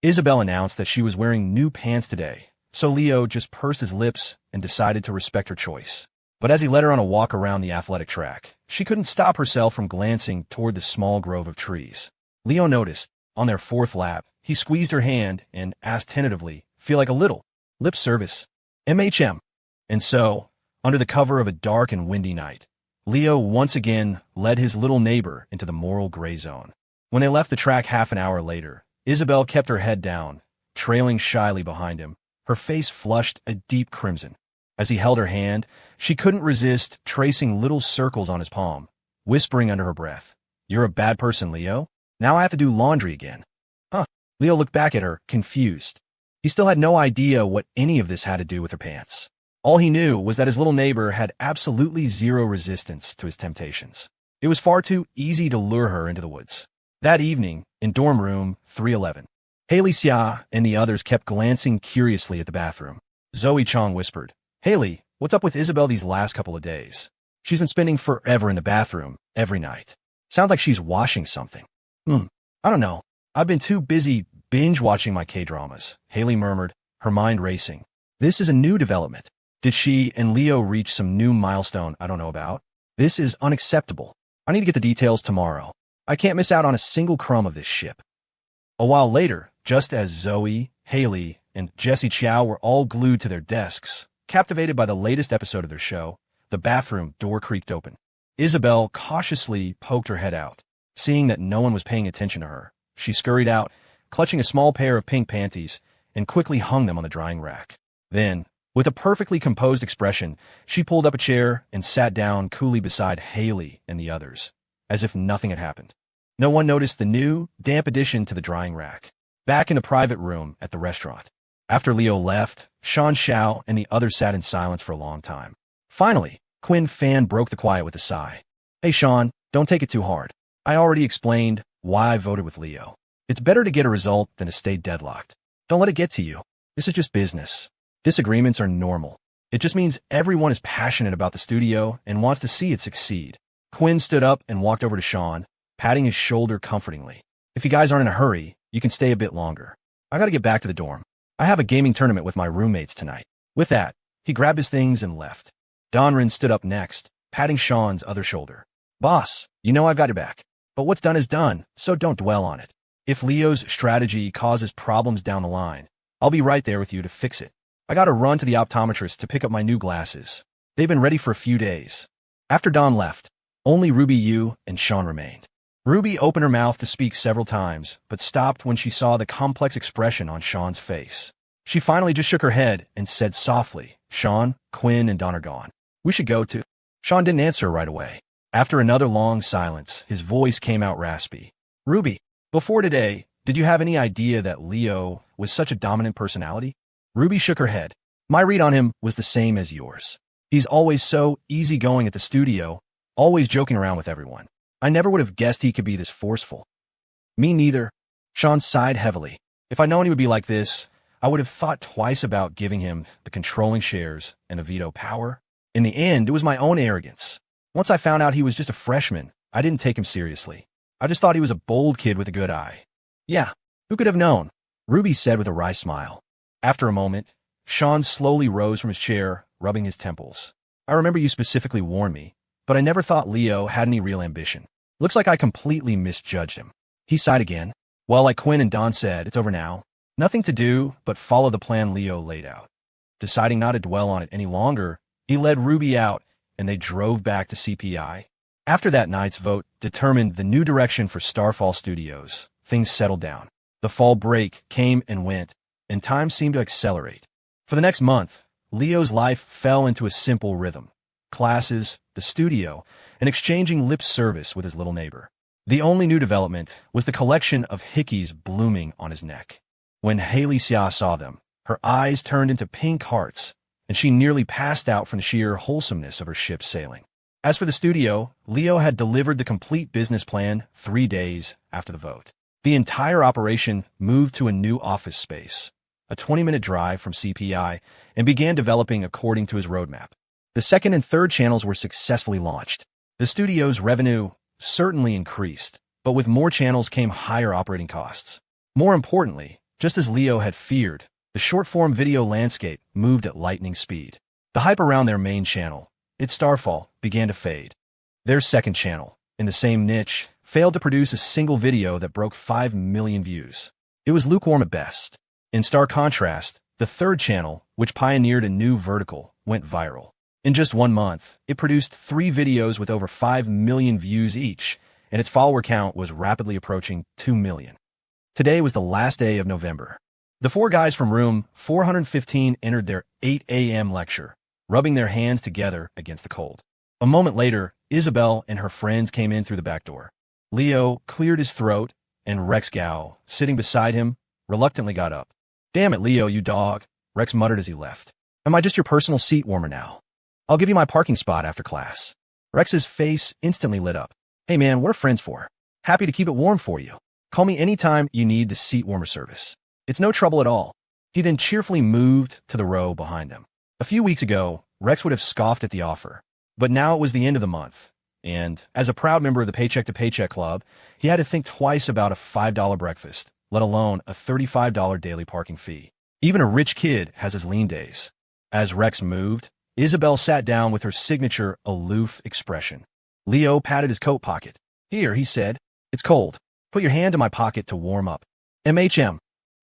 Isabel announced that she was wearing new pants today, so Leo just pursed his lips and decided to respect her choice. But as he led her on a walk around the athletic track, she couldn't stop herself from glancing toward the small grove of trees. Leo noticed, on their fourth lap, he squeezed her hand and asked tentatively, "Feel like a little lip service? MHM." And so, under the cover of a dark and windy night, Leo once again led his little neighbor into the moral gray zone. When they left the track half an hour later, Isabel kept her head down, trailing shyly behind him, her face flushed a deep crimson. As he held her hand, she couldn't resist tracing little circles on his palm, whispering under her breath, "You're a bad person, Leo. Now I have to do laundry again." Huh. Leo looked back at her, confused. He still had no idea what any of this had to do with her pants. All he knew was that his little neighbor had absolutely zero resistance to his temptations. It was far too easy to lure her into the woods. That evening, in dorm room 311, Haley Xia and the others kept glancing curiously at the bathroom. Zoe Chong whispered, "Haley, what's up with Isabel these last couple of days? She's been spending forever in the bathroom, every night. Sounds like she's washing something." I don't know. I've been too busy binge-watching my K-dramas," Haley murmured, her mind racing. "This is a new development. Did she and Leo reach some new milestone I don't know about? This is unacceptable. I need to get the details tomorrow. I can't miss out on a single crumb of this ship." A while later, just as Zoe, Haley, and Jessie Chow were all glued to their desks, captivated by the latest episode of their show, the bathroom door creaked open. Isabel cautiously poked her head out. Seeing that no one was paying attention to her, she scurried out, clutching a small pair of pink panties, and quickly hung them on the drying rack. Then, with a perfectly composed expression, she pulled up a chair and sat down coolly beside Haley and the others, as if nothing had happened. No one noticed the new, damp addition to the drying rack. Back in the private room at the restaurant, after Leo left, Sean Xiao and the others sat in silence for a long time. Finally, Quinn Fan broke the quiet with a sigh. "Hey Sean, don't take it too hard. I already explained why I voted with Leo. It's better to get a result than to stay deadlocked. Don't let it get to you. This is just business. Disagreements are normal. It just means everyone is passionate about the studio and wants to see it succeed." Quinn stood up and walked over to Sean, patting his shoulder comfortingly. "If you guys aren't in a hurry, you can stay a bit longer. I gotta get back to the dorm. I have a gaming tournament with my roommates tonight." With that, he grabbed his things and left. Donrin stood up next, patting Sean's other shoulder. "Boss, you know I've got your back. But what's done is done, so don't dwell on it. If Leo's strategy causes problems down the line, I'll be right there with you to fix it. I gotta run to the optometrist to pick up my new glasses. They've been ready for a few days." After Don left, only Ruby Yu and Sean remained. Ruby opened her mouth to speak several times, but stopped when she saw the complex expression on Sean's face. She finally just shook her head and said softly, "Sean, Quinn, and Don are gone. We should go to—" Sean didn't answer right away. After another long silence, his voice came out raspy. "Ruby, before today, did you have any idea that Leo was such a dominant personality?" Ruby shook her head. "My read on him was the same as yours. He's always so easygoing at the studio, always joking around with everyone. I never would have guessed he could be this forceful." "Me neither." Sean sighed heavily. "If I'd known he would be like this, I would have thought twice about giving him the controlling shares and the veto power. In the end, it was my own arrogance. Once I found out he was just a freshman, I didn't take him seriously. I just thought he was a bold kid with a good eye." "Yeah, who could have known?" Ruby said with a wry smile. After a moment, Sean slowly rose from his chair, rubbing his temples. "I remember you specifically warned me, but I never thought Leo had any real ambition. Looks like I completely misjudged him." He sighed again. "Well, like Quinn and Don said, it's over now. Nothing to do but follow the plan Leo laid out." Deciding not to dwell on it any longer, he led Ruby out, and they drove back to CPI. After that night's vote determined the new direction for Starfall Studios, things settled down. The fall break came and went, and time seemed to accelerate. For the next month, Leo's life fell into a simple rhythm: classes, the studio, and exchanging lip service with his little neighbor. The only new development was the collection of hickeys blooming on his neck. When Haley Xia saw them, her eyes turned into pink hearts, and she nearly passed out from the sheer wholesomeness of her ship's sailing. As for the studio, Leo had delivered the complete business plan 3 days after the vote. The entire operation moved to a new office space, a 20-minute drive from CPI, and began developing according to his roadmap. The second and third channels were successfully launched. The studio's revenue certainly increased, but with more channels came higher operating costs. More importantly, Just as Leo had feared, the short-form video landscape moved at lightning speed. The hype around their main channel, its starfall, began to fade. Their second channel, in the same niche, failed to produce a single video that broke 5 million views. It was lukewarm at best. In stark contrast, the third channel, which pioneered a new vertical, went viral. In just 1 month, it produced 3 videos with over 5 million views each, and its follower count was rapidly approaching 2 million. Today was the last day of November. The 4 guys from room 415 entered their 8 a.m. lecture, rubbing their hands together against the cold. A moment later, Isabel and her friends came in through the back door. Leo cleared his throat, and Rex Gao, sitting beside him, reluctantly got up. "Damn it, Leo, you dog," Rex muttered as he left. "Am I just your personal seat warmer now? I'll give you my parking spot after class." Rex's face instantly lit up. "Hey man, what are friends for? Happy to keep it warm for you. Call me anytime you need the seat warmer service. It's no trouble at all." He then cheerfully moved to the row behind them. A few weeks ago, Rex would have scoffed at the offer. But now it was the end of the month, and as a proud member of the Paycheck Club, he had to think twice about a $5 breakfast, let alone a $35 daily parking fee. Even a rich kid has his lean days. As Rex moved, Isabel sat down with her signature aloof expression. Leo patted his coat pocket. "Here," he said. "It's cold. Put your hand in my pocket to warm up." "MHM."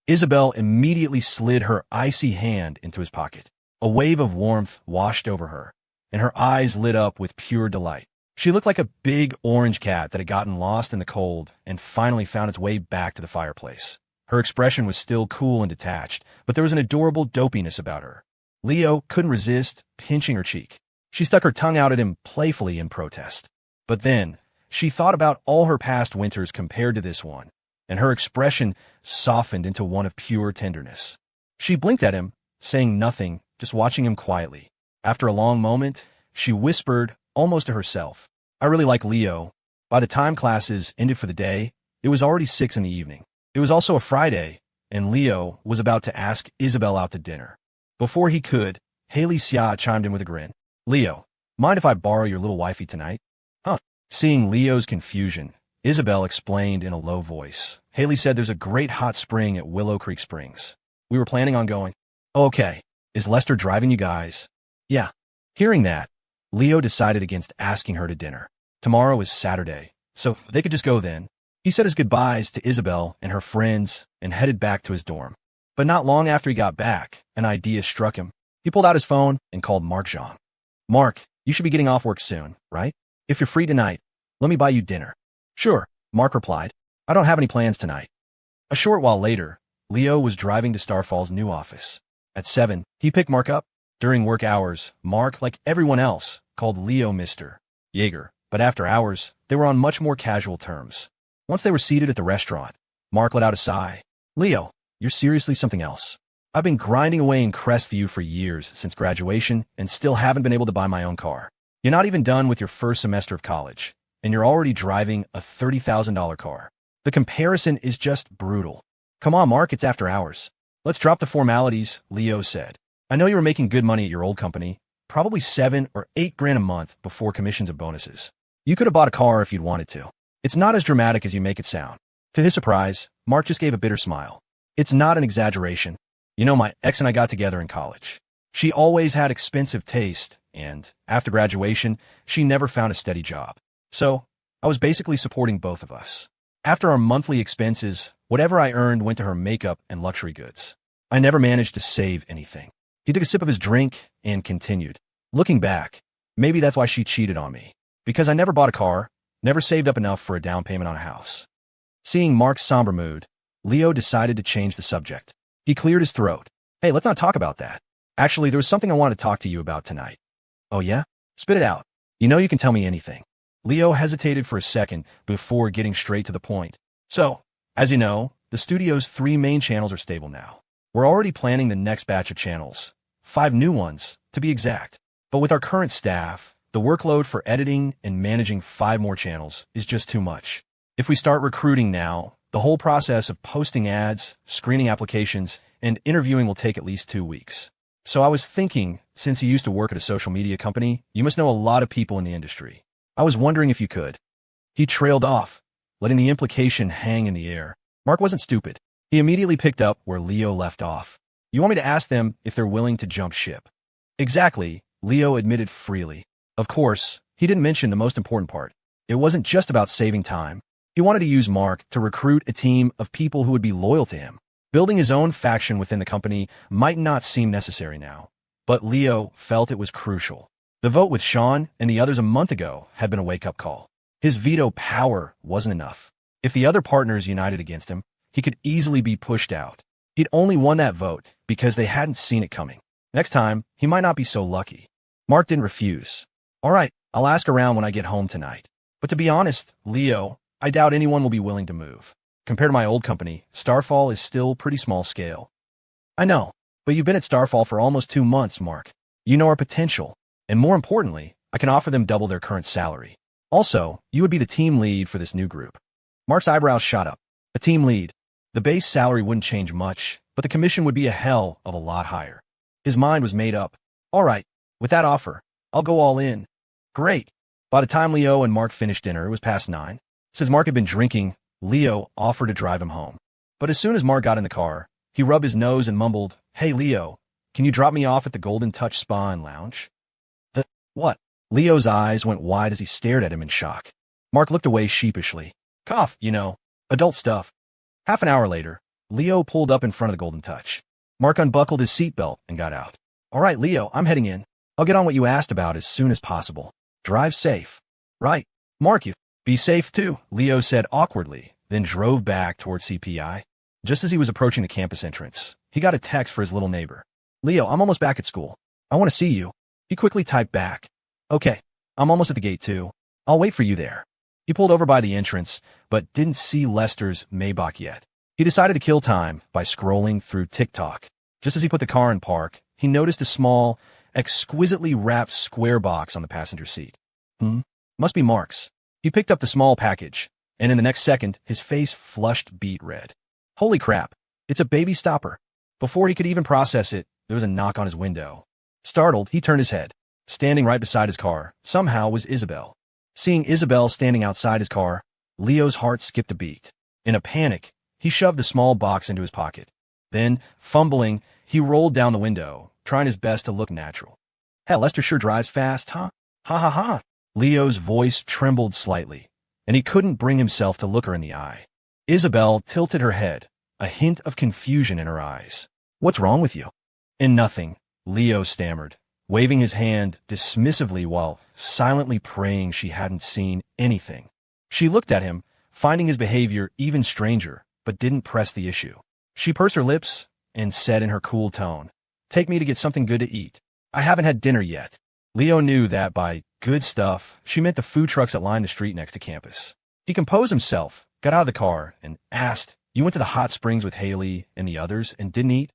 Isabel immediately slid her icy hand into his pocket. A wave of warmth washed over her, and her eyes lit up with pure delight. She looked like a big orange cat that had gotten lost in the cold and finally found its way back to the fireplace. Her expression was still cool and detached, but there was an adorable dopiness about her. Leo couldn't resist pinching her cheek. She stuck her tongue out at him playfully in protest. But then, she thought about all her past winters compared to this one, and her expression softened into one of pure tenderness. She blinked at him, saying nothing, just watching him quietly. After a long moment, she whispered, almost to herself, "I really like Leo." By the time classes ended for the day, it was already 6 in the evening. It was also a Friday, and Leo was about to ask Isabel out to dinner. Before he could, Haley Xia chimed in with a grin. "Leo, mind if I borrow your little wifey tonight?" "Huh?" Seeing Leo's confusion, Isabel explained in a low voice. "Haley said there's a great hot spring at Willow Creek Springs. We were planning on going." "Oh, okay. Is Lester driving you guys?" "Yeah." Hearing that, Leo decided against asking her to dinner. Tomorrow is Saturday, so they could just go then. He said his goodbyes to Isabel and her friends and headed back to his dorm. But not long after he got back, an idea struck him. He pulled out his phone and called Mark Zhang. "Mark, you should be getting off work soon, right? If you're free tonight, let me buy you dinner." "Sure," Mark replied. "I don't have any plans tonight." A short while later, Leo was driving to Starfall's new office. At 7, he picked Mark up. During work hours, Mark, like everyone else, called Leo Mr. Yeager, but after hours, they were on much more casual terms. Once they were seated at the restaurant, Mark let out a sigh. "Leo, you're seriously something else. I've been grinding away in Crestview for years since graduation and still haven't been able to buy my own car. You're not even done with your first semester of college, and you're already driving a $30,000 car. The comparison is just brutal." "Come on, Mark, it's after hours. Let's drop the formalities," Leo said. "I know you were making good money at your old company, probably 7 or 8 grand a month before commissions and bonuses. You could have bought a car if you'd wanted to. It's not as dramatic as you make it sound." To his surprise, Mark just gave a bitter smile. "It's not an exaggeration. You know, my ex and I got together in college. She always had expensive taste, and after graduation, she never found a steady job. So, I was basically supporting both of us. After our monthly expenses, whatever I earned went to her makeup and luxury goods. I never managed to save anything." He took a sip of his drink and continued. "Looking back, maybe that's why she cheated on me. Because I never bought a car, never saved up enough for a down payment on a house." Seeing Mark's somber mood, Leo decided to change the subject. He cleared his throat. "Hey, let's not talk about that. Actually, there was something I wanted to talk to you about tonight." "Oh yeah? Spit it out. You know you can tell me anything." Leo hesitated for a second before getting straight to the point. "So, as you know, the studio's 3 main channels are stable now. We're already planning the next batch of channels, 5 new ones, to be exact. But with our current staff, the workload for editing and managing 5 more channels is just too much. If we start recruiting now, the whole process of posting ads, screening applications, and interviewing will take at least 2 weeks. So I was thinking, since you used to work at a social media company, you must know a lot of people in the industry. I was wondering if you could." He trailed off, letting the implication hang in the air. Mark wasn't stupid. He immediately picked up where Leo left off. You want me to ask them if they're willing to jump ship? Exactly, Leo admitted freely. Of course, he didn't mention the most important part. It wasn't just about saving time. He wanted to use Mark to recruit a team of people who would be loyal to him. Building his own faction within the company might not seem necessary now, but Leo felt it was crucial. The vote with Sean and the others a month ago had been a wake-up call. His veto power wasn't enough. If the other partners united against him, he could easily be pushed out. He'd only won that vote because they hadn't seen it coming. Next time, he might not be so lucky. Mark didn't refuse. All right, I'll ask around when I get home tonight. But to be honest, Leo, I doubt anyone will be willing to move. Compared to my old company, Starfall is still pretty small scale. I know, but you've been at Starfall for almost 2 months, Mark. You know our potential. And more importantly, I can offer them double their current salary. Also, you would be the team lead for this new group. Mark's eyebrows shot up. A team lead. The base salary wouldn't change much, but the commission would be a hell of a lot higher. His mind was made up. All right, with that offer, I'll go all in. Great. By the time Leo and Mark finished dinner, it was past 9. Since Mark had been drinking, Leo offered to drive him home. But as soon as Mark got in the car, he rubbed his nose and mumbled, "Hey, Leo, can you drop me off at the Golden Touch Spa and Lounge?" What? Leo's eyes went wide as he stared at him in shock. Mark looked away sheepishly. Cough, adult stuff. Half an hour later, Leo pulled up in front of the Golden Touch. Mark unbuckled his seatbelt and got out. All right, Leo, I'm heading in. I'll get on what you asked about as soon as possible. Drive safe. Right. Mark, you be safe too, Leo said awkwardly, then drove back towards CPI. Just as he was approaching the campus entrance, he got a text for his little neighbor. Leo, I'm almost back at school. I want to see you. He quickly typed back. Okay, I'm almost at the gate too. I'll wait for you there. He pulled over by the entrance, but didn't see Lester's Maybach yet. He decided to kill time by scrolling through TikTok. Just as he put the car in park, he noticed a small, exquisitely wrapped square box on the passenger seat. Must be Mark's. He picked up the small package, and in the next second, his face flushed beet red. Holy crap, it's a baby stopper. Before he could even process it, there was a knock on his window. Startled, he turned his head. Standing right beside his car, somehow, was Isabel. Seeing Isabel standing outside his car, Leo's heart skipped a beat. In a panic, he shoved the small box into his pocket. Then, fumbling, he rolled down the window, trying his best to look natural. Hell, Lester sure drives fast, huh? Ha ha ha. Leo's voice trembled slightly, and he couldn't bring himself to look her in the eye. Isabel tilted her head, a hint of confusion in her eyes. What's wrong with you? And nothing, Leo stammered, waving his hand dismissively while silently praying she hadn't seen anything. She looked at him, finding his behavior even stranger, but didn't press the issue. She pursed her lips and said in her cool tone, "Take me to get something good to eat. I haven't had dinner yet." Leo knew that by good stuff, she meant the food trucks that lined the street next to campus. He composed himself, got out of the car, and asked, "You went to the hot springs with Haley and the others and didn't eat?"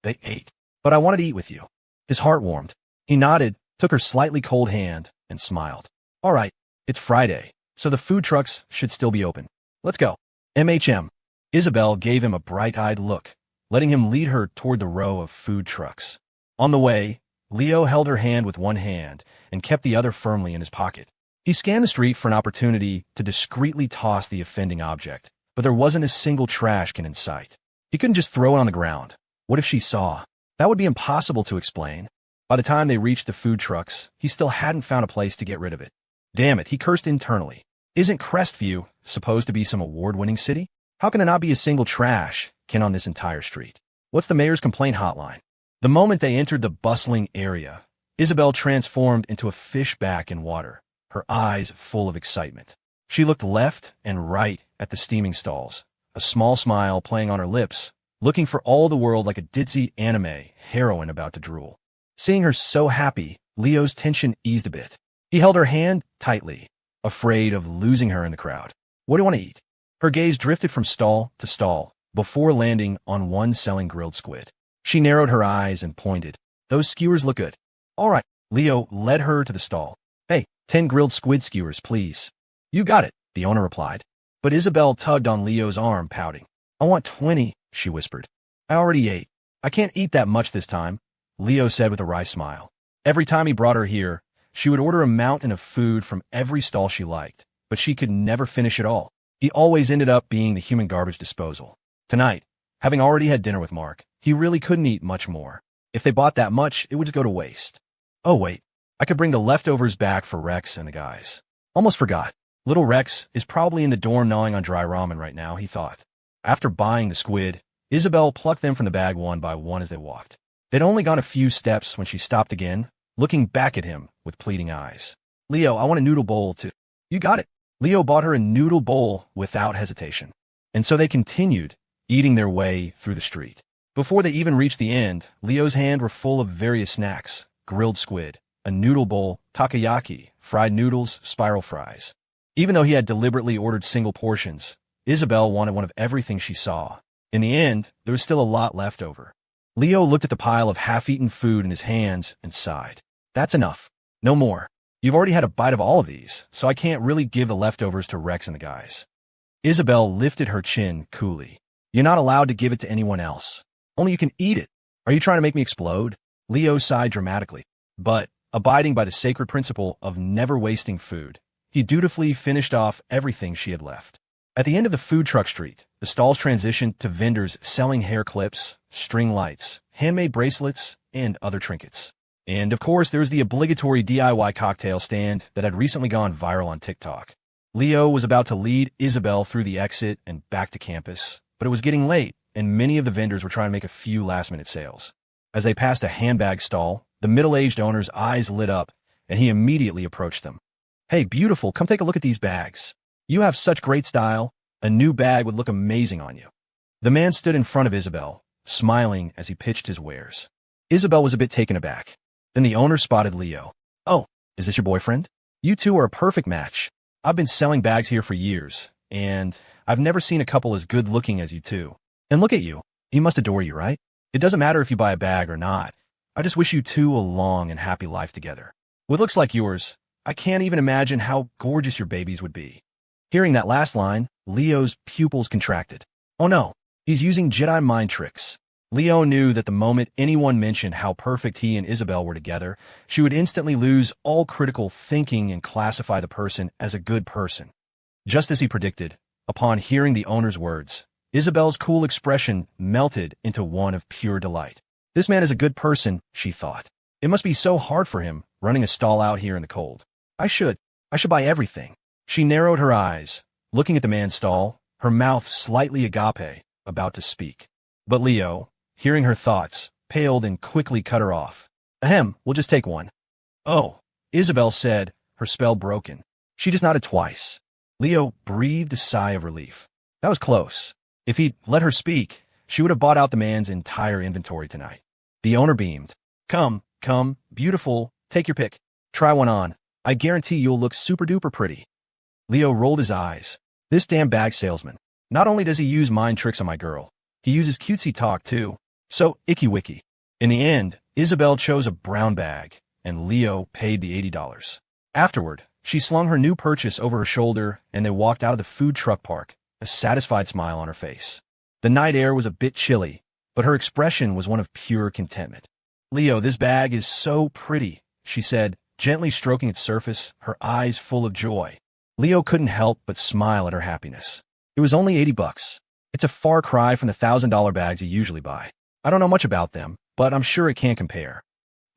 They ate. "But I wanted to eat with you." His heart warmed. He nodded, took her slightly cold hand, and smiled. All right, it's Friday, so the food trucks should still be open. Let's go. MHM. Isabel gave him a bright-eyed look, letting him lead her toward the row of food trucks. On the way, Leo held her hand with one hand and kept the other firmly in his pocket. He scanned the street for an opportunity to discreetly toss the offending object, but there wasn't a single trash can in sight. He couldn't just throw it on the ground. What if she saw? That would be impossible to explain. By the time they reached the food trucks, he still hadn't found a place to get rid of it. Damn it, he cursed internally. Isn't Crestview supposed to be some award-winning city? How can there not be a single trash can on this entire street? What's the mayor's complaint hotline? The moment they entered the bustling area, Isabel transformed into a fish back in water, her eyes full of excitement. She looked left and right at the steaming stalls, a small smile playing on her lips, looking for all the world like a ditzy anime heroine about to drool. Seeing her so happy, Leo's tension eased a bit. He held her hand tightly, afraid of losing her in the crowd. What do you want to eat? Her gaze drifted from stall to stall, before landing on one selling grilled squid. She narrowed her eyes and pointed. Those skewers look good. All right. Leo led her to the stall. Hey, 10 grilled squid skewers, please. You got it, the owner replied. But Isabel tugged on Leo's arm, pouting. I want 20, she whispered. I already ate. I can't eat that much this time, Leo said with a wry smile. Every time he brought her here, she would order a mountain of food from every stall she liked, but she could never finish it all. He always ended up being the human garbage disposal. Tonight, Having already had dinner with Mark, he really couldn't eat much more. If they bought that much, it would just go to waste. Oh wait, I could bring the leftovers back for Rex and the guys. Almost forgot. Little Rex is probably in the dorm gnawing on dry ramen right now, he thought. After buying the squid, Isabel plucked them from the bag one by one as they walked. They'd only gone a few steps when she stopped again, looking back at him with pleading eyes. Leo, I want a noodle bowl too. You got it. Leo bought her a noodle bowl without hesitation. And so they continued, eating their way through the street. Before they even reached the end, Leo's hands were full of various snacks: grilled squid, a noodle bowl, takoyaki, fried noodles, spiral fries. Even though he had deliberately ordered single portions, Isabel wanted one of everything she saw. In the end, there was still a lot left over. Leo looked at the pile of half-eaten food in his hands and sighed. That's enough. No more. You've already had a bite of all of these, so I can't really give the leftovers to Rex and the guys. Isabel lifted her chin coolly. You're not allowed to give it to anyone else. Only you can eat it. Are you trying to make me explode? Leo sighed dramatically. But, abiding by the sacred principle of never wasting food, he dutifully finished off everything she had left. At the end of the food truck street, the stalls transitioned to vendors selling hair clips, string lights, handmade bracelets, and other trinkets. And, of course, there was the obligatory DIY cocktail stand that had recently gone viral on TikTok. Leo was about to lead Isabel through the exit and back to campus, but it was getting late, and many of the vendors were trying to make a few last-minute sales. As they passed a handbag stall, the middle-aged owner's eyes lit up, and he immediately approached them. Hey, beautiful, come take a look at these bags. You have such great style. A new bag would look amazing on you. The man stood in front of Isabel, smiling as he pitched his wares. Isabel was a bit taken aback. Then the owner spotted Leo. Oh, is this your boyfriend? You two are a perfect match. I've been selling bags here for years, and I've never seen a couple as good-looking as you two. And look at you. He must adore you, right? It doesn't matter if you buy a bag or not. I just wish you two a long and happy life together. With looks like yours, I can't even imagine how gorgeous your babies would be. Hearing that last line, Leo's pupils contracted. Oh no, he's using Jedi mind tricks. Leo knew that the moment anyone mentioned how perfect he and Isabel were together, she would instantly lose all critical thinking and classify the person as a good person. Just as he predicted, upon hearing the owner's words, Isabel's cool expression melted into one of pure delight. This man is a good person, she thought. It must be so hard for him, running a stall out here in the cold. I should buy everything. She narrowed her eyes, looking at the man's stall, her mouth slightly agape, about to speak. But Leo, hearing her thoughts, paled and quickly cut her off. Ahem, we'll just take one. Oh, Isabel said, her spell broken. She just nodded twice. Leo breathed a sigh of relief. That was close. If he'd let her speak, she would have bought out the man's entire inventory tonight. The owner beamed. Come, beautiful, take your pick. Try one on. I guarantee you'll look super-duper pretty. Leo rolled his eyes. This damn bag salesman. Not only does he use mind tricks on my girl, he uses cutesy talk too. So, icky-wicky. In the end, Isabel chose a brown bag, and Leo paid the $80. Afterward, she slung her new purchase over her shoulder, and they walked out of the food truck park, a satisfied smile on her face. The night air was a bit chilly, but her expression was one of pure contentment. Leo, this bag is so pretty, she said, gently stroking its surface, her eyes full of joy. Leo couldn't help but smile at her happiness. It was only $80. It's a far cry from the $1,000 bags you usually buy. I don't know much about them, but I'm sure it can't compare.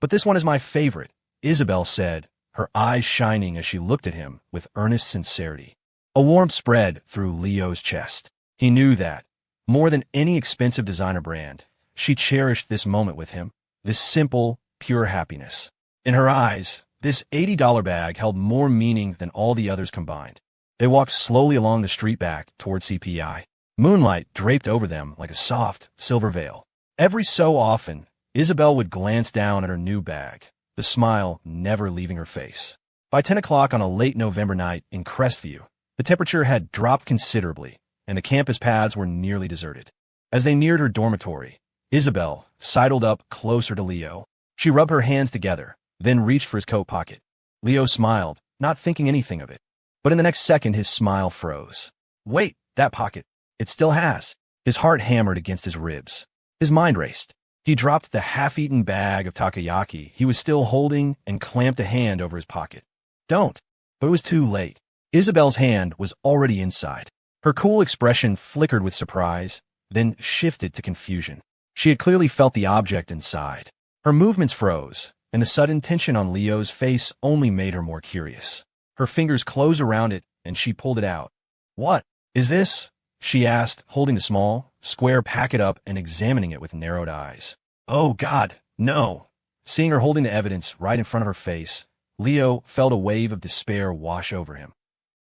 But this one is my favorite, Isabel said, her eyes shining as she looked at him with earnest sincerity. A warmth spread through Leo's chest. He knew that, more than any expensive designer brand, she cherished this moment with him, this simple, pure happiness. In her eyes, this $80 bag held more meaning than all the others combined. They walked slowly along the street back toward CPI. Moonlight draped over them like a soft, silver veil. Every so often, Isabel would glance down at her new bag, the smile never leaving her face. By 10 o'clock on a late November night in Crestview, the temperature had dropped considerably, and the campus paths were nearly deserted. As they neared her dormitory, Isabel sidled up closer to Leo. She rubbed her hands together, then reached for his coat pocket. Leo smiled, not thinking anything of it. But in the next second, his smile froze. Wait, that pocket. It still has. His heart hammered against his ribs. His mind raced. He dropped the half-eaten bag of takoyaki he was still holding and clamped a hand over his pocket. Don't. But it was too late. Isabel's hand was already inside. Her cool expression flickered with surprise, then shifted to confusion. She had clearly felt the object inside. Her movements froze, and the sudden tension on Leo's face only made her more curious. Her fingers closed around it, and she pulled it out. "What is this?" she asked, holding the small, square packet up and examining it with narrowed eyes. "Oh, God, no." Seeing her holding the evidence right in front of her face, Leo felt a wave of despair wash over him.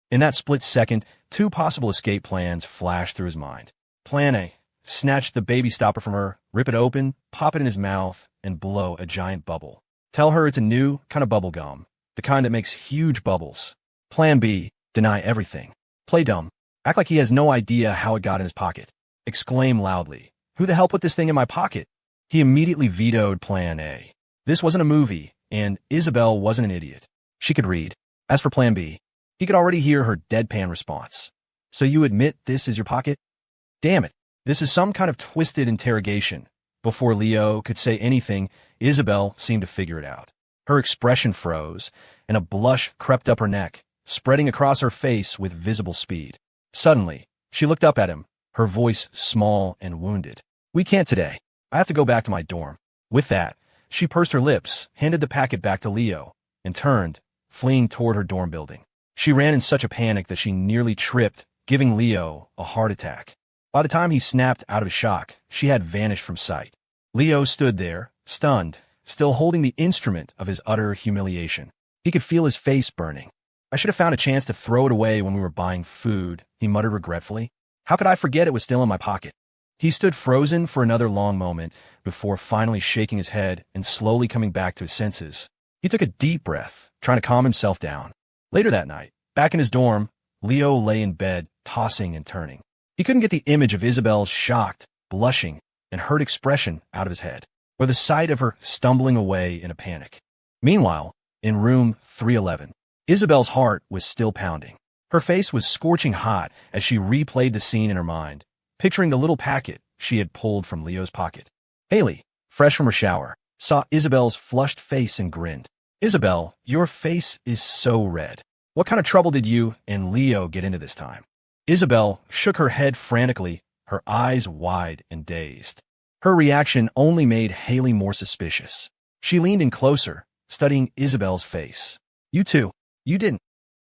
In that split second, two possible escape plans flashed through his mind. Plan A: snatch the baby stopper from her, rip it open, pop it in his mouth, and blow a giant bubble. Tell her it's a new kind of bubble gum, the kind that makes huge bubbles. Plan B: deny everything. Play dumb. Act like he has no idea how it got in his pocket. Exclaim loudly, "Who the hell put this thing in my pocket?" He immediately vetoed Plan A. This wasn't a movie, and Isabel wasn't an idiot. She could read. As for Plan B, he could already hear her deadpan response. "So you admit this is your pocket?" Damn it. This is some kind of twisted interrogation. Before Leo could say anything, Isabel seemed to figure it out. Her expression froze, and a blush crept up her neck, spreading across her face with visible speed. Suddenly, she looked up at him, her voice small and wounded. "We can't today. I have to go back to my dorm." With that, she pursed her lips, handed the packet back to Leo, and turned, fleeing toward her dorm building. She ran in such a panic that she nearly tripped, giving Leo a heart attack. By the time he snapped out of his shock, she had vanished from sight. Leo stood there, stunned, still holding the instrument of his utter humiliation. He could feel his face burning. "I should have found a chance to throw it away when we were buying food," he muttered regretfully. "How could I forget it was still in my pocket?" He stood frozen for another long moment before finally shaking his head and slowly coming back to his senses. He took a deep breath, trying to calm himself down. Later that night, back in his dorm, Leo lay in bed, tossing and turning. He couldn't get the image of Isabel's shocked, blushing, and hurt expression out of his head, or the sight of her stumbling away in a panic. Meanwhile, in room 311, Isabel's heart was still pounding. Her face was scorching hot as she replayed the scene in her mind, picturing the little packet she had pulled from Leo's pocket. Haley, fresh from her shower, saw Isabel's flushed face and grinned. "Isabel, your face is so red. What kind of trouble did you and Leo get into this time?" Isabel shook her head frantically, her eyes wide and dazed. Her reaction only made Haley more suspicious. She leaned in closer, studying Isabel's face. "You too. You didn't."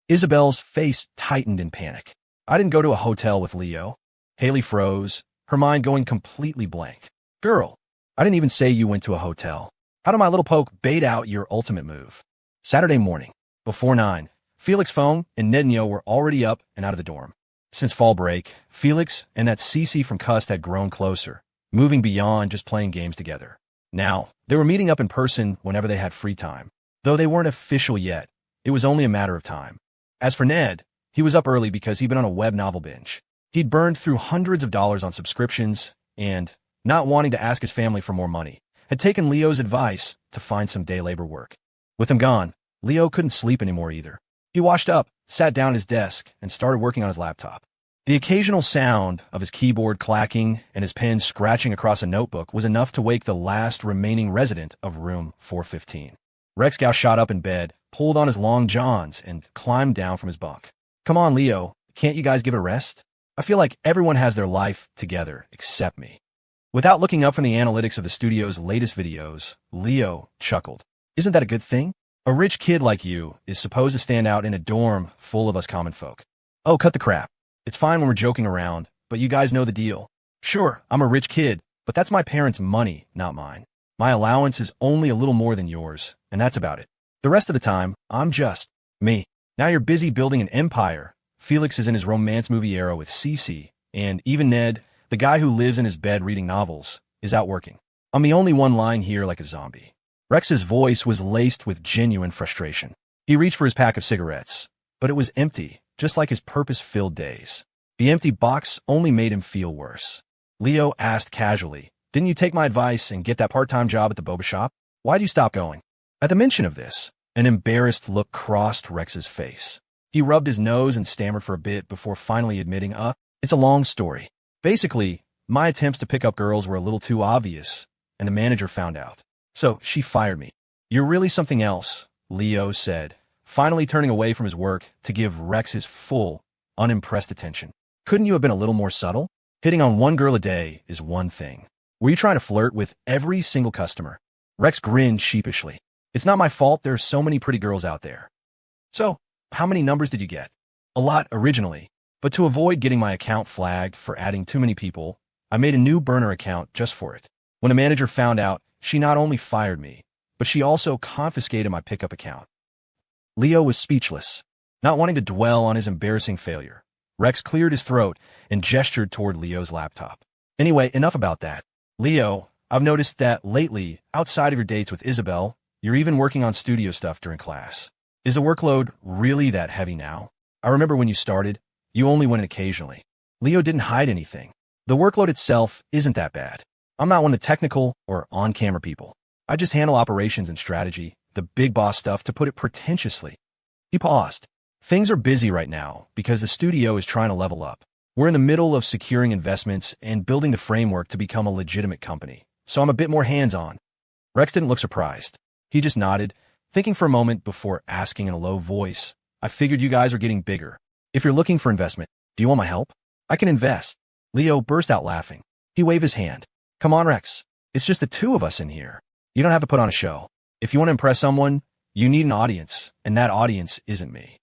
Isabel's face tightened in panic. "I didn't go to a hotel with Leo." Haley froze, her mind going completely blank. "Girl, I didn't even say you went to a hotel. How did my little poke bait out your ultimate move?" Saturday morning, before 9, Felix' phone and Nednyo were already up and out of the dorm. Since fall break, Felix and that Cece from Cust had grown closer, moving beyond just playing games together. Now, they were meeting up in person whenever they had free time. Though they weren't official yet, it was only a matter of time. As for Ned, he was up early because he'd been on a web novel binge. He'd burned through hundreds of dollars on subscriptions and, not wanting to ask his family for more money, had taken Leo's advice to find some day labor work. With him gone, Leo couldn't sleep anymore either. He washed up, sat down at his desk, and started working on his laptop. The occasional sound of his keyboard clacking and his pen scratching across a notebook was enough to wake the last remaining resident of room 415. Rexgau shot up in bed, pulled on his long johns, and climbed down from his bunk. "Come on, Leo, can't you guys give a rest? I feel like everyone has their life together except me." Without looking up from the analytics of the studio's latest videos, Leo chuckled. "Isn't that a good thing? A rich kid like you is supposed to stand out in a dorm full of us common folk." "Oh, cut the crap. It's fine when we're joking around, but you guys know the deal. Sure, I'm a rich kid, but that's my parents' money, not mine. My allowance is only a little more than yours, and that's about it. The rest of the time, I'm just me. Now you're busy building an empire. Felix is in his romance movie era with Cece, and even Ned, the guy who lives in his bed reading novels, is out working. I'm the only one lying here like a zombie." Rex's voice was laced with genuine frustration. He reached for his pack of cigarettes, but it was empty, just like his purpose-filled days. The empty box only made him feel worse. Leo asked casually, "Didn't you take my advice and get that part-time job at the boba shop? Why'd you stop going?" At the mention of this, an embarrassed look crossed Rex's face. He rubbed his nose and stammered for a bit before finally admitting, "It's a long story. Basically, my attempts to pick up girls were a little too obvious, and the manager found out. So she fired me." "You're really something else," Leo said, finally turning away from his work to give Rex his full, unimpressed attention. "Couldn't you have been a little more subtle?" Hitting on one girl a day is one thing. Were you trying to flirt with every single customer? Rex grinned sheepishly. It's not my fault there are so many pretty girls out there. So, how many numbers did you get? A lot originally, but to avoid getting my account flagged for adding too many people, I made a new burner account just for it. When a manager found out, she not only fired me, but she also confiscated my pickup account. Leo was speechless, not wanting to dwell on his embarrassing failure. Rex cleared his throat and gestured toward Leo's laptop. Anyway, enough about that. Leo, I've noticed that lately, outside of your dates with Isabel, you're even working on studio stuff during class. Is the workload really that heavy now? I remember when you started, you only went in occasionally. Leo didn't hide anything. The workload itself isn't that bad. I'm not one of the technical or on-camera people. I just handle operations and strategy, the big boss stuff, to put it pretentiously. He paused. Things are busy right now because the studio is trying to level up. We're in the middle of securing investments and building the framework to become a legitimate company, so I'm a bit more hands-on. Rex didn't look surprised. He just nodded, thinking for a moment before asking in a low voice, I figured you guys are getting bigger. If you're looking for investment, do you want my help? I can invest. Leo burst out laughing. He waved his hand. Come on, Rex. It's just the two of us in here. You don't have to put on a show. If you want to impress someone, you need an audience, and that audience isn't me.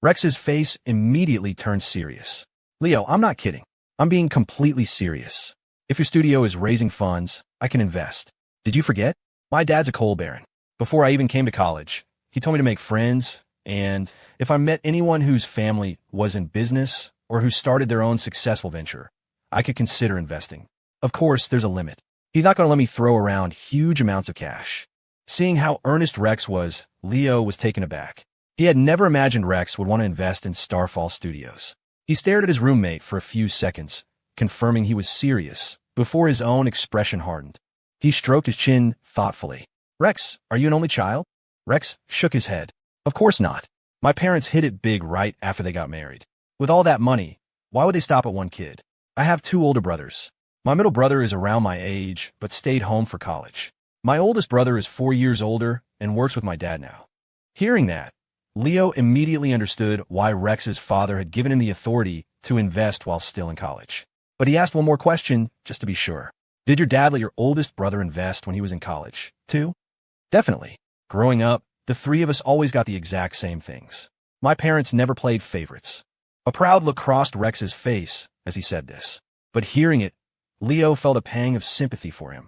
Rex's face immediately turned serious. Leo, I'm not kidding. I'm being completely serious. If your studio is raising funds, I can invest. Did you forget? My dad's a coal baron. Before I even came to college, he told me to make friends, and if I met anyone whose family was in business or who started their own successful venture, I could consider investing. Of course, there's a limit. He's not going to let me throw around huge amounts of cash. Seeing how earnest Rex was, Leo was taken aback. He had never imagined Rex would want to invest in Starfall Studios. He stared at his roommate for a few seconds, confirming he was serious, before his own expression hardened. He stroked his chin thoughtfully. Rex, are you an only child? Rex shook his head. Of course not. My parents hit it big right after they got married. With all that money, why would they stop at one kid? I have two older brothers. My middle brother is around my age, but stayed home for college. My oldest brother is 4 years older and works with my dad now. Hearing that, Leo immediately understood why Rex's father had given him the authority to invest while still in college. But he asked one more question, just to be sure. Did your dad let your oldest brother invest when he was in college, too? Definitely. Growing up, the three of us always got the exact same things. My parents never played favorites. A proud look crossed Rex's face as he said this. But hearing it, Leo felt a pang of sympathy for him.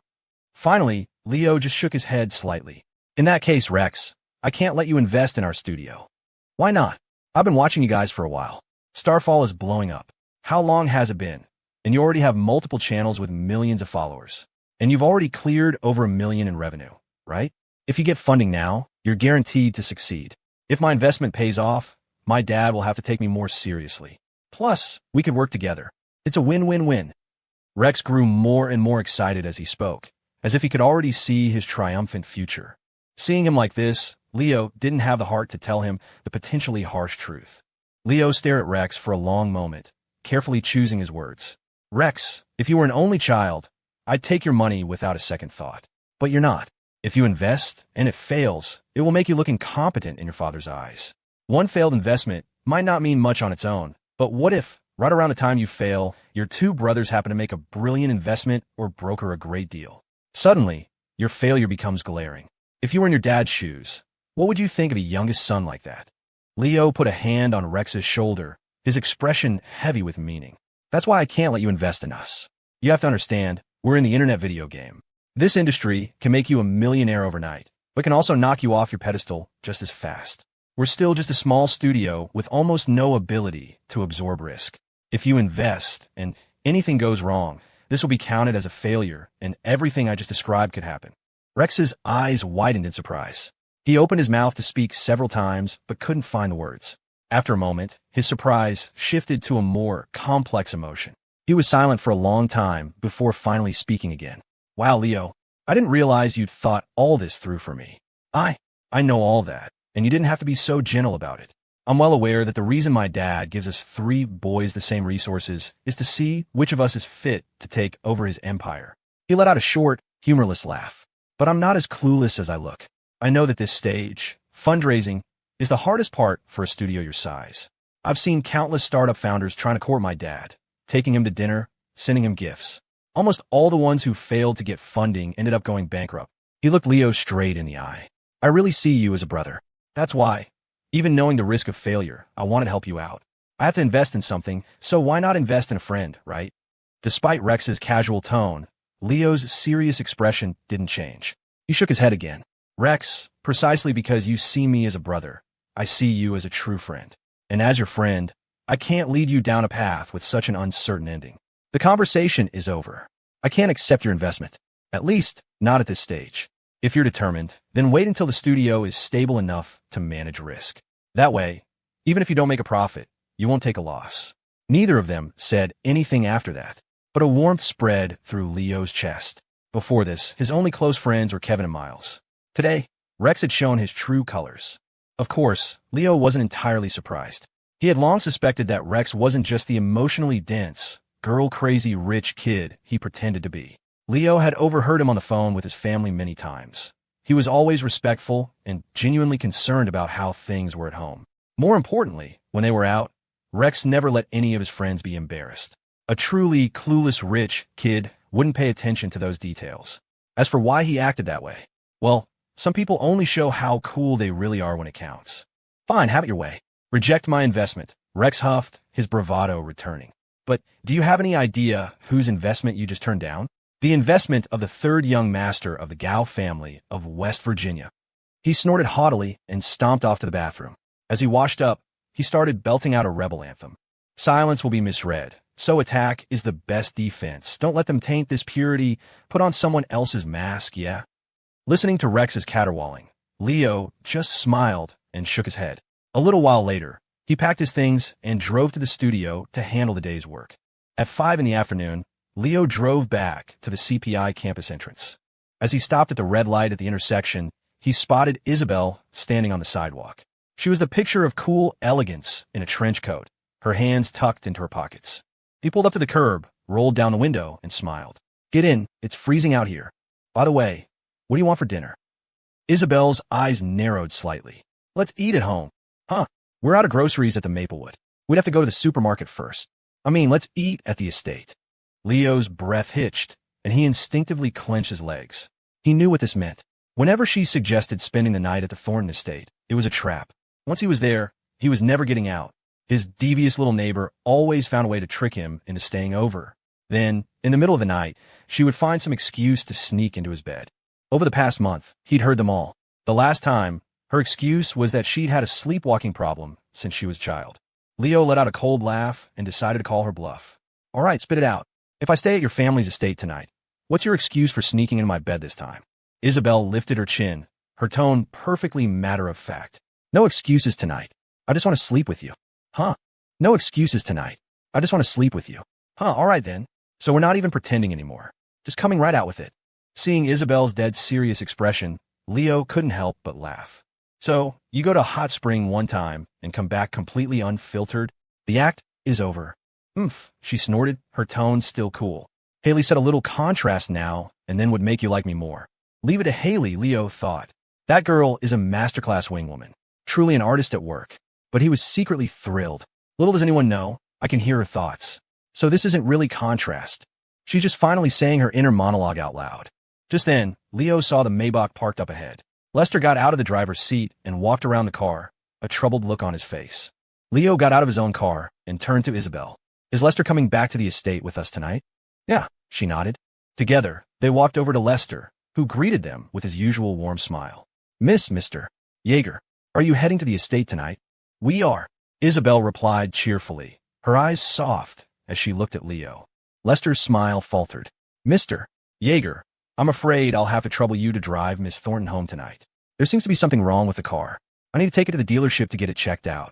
Finally, Leo just shook his head slightly. In that case, Rex, I can't let you invest in our studio. Why not? I've been watching you guys for a while. Starfall is blowing up. How long has it been? And you already have multiple channels with millions of followers. And you've already cleared over $1 million in revenue, right? If you get funding now, you're guaranteed to succeed. If my investment pays off, my dad will have to take me more seriously. Plus, we could work together. It's a win-win-win. Rex grew more and more excited as he spoke, as if he could already see his triumphant future. Seeing him like this, Leo didn't have the heart to tell him the potentially harsh truth. Leo stared at Rex for a long moment, carefully choosing his words. Rex, if you were an only child, I'd take your money without a second thought. But you're not. If you invest, and it fails, it will make you look incompetent in your father's eyes. One failed investment might not mean much on its own, but what if, right around the time you fail, your two brothers happen to make a brilliant investment or broker a great deal? Suddenly, your failure becomes glaring. If you were in your dad's shoes, what would you think of a youngest son like that? Leo put a hand on Rex's shoulder, his expression heavy with meaning. That's why I can't let you invest in us. You have to understand, we're in the internet video game. This industry can make you a millionaire overnight, but can also knock you off your pedestal just as fast. We're still just a small studio with almost no ability to absorb risk. If you invest and anything goes wrong, this will be counted as a failure, and everything I just described could happen. Rex's eyes widened in surprise. He opened his mouth to speak several times, but couldn't find the words. After a moment, his surprise shifted to a more complex emotion. He was silent for a long time before finally speaking again. Wow, Leo, I didn't realize you'd thought all this through for me. I know all that, and you didn't have to be so gentle about it. I'm well aware that the reason my dad gives us 3 boys the same resources is to see which of us is fit to take over his empire. He let out a short, humorless laugh. But I'm not as clueless as I look. I know that this stage, fundraising, is the hardest part for a studio your size. I've seen countless startup founders trying to court my dad, taking him to dinner, sending him gifts. Almost all the ones who failed to get funding ended up going bankrupt. He looked Leo straight in the eye. I really see you as a brother. That's why, even knowing the risk of failure, I wanted to help you out. I have to invest in something, so why not invest in a friend, right? Despite Rex's casual tone, Leo's serious expression didn't change. He shook his head again. Rex, precisely because you see me as a brother, I see you as a true friend. And as your friend, I can't lead you down a path with such an uncertain ending. The conversation is over. I can't accept your investment. At least, not at this stage. If you're determined, then wait until the studio is stable enough to manage risk. That way, even if you don't make a profit, you won't take a loss. Neither of them said anything after that, but a warmth spread through Leo's chest. Before this, his only close friends were Kevin and Miles. Today, Rex had shown his true colors. Of course, Leo wasn't entirely surprised. He had long suspected that Rex wasn't just the emotionally dense, girl-crazy rich kid he pretended to be. Leo had overheard him on the phone with his family many times. He was always respectful and genuinely concerned about how things were at home. More importantly, when they were out, Rex never let any of his friends be embarrassed. A truly clueless rich kid wouldn't pay attention to those details. As for why he acted that way, well, some people only show how cool they really are when it counts. Fine, have it your way. Reject my investment, Rex huffed, his bravado returning. But do you have any idea whose investment you just turned down? The investment of the third young master of the Gao family of West Virginia. He snorted haughtily and stomped off to the bathroom. As he washed up, he started belting out a rebel anthem. Silence will be misread, so attack is the best defense. Don't let them taint this purity. Put on someone else's mask, yeah? Listening to Rex's caterwauling, Leo just smiled and shook his head. A little while later, he packed his things and drove to the studio to handle the day's work. At 5 in the afternoon, Leo drove back to the CPI campus entrance. As he stopped at the red light at the intersection, he spotted Isabel standing on the sidewalk. She was the picture of cool elegance in a trench coat, her hands tucked into her pockets. He pulled up to the curb, rolled down the window, and smiled. Get in, it's freezing out here. By the way, what do you want for dinner? Isabel's eyes narrowed slightly. Let's eat at home. Huh, we're out of groceries at the Maplewood. We'd have to go to the supermarket first. Let's eat at the estate. Leo's breath hitched, and he instinctively clenched his legs. He knew what this meant. Whenever she suggested spending the night at the Thornton estate, it was a trap. Once he was there, he was never getting out. His devious little neighbor always found a way to trick him into staying over. Then, in the middle of the night, she would find some excuse to sneak into his bed. Over the past month, he'd heard them all. The last time, her excuse was that she'd had a sleepwalking problem since she was a child. Leo let out a cold laugh and decided to call her bluff. All right, spit it out. If I stay at your family's estate tonight, what's your excuse for sneaking into my bed this time? Isabel lifted her chin, her tone perfectly matter-of-fact. No excuses tonight. I just want to sleep with you. Huh? No excuses tonight. I just want to sleep with you. Huh, all right then. So we're not even pretending anymore. Just coming right out with it. Seeing Isabel's dead serious expression, Leo couldn't help but laugh. So, you go to Hot Spring one time and come back completely unfiltered? The act is over. She snorted, her tone still cool. Haley said a little contrast now, and then would make you like me more. Leave it to Haley, Leo thought. That girl is a masterclass wingwoman. Truly an artist at work. But he was secretly thrilled. Little does anyone know, I can hear her thoughts. So this isn't really contrast. She's just finally saying her inner monologue out loud. Just then, Leo saw the Maybach parked up ahead. Lester got out of the driver's seat and walked around the car, a troubled look on his face. Leo got out of his own car and turned to Isabel. Is Lester coming back to the estate with us tonight? Yeah, she nodded. Together, they walked over to Lester, who greeted them with his usual warm smile. Mr. Yeager, are you heading to the estate tonight? We are, Isabel replied cheerfully, her eyes soft as she looked at Leo. Lester's smile faltered. Mr. Yeager, I'm afraid I'll have to trouble you to drive Miss Thornton home tonight. There seems to be something wrong with the car. I need to take it to the dealership to get it checked out.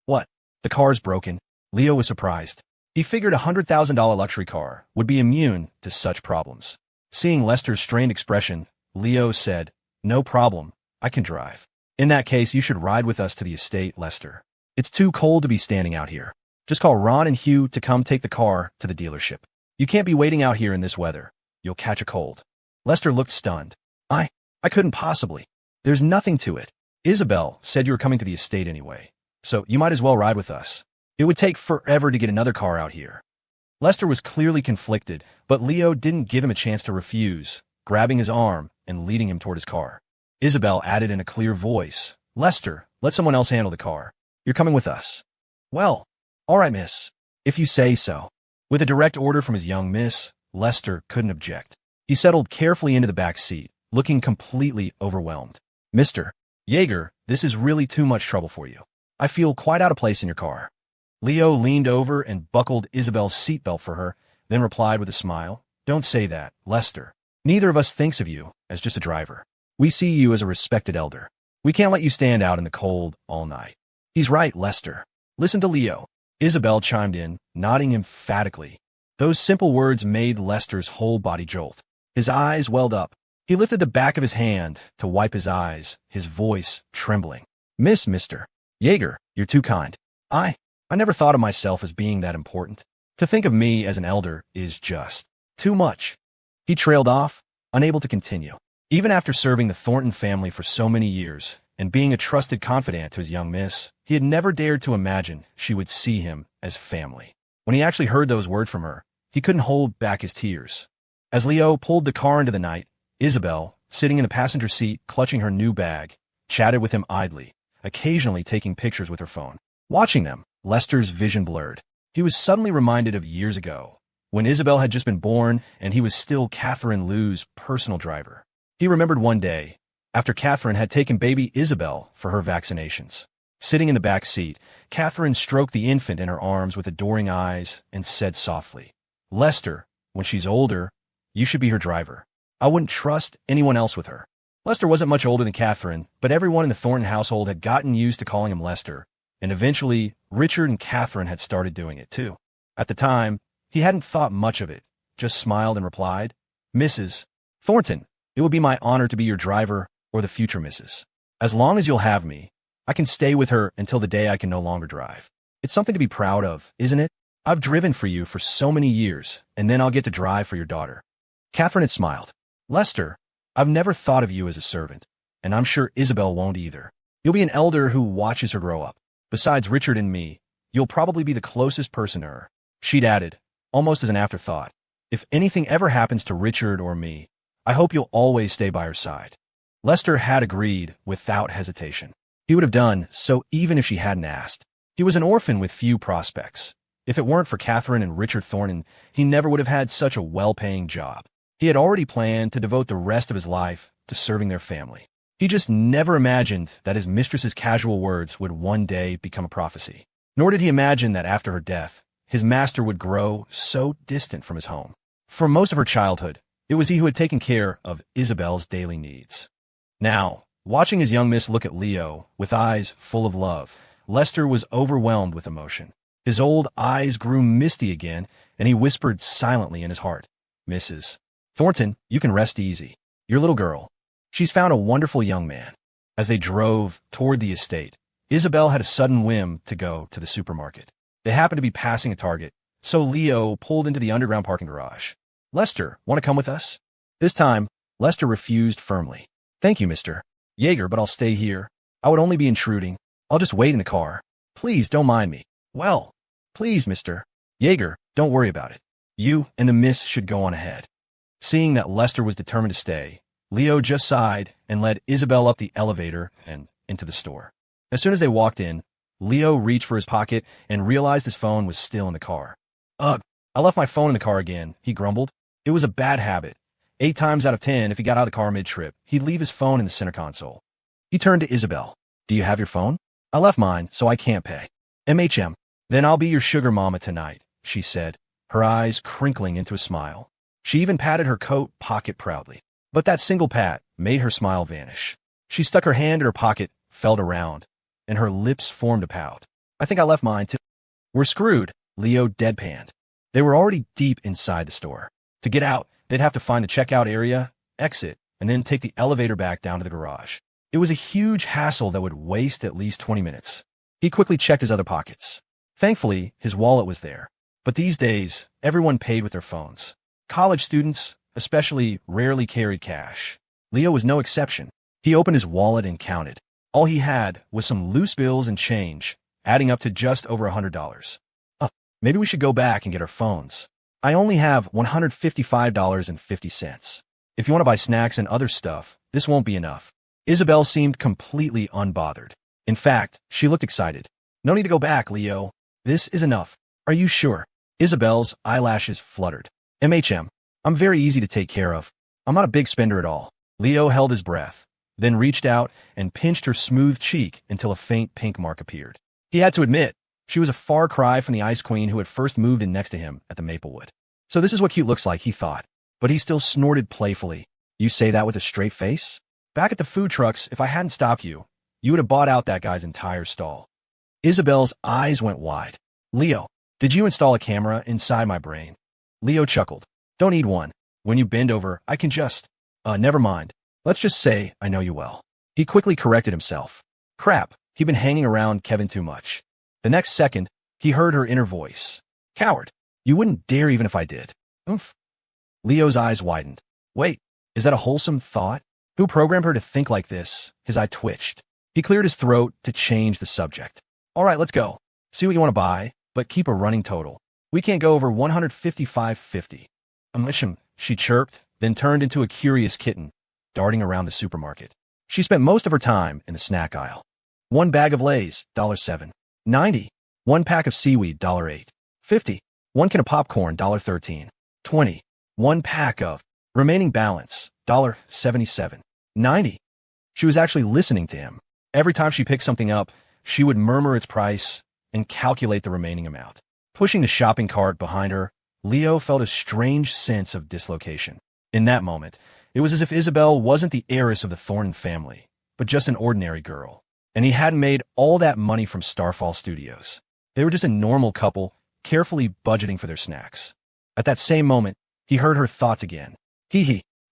What? The car's broken? Leo was surprised. He figured a $100,000 luxury car would be immune to such problems. Seeing Lester's strained expression, Leo said, No problem, I can drive. In that case, you should ride with us to the estate, Lester. It's too cold to be standing out here. Just call Ron and Hugh to come take the car to the dealership. You can't be waiting out here in this weather. You'll catch a cold. Lester looked stunned. I couldn't possibly. There's nothing to it. Isabel said you were coming to the estate anyway, so you might as well ride with us. It would take forever to get another car out here. Lester was clearly conflicted, but Leo didn't give him a chance to refuse, grabbing his arm and leading him toward his car. Isabel added in a clear voice, "Lester, let someone else handle the car. You're coming with us." "Well, all right, miss. If you say so." With a direct order from his young miss, Lester couldn't object. He settled carefully into the back seat, looking completely overwhelmed. "Mr. Yeager, this is really too much trouble for you. I feel quite out of place in your car." Leo leaned over and buckled Isabel's seatbelt for her, then replied with a smile, "Don't say that, Lester. Neither of us thinks of you as just a driver. We see you as a respected elder. We can't let you stand out in the cold all night." "He's right, Lester. Listen to Leo." Isabel chimed in, nodding emphatically. Those simple words made Lester's whole body jolt. His eyes welled up. He lifted the back of his hand to wipe his eyes, his voice trembling. Mr. Yeager, you're too kind. I never thought of myself as being that important. To think of me as an elder is just too much." He trailed off, unable to continue. Even after serving the Thornton family for so many years and being a trusted confidant to his young miss, he had never dared to imagine she would see him as family. When he actually heard those words from her, he couldn't hold back his tears. As Leo pulled the car into the night, Isabel, sitting in the passenger seat clutching her new bag, chatted with him idly, occasionally taking pictures with her phone. Watching them, Lester's vision blurred. He was suddenly reminded of years ago, when Isabel had just been born and he was still Catherine Liu's personal driver. He remembered one day, after Catherine had taken baby Isabel for her vaccinations. Sitting in the back seat, Catherine stroked the infant in her arms with adoring eyes and said softly, "Lester, when she's older, you should be her driver. I wouldn't trust anyone else with her." Lester wasn't much older than Catherine, but everyone in the Thornton household had gotten used to calling him Lester, and eventually Richard and Catherine had started doing it too. At the time, he hadn't thought much of it, just smiled and replied, "Mrs. Thornton, it would be my honor to be your driver or the future Mrs. As long as you'll have me, I can stay with her until the day I can no longer drive. It's something to be proud of, isn't it? I've driven for you for so many years, and then I'll get to drive for your daughter." Catherine had smiled. "Lester, I've never thought of you as a servant, and I'm sure Isabel won't either. You'll be an elder who watches her grow up. Besides Richard and me, you'll probably be the closest person to her." She'd added, almost as an afterthought, "If anything ever happens to Richard or me, I hope you'll always stay by her side." Lester had agreed without hesitation. He would have done so even if she hadn't asked. He was an orphan with few prospects. If it weren't for Catherine and Richard Thornton, he never would have had such a well-paying job. He had already planned to devote the rest of his life to serving their family. He just never imagined that his mistress's casual words would one day become a prophecy. Nor did he imagine that after her death, his master would grow so distant from his home. For most of her childhood, it was he who had taken care of Isabel's daily needs. Now, watching his young miss look at Leo with eyes full of love, Lester was overwhelmed with emotion. His old eyes grew misty again, and he whispered silently in his heart, "Mrs. Thornton, you can rest easy. Your little girl, she's found a wonderful young man." As they drove toward the estate, Isabel had a sudden whim to go to the supermarket. They happened to be passing a Target, so Leo pulled into the underground parking garage. "Lester, want to come with us?" This time, Lester refused firmly. "Thank you, Mr. Yeager, but I'll stay here. I would only be intruding. I'll just wait in the car. Please don't mind me." "Well, please, Mr. Yeager, don't worry about it. You and the miss should go on ahead." Seeing that Lester was determined to stay, Leo just sighed and led Isabel up the elevator and into the store. As soon as they walked in, Leo reached for his pocket and realized his phone was still in the car. "Ugh, I left my phone in the car again," he grumbled. It was a bad habit. 8 times out of 10, if he got out of the car mid-trip, he'd leave his phone in the center console. He turned to Isabel. "Do you have your phone?" "I left mine, so I can't pay." "MHM. Then I'll be your sugar mama tonight," she said, her eyes crinkling into a smile. She even patted her coat pocket proudly. But that single pat made her smile vanish. She stuck her hand in her pocket, felt around, and her lips formed a pout. "I think I left mine too." "We're screwed," Leo deadpanned. They were already deep inside the store. To get out, they'd have to find the checkout area, exit, and then take the elevator back down to the garage. It was a huge hassle that would waste at least 20 minutes. He quickly checked his other pockets. Thankfully, his wallet was there. But these days, everyone paid with their phones. College students, especially, rarely carried cash. Leo was no exception. He opened his wallet and counted. All he had was some loose bills and change, adding up to just over $100. Maybe we should go back and get our phones. I only have $155.50. If you want to buy snacks and other stuff, this won't be enough. Isabel seemed completely unbothered. In fact, she looked excited. No need to go back, Leo. This is enough. Are you sure? Isabel's eyelashes fluttered. I'm very easy to take care of. I'm not a big spender at all. Leo held his breath, then reached out and pinched her smooth cheek until a faint pink mark appeared. He had to admit, she was a far cry from the Ice Queen who had first moved in next to him at the Maplewood. So this is what cute looks like, he thought. But he still snorted playfully. You say that with a straight face? Back at the food trucks, if I hadn't stopped you, you would have bought out that guy's entire stall. Isabel's eyes went wide. Leo, did you install a camera inside my brain? Leo chuckled. Don't need one. When you bend over, I can just… never mind. Let's just say I know you well. He quickly corrected himself. Crap, he'd been hanging around Kevin too much. The next second, he heard her inner voice. Coward. You wouldn't dare even if I did. Oomph. Leo's eyes widened. Wait, is that a wholesome thought? Who programmed her to think like this? His eye twitched. He cleared his throat to change the subject. All right, let's go. See what you want to buy, but keep a running total. We can't go over $155.50. She chirped, then turned into a curious kitten, darting around the supermarket. She spent most of her time in the snack aisle. One bag of Lay's, $7.90. One pack of seaweed, $8.50. One can of popcorn, $13.20. One pack of remaining balance, $77.90. She was actually listening to him. Every time she picked something up, she would murmur its price and calculate the remaining amount. Pushing the shopping cart behind her, Leo felt a strange sense of dislocation. In that moment, it was as if Isabel wasn't the heiress of the Thornton family, but just an ordinary girl. And he hadn't made all that money from Starfall Studios. They were just a normal couple, carefully budgeting for their snacks. At that same moment, he heard her thoughts again.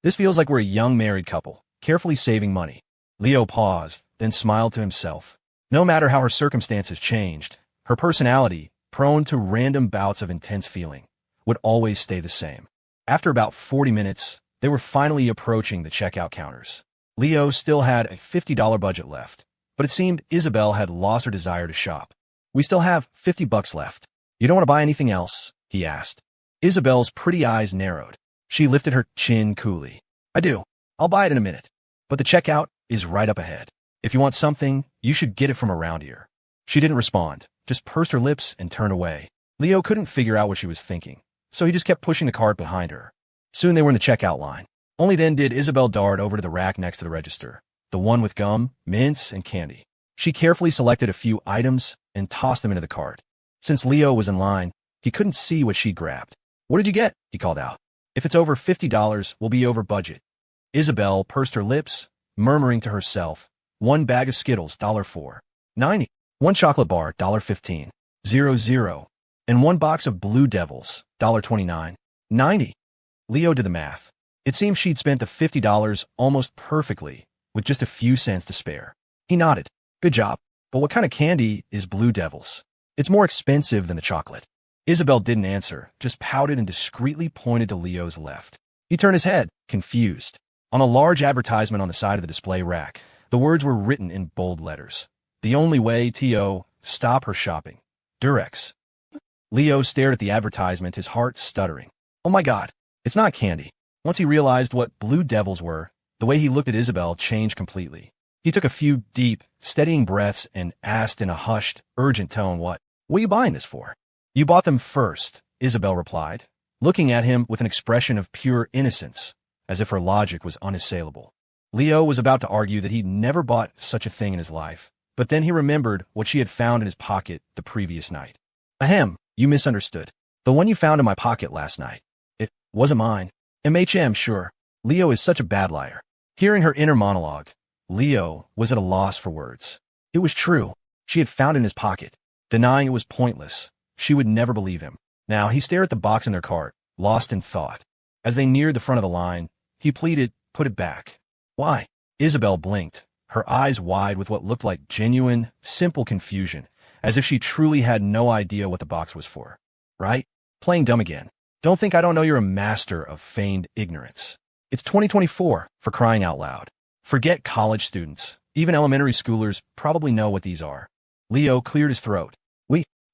This feels like we're a young married couple, carefully saving money. Leo paused, then smiled to himself. No matter how her circumstances changed, her personality, prone to random bouts of intense feeling, would always stay the same. After about 40 minutes, they were finally approaching the checkout counters. Leo still had a $50 budget left, but it seemed Isabel had lost her desire to shop. We still have $50 left. You don't want to buy anything else? He asked. Isabel's pretty eyes narrowed. She lifted her chin coolly. I do. I'll buy it in a minute. But the checkout is right up ahead. If you want something, you should get it from around here. She didn't respond, just pursed her lips and turned away. Leo couldn't figure out what she was thinking, so he just kept pushing the cart behind her. Soon they were in the checkout line. Only then did Isabel dart over to the rack next to the register, the one with gum, mints, and candy. She carefully selected a few items and tossed them into the cart. Since Leo was in line, he couldn't see what she'd grabbed. What did you get? He called out. If it's over $50, we'll be over budget. Isabel pursed her lips, murmuring to herself, one bag of Skittles, $4.90. One chocolate bar, $15.00. And one box of Blue Devils, $29.90. Leo did the math. It seemed she'd spent the $50 almost perfectly, with just a few cents to spare. He nodded. Good job. But what kind of candy is Blue Devils? It's more expensive than the chocolate. Isabel didn't answer, just pouted and discreetly pointed to Leo's left. He turned his head, confused. On a large advertisement on the side of the display rack, the words were written in bold letters. The only way to stop her shopping. Durex. Leo stared at the advertisement, his heart stuttering. Oh my God, it's not candy. Once he realized what Blue Devils were, the way he looked at Isabel changed completely. He took a few deep, steadying breaths and asked in a hushed, urgent tone, What are you buying this for? You bought them first, Isabel replied, looking at him with an expression of pure innocence, as if her logic was unassailable. Leo was about to argue that he'd never bought such a thing in his life, but then he remembered what she had found in his pocket the previous night. Ahem, you misunderstood. The one you found in my pocket last night. It wasn't mine. Sure. Leo is such a bad liar. Hearing her inner monologue, Leo was at a loss for words. It was true. She had found it in his pocket. Denying it was pointless. She would never believe him. Now he stared at the box in their cart, lost in thought. As they neared the front of the line, he pleaded, Put it back. Why? Isabel blinked, her eyes wide with what looked like genuine, simple confusion, as if she truly had no idea what the box was for. Right? Playing dumb again. Don't think I don't know you're a master of feigned ignorance. It's 2024, for crying out loud. Forget college students. Even elementary schoolers probably know what these are. Leo cleared his throat.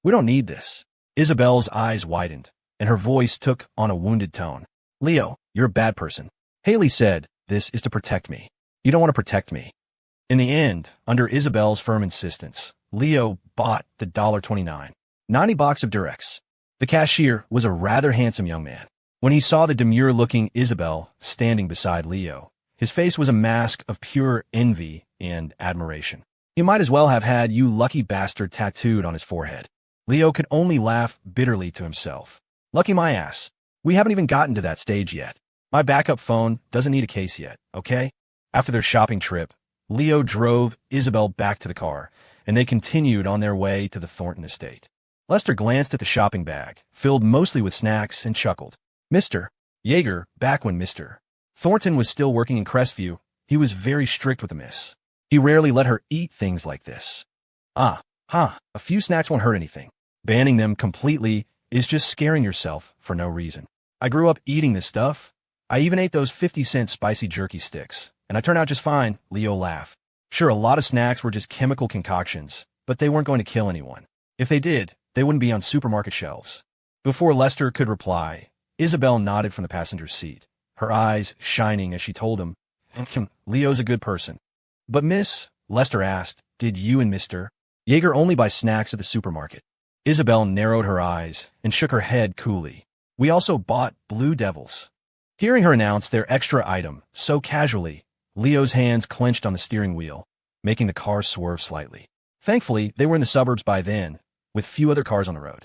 We don't need this. Isabel's eyes widened, and her voice took on a wounded tone. Leo, you're a bad person. Haley said, this is to protect me. You don't want to protect me. In the end, under Isabel's firm insistence, Leo bought the $29.90 box of Durex. The cashier was a rather handsome young man. When he saw the demure-looking Isabel standing beside Leo, his face was a mask of pure envy and admiration. He might as well have had "you lucky bastard" tattooed on his forehead. Leo could only laugh bitterly to himself. Lucky my ass. We haven't even gotten to that stage yet. My backup phone doesn't need a case yet, okay? After their shopping trip, Leo drove Isabel back to the car, and they continued on their way to the Thornton estate. Lester glanced at the shopping bag, filled mostly with snacks, and chuckled. Mr. Yeager, back when Mr. Thornton was still working in Crestview, he was very strict with the miss. He rarely let her eat things like this. A few snacks won't hurt anything. Banning them completely is just scaring yourself for no reason. I grew up eating this stuff. I even ate those 50-cent spicy jerky sticks, and I turned out just fine, Leo laughed. Sure, a lot of snacks were just chemical concoctions, but they weren't going to kill anyone. If they did, they wouldn't be on supermarket shelves. Before Lester could reply, Isabel nodded from the passenger seat, her eyes shining as she told him, Leo's a good person. But Miss, Lester asked, did you and Mr. Yeager only buy snacks at the supermarket? Isabel narrowed her eyes and shook her head coolly. We also bought Blue Devils. Hearing her announce their extra item so casually, Leo's hands clenched on the steering wheel, making the car swerve slightly. Thankfully, they were in the suburbs by then, with few other cars on the road.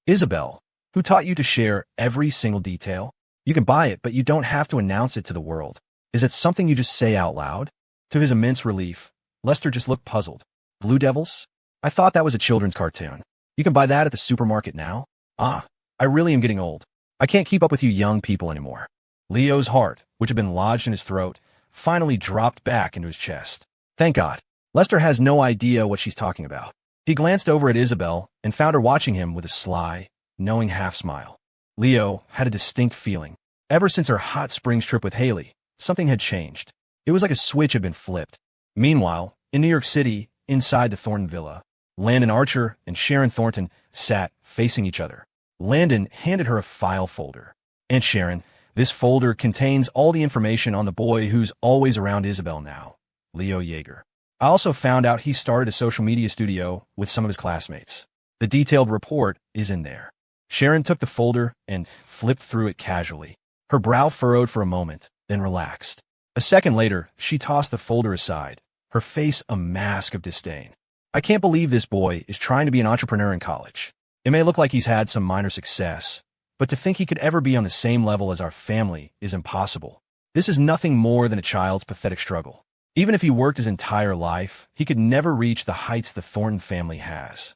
Isabel, who taught you to share every single detail? You can buy it, but you don't have to announce it to the world. Is it something you just say out loud? To his immense relief, Lester just looked puzzled. Blue Devils? I thought that was a children's cartoon. You can buy that at the supermarket now? I really am getting old. I can't keep up with you young people anymore. Leo's heart, which had been lodged in his throat, finally dropped back into his chest. Thank God. Lester has no idea what she's talking about. He glanced over at Isabel and found her watching him with a sly, knowing half-smile. Leo had a distinct feeling. Ever since her hot springs trip with Haley, something had changed. It was like a switch had been flipped. Meanwhile, in New York City, inside the Thornton villa, Landon Archer and Sharon Thornton sat facing each other. Landon handed her a file folder. Aunt Sharon, this folder contains all the information on the boy who's always around Isabel now, Leo Yeager. I also found out he started a social media studio with some of his classmates. The detailed report is in there. Sharon took the folder and flipped through it casually. Her brow furrowed for a moment, then relaxed. A second later, she tossed the folder aside, her face a mask of disdain. I can't believe this boy is trying to be an entrepreneur in college. It may look like he's had some minor success, but to think he could ever be on the same level as our family is impossible. This is nothing more than a child's pathetic struggle. Even if he worked his entire life, he could never reach the heights the Thornton family has.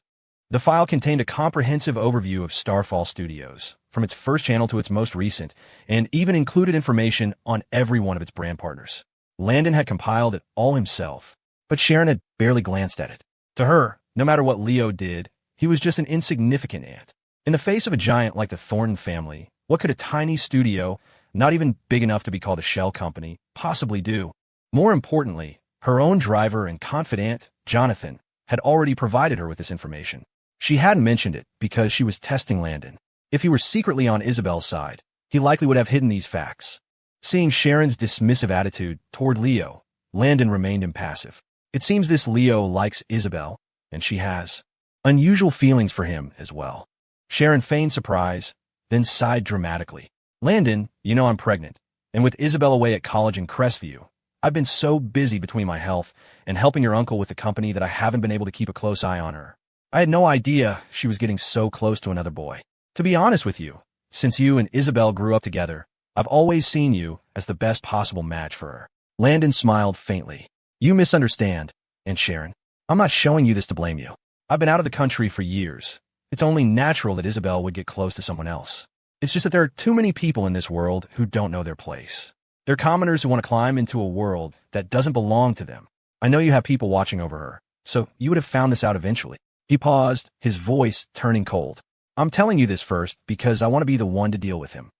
The file contained a comprehensive overview of Starfall Studios, from its first channel to its most recent, and even included information on every one of its brand partners. Landon had compiled it all himself, but Sharon had barely glanced at it. To her, no matter what Leo did, he was just an insignificant ant. In the face of a giant like the Thornton family, what could a tiny studio, not even big enough to be called a shell company, possibly do? More importantly, her own driver and confidant, Jonathan, had already provided her with this information. She hadn't mentioned it because she was testing Landon. If he were secretly on Isabel's side, he likely would have hidden these facts. Seeing Sharon's dismissive attitude toward Leo, Landon remained impassive. It seems this Leo likes Isabel, and she has unusual feelings for him as well. Sharon feigned surprise, then sighed dramatically. Landon, you know I'm pregnant, and with Isabel away at college in Crestview, I've been so busy between my health and helping your uncle with the company that I haven't been able to keep a close eye on her. I had no idea she was getting so close to another boy. To be honest with you, since you and Isabel grew up together, I've always seen you as the best possible match for her. Landon smiled faintly. You misunderstand, Aunt Sharon. I'm not showing you this to blame you. I've been out of the country for years. It's only natural that Isabel would get close to someone else. It's just that there are too many people in this world who don't know their place. They're commoners who want to climb into a world that doesn't belong to them. I know you have people watching over her, so you would have found this out eventually. He paused, his voice turning cold. I'm telling you this first because I want to be the one to deal with him.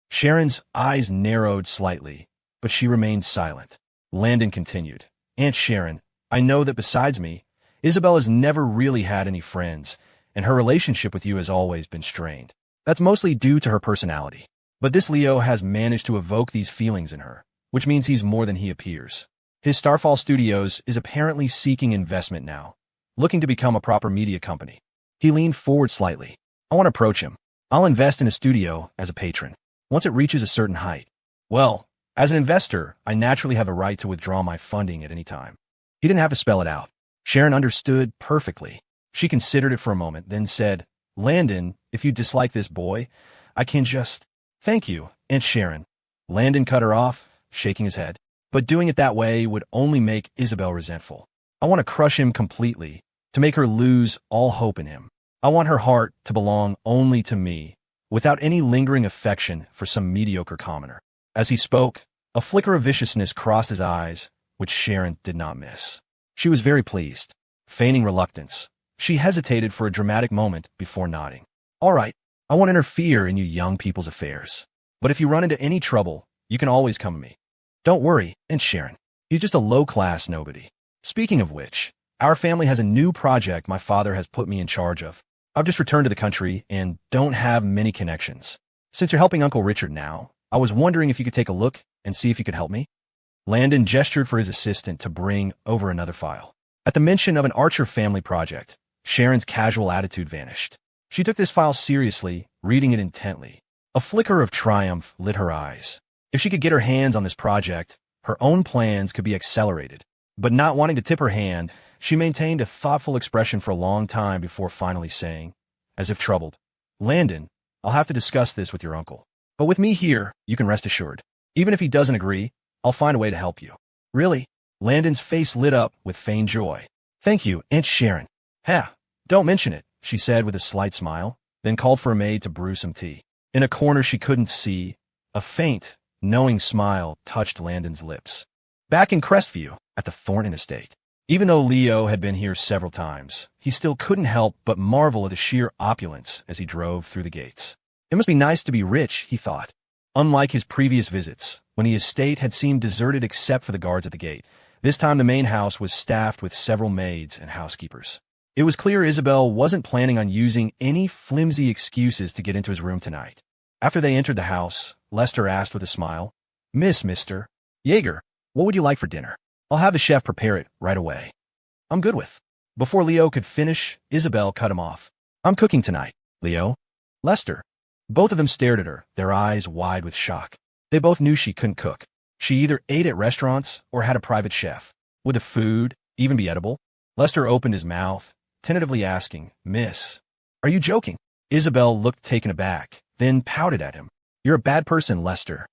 Sharon's eyes narrowed slightly, but she remained silent. Landon continued. Aunt Sharon, I know that besides me, Isabel has never really had any friends, and her relationship with you has always been strained. That's mostly due to her personality. But this Leo has managed to evoke these feelings in her, which means he's more than he appears. His Starfall Studios is apparently seeking investment now, looking to become a proper media company. He leaned forward slightly. I want to approach him. I'll invest in a studio as a patron, once it reaches a certain height. Well, as an investor, I naturally have a right to withdraw my funding at any time. He didn't have to spell it out. Sharon understood perfectly. She considered it for a moment, then said, Landon, if you dislike this boy, I can just... Thank you, Aunt Sharon. Landon cut her off, shaking his head. But doing it that way would only make Isabel resentful. I want to crush him completely, to make her lose all hope in him. I want her heart to belong only to me, without any lingering affection for some mediocre commoner. As he spoke, a flicker of viciousness crossed his eyes, which Sharon did not miss. She was very pleased. Feigning reluctance, she hesitated for a dramatic moment before nodding. All right, I won't interfere in you young people's affairs. But if you run into any trouble, you can always come to me. Don't worry, Aunt Sharon. He's just a low-class nobody. Speaking of which, our family has a new project my father has put me in charge of. I've just returned to the country and don't have many connections. Since you're helping Uncle Richard now, I was wondering if you could take a look and see if you could help me. Landon gestured for his assistant to bring over another file. At the mention of an Archer family project, Sharon's casual attitude vanished. She took this file seriously, reading it intently. A flicker of triumph lit her eyes. If she could get her hands on this project, her own plans could be accelerated. But not wanting to tip her hand, she maintained a thoughtful expression for a long time before finally saying, as if troubled, Landon, I'll have to discuss this with your uncle. But with me here, you can rest assured. Even if he doesn't agree, I'll find a way to help you. Really? Landon's face lit up with feigned joy. Thank you, Aunt Sharon. Don't mention it, she said with a slight smile, then called for a maid to brew some tea. In a corner she couldn't see, a faint, knowing smile touched Landon's lips. Back in Crestview, at the Thornton estate. Even though Leo had been here several times, he still couldn't help but marvel at the sheer opulence as he drove through the gates. It must be nice to be rich, he thought. Unlike his previous visits, when the estate had seemed deserted except for the guards at the gate, this time the main house was staffed with several maids and housekeepers. It was clear Isabel wasn't planning on using any flimsy excuses to get into his room tonight. After they entered the house, Lester asked with a smile, Mr. Yeager, what would you like for dinner? I'll have the chef prepare it right away. I'm good with. Before Leo could finish, Isabel cut him off. I'm cooking tonight, Leo. Lester. Both of them stared at her, their eyes wide with shock. They both knew she couldn't cook. She either ate at restaurants or had a private chef. Would the food even be edible? Lester opened his mouth, tentatively asking, Miss, are you joking? Isabel looked taken aback, then pouted at him. You're a bad person, Lester.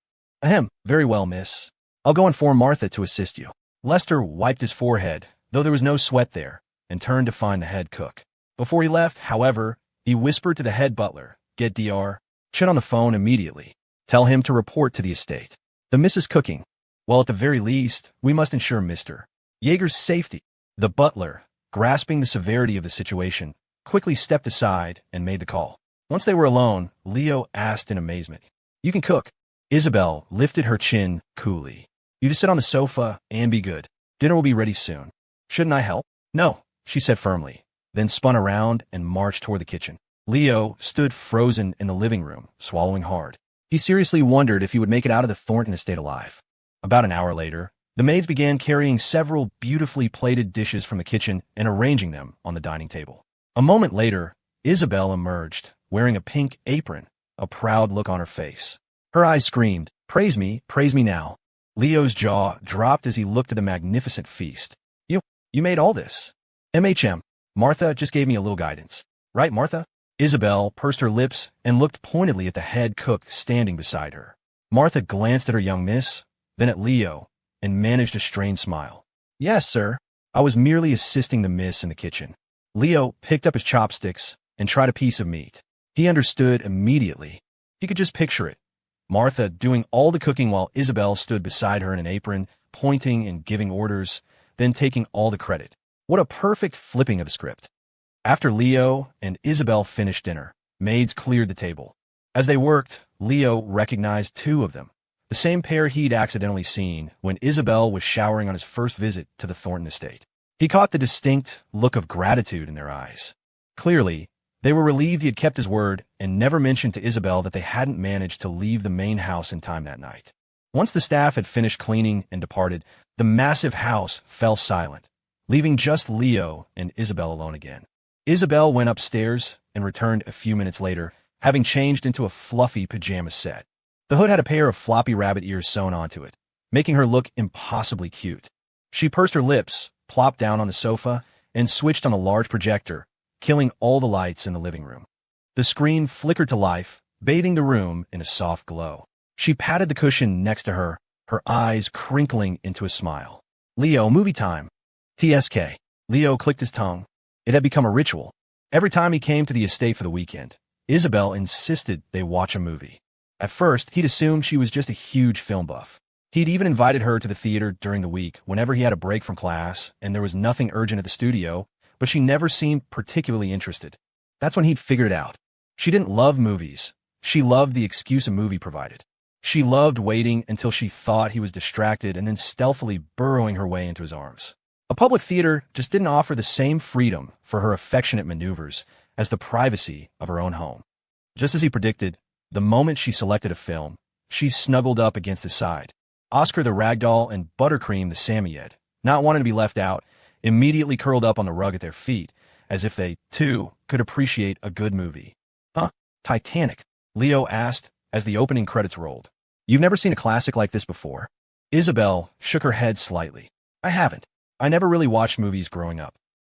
Ahem, very well, miss. I'll go inform Martha to assist you. Lester wiped his forehead, though there was no sweat there, and turned to find the head cook. Before he left, however, he whispered to the head butler, Get Dr. Chin on the phone immediately. Tell him to report to the estate. The miss is cooking. Well, at the very least, we must ensure Mr. Yeager's safety. The butler, grasping the severity of the situation, quickly stepped aside and made the call. Once they were alone, Leo asked in amazement, You can cook? Isabel lifted her chin coolly. You just sit on the sofa and be good. Dinner will be ready soon. Shouldn't I help? No, she said firmly, then spun around and marched toward the kitchen. Leo stood frozen in the living room, swallowing hard. He seriously wondered if he would make it out of the Thornton estate alive. About an hour later, the maids began carrying several beautifully plated dishes from the kitchen and arranging them on the dining table. A moment later, Isabel emerged, wearing a pink apron, a proud look on her face. Her eyes screamed, Praise me now. Leo's jaw dropped as he looked at the magnificent feast. You made all this? MHM. Martha just gave me a little guidance. Right, Martha? Isabel pursed her lips and looked pointedly at the head cook standing beside her. Martha glanced at her young miss, then at Leo, and managed a strained smile. Yes, sir. I was merely assisting the miss in the kitchen. Leo picked up his chopsticks and tried a piece of meat. He understood immediately. He could just picture it. Martha doing all the cooking while Isabel stood beside her in an apron, pointing and giving orders, then taking all the credit. What a perfect flipping of the script. After Leo and Isabel finished dinner, maids cleared the table. As they worked, Leo recognized two of them, the same pair he'd accidentally seen when Isabel was showering on his first visit to the Thornton estate. He caught the distinct look of gratitude in their eyes. Clearly, They were relieved he had kept his word and never mentioned to Isabel that they hadn't managed to leave the main house in time that night. Once the staff had finished cleaning and departed, the massive house fell silent, leaving just Leo and Isabel alone again. Isabel went upstairs and returned a few minutes later, having changed into a fluffy pajama set. The hood had a pair of floppy rabbit ears sewn onto it, making her look impossibly cute. She pursed her lips, plopped down on the sofa, and switched on a large projector, killing all the lights in the living room. The screen flickered to life, bathing the room in a soft glow. She patted the cushion next to her, her eyes crinkling into a smile. "Leo, movie time." "T.S.K." Leo clicked his tongue. It had become a ritual. Every time he came to the estate for the weekend, Isabel insisted they watch a movie. At first, he'd assumed she was just a huge film buff. He'd even invited her to the theater during the week whenever he had a break from class and there was nothing urgent at the studio, but she never seemed particularly interested. That's when he'd figured it out. She didn't love movies. She loved the excuse a movie provided. She loved waiting until she thought he was distracted and then stealthily burrowing her way into his arms. A public theater just didn't offer the same freedom for her affectionate maneuvers as the privacy of her own home. Just as he predicted, the moment she selected a film, she snuggled up against his side. Oscar the ragdoll and Buttercream the Samoyed, not wanting to be left out, immediately curled up on the rug at their feet, as if they, too, could appreciate a good movie. "Huh? Titanic?" Leo asked as the opening credits rolled. "You've never seen a classic like this before?" Isabel shook her head slightly. "I haven't. I never really watched movies growing up."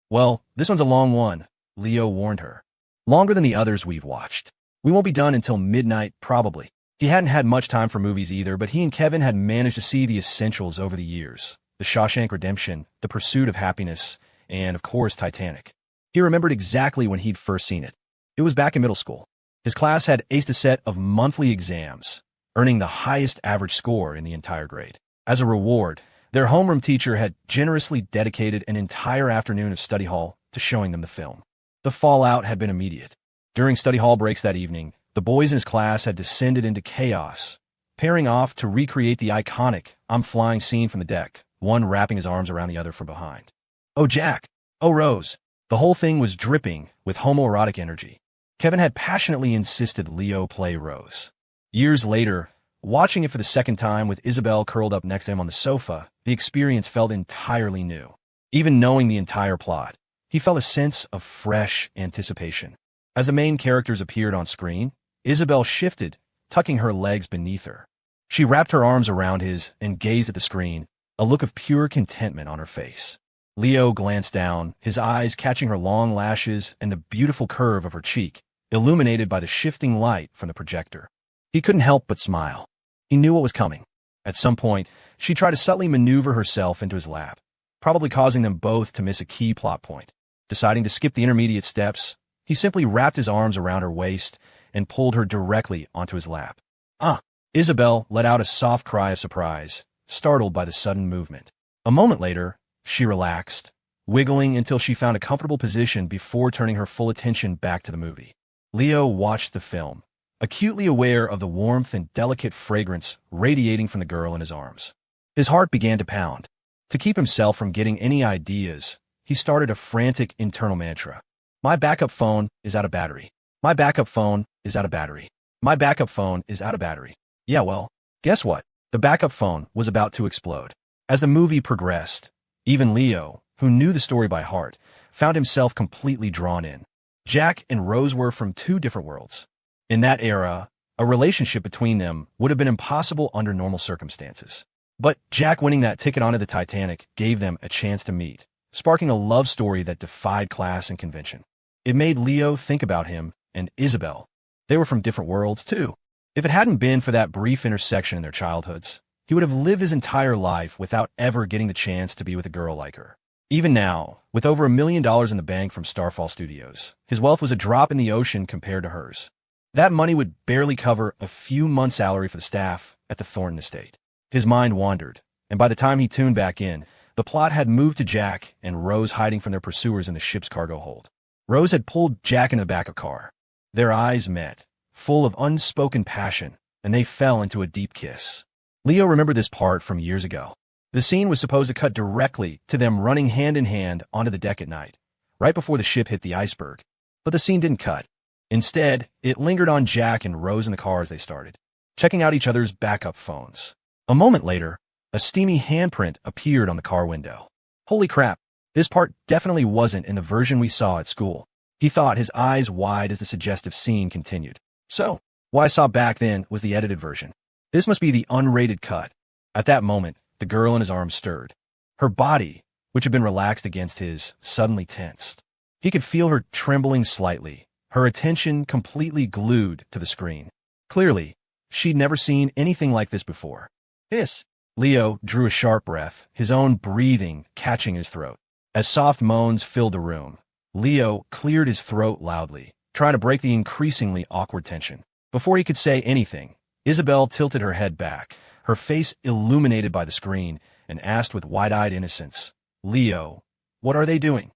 "Well, this one's a long one," Leo warned her. "Longer than the others we've watched. We won't be done until midnight, probably." He hadn't had much time for movies either, but he and Kevin had managed to see the essentials over the years. The Shawshank Redemption, The Pursuit of Happiness, and, of course, Titanic. He remembered exactly when he'd first seen it. It was back in middle school. His class had aced a set of monthly exams, earning the highest average score in the entire grade. As a reward, their homeroom teacher had generously dedicated an entire afternoon of study hall to showing them the film. The fallout had been immediate. During study hall breaks that evening, the boys in his class had descended into chaos, pairing off to recreate the iconic "I'm flying" scene from the deck, one wrapping his arms around the other from behind. "Oh, Jack! Oh, Rose!" The whole thing was dripping with homoerotic energy. Kevin had passionately insisted Leo play Rose. Years later, watching it for the second time with Isabel curled up next to him on the sofa, the experience felt entirely new. Even knowing the entire plot, he felt a sense of fresh anticipation. As the main characters appeared on screen, Isabel shifted, tucking her legs beneath her. She wrapped her arms around his and gazed at the screen, a look of pure contentment on her face. Leo glanced down, his eyes catching her long lashes and the beautiful curve of her cheek, illuminated by the shifting light from the projector. He couldn't help but smile. He knew what was coming. At some point, she tried to subtly maneuver herself into his lap, probably causing them both to miss a key plot point. Deciding to skip the intermediate steps, he simply wrapped his arms around her waist and pulled her directly onto his lap. "Ah!" Isabel let out a soft cry of surprise, startled by the sudden movement. A moment later, she relaxed, wiggling until she found a comfortable position before turning her full attention back to the movie. Leo watched the film, acutely aware of the warmth and delicate fragrance radiating from the girl in his arms. His heart began to pound. To keep himself from getting any ideas, he started a frantic internal mantra. "My backup phone is out of battery. My backup phone is out of battery. My backup phone is out of battery." Yeah, well, guess what? The backup phone was about to explode. As the movie progressed, even Leo, who knew the story by heart, found himself completely drawn in. Jack and Rose were from two different worlds. In that era, a relationship between them would have been impossible under normal circumstances. But Jack winning that ticket onto the Titanic gave them a chance to meet, sparking a love story that defied class and convention. It made Leo think about him and Isabel. They were from different worlds, too. If it hadn't been for that brief intersection in their childhoods, he would have lived his entire life without ever getting the chance to be with a girl like her. Even now, with over $1 million in the bank from Starfall Studios, his wealth was a drop in the ocean compared to hers. That money would barely cover a few months' salary for the staff at the Thornton estate. His mind wandered, and by the time he tuned back in, the plot had moved to Jack and Rose hiding from their pursuers in the ship's cargo hold. Rose had pulled Jack into the back of the car. Their eyes met, full of unspoken passion, and they fell into a deep kiss. Leo remembered this part from years ago. The scene was supposed to cut directly to them running hand in hand onto the deck at night, right before the ship hit the iceberg. But the scene didn't cut. Instead, it lingered on Jack and Rose in the car as they started, checking out each other's backup phones. A moment later, a steamy handprint appeared on the car window. Holy crap, this part definitely wasn't in the version we saw at school. He thought, his eyes wide as the suggestive scene continued. So, what I saw back then was the edited version. This must be the unrated cut. At that moment, the girl in his arms stirred. Her body, which had been relaxed against his, suddenly tensed. He could feel her trembling slightly, her attention completely glued to the screen. Clearly, she'd never seen anything like this before. Hiss! Leo drew a sharp breath, his own breathing catching his throat. As soft moans filled the room, Leo cleared his throat loudly, trying to break the increasingly awkward tension. Before he could say anything, Isabel tilted her head back, her face illuminated by the screen, and asked with wide-eyed innocence, "Leo, what are they doing?"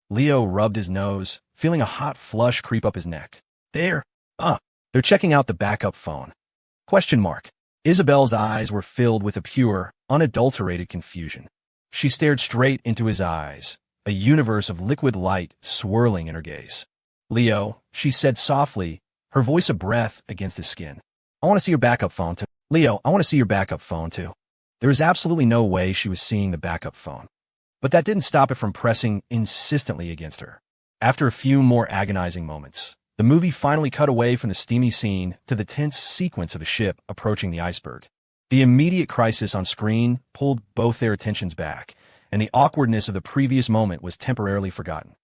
Leo rubbed his nose, feeling a hot flush creep up his neck. They're checking out the backup phone. Question mark. Isabel's eyes were filled with a pure, unadulterated confusion. She stared straight into his eyes, a universe of liquid light swirling in her gaze. "Leo," she said softly, her voice a breath against his skin. "I want to see your backup phone, too." "Leo, I want to see your backup phone, too." There was absolutely no way she was seeing the backup phone. But that didn't stop it from pressing insistently against her. After a few more agonizing moments, the movie finally cut away from the steamy scene to the tense sequence of the ship approaching the iceberg. The immediate crisis on screen pulled both their attentions back, and the awkwardness of the previous moment was temporarily forgotten.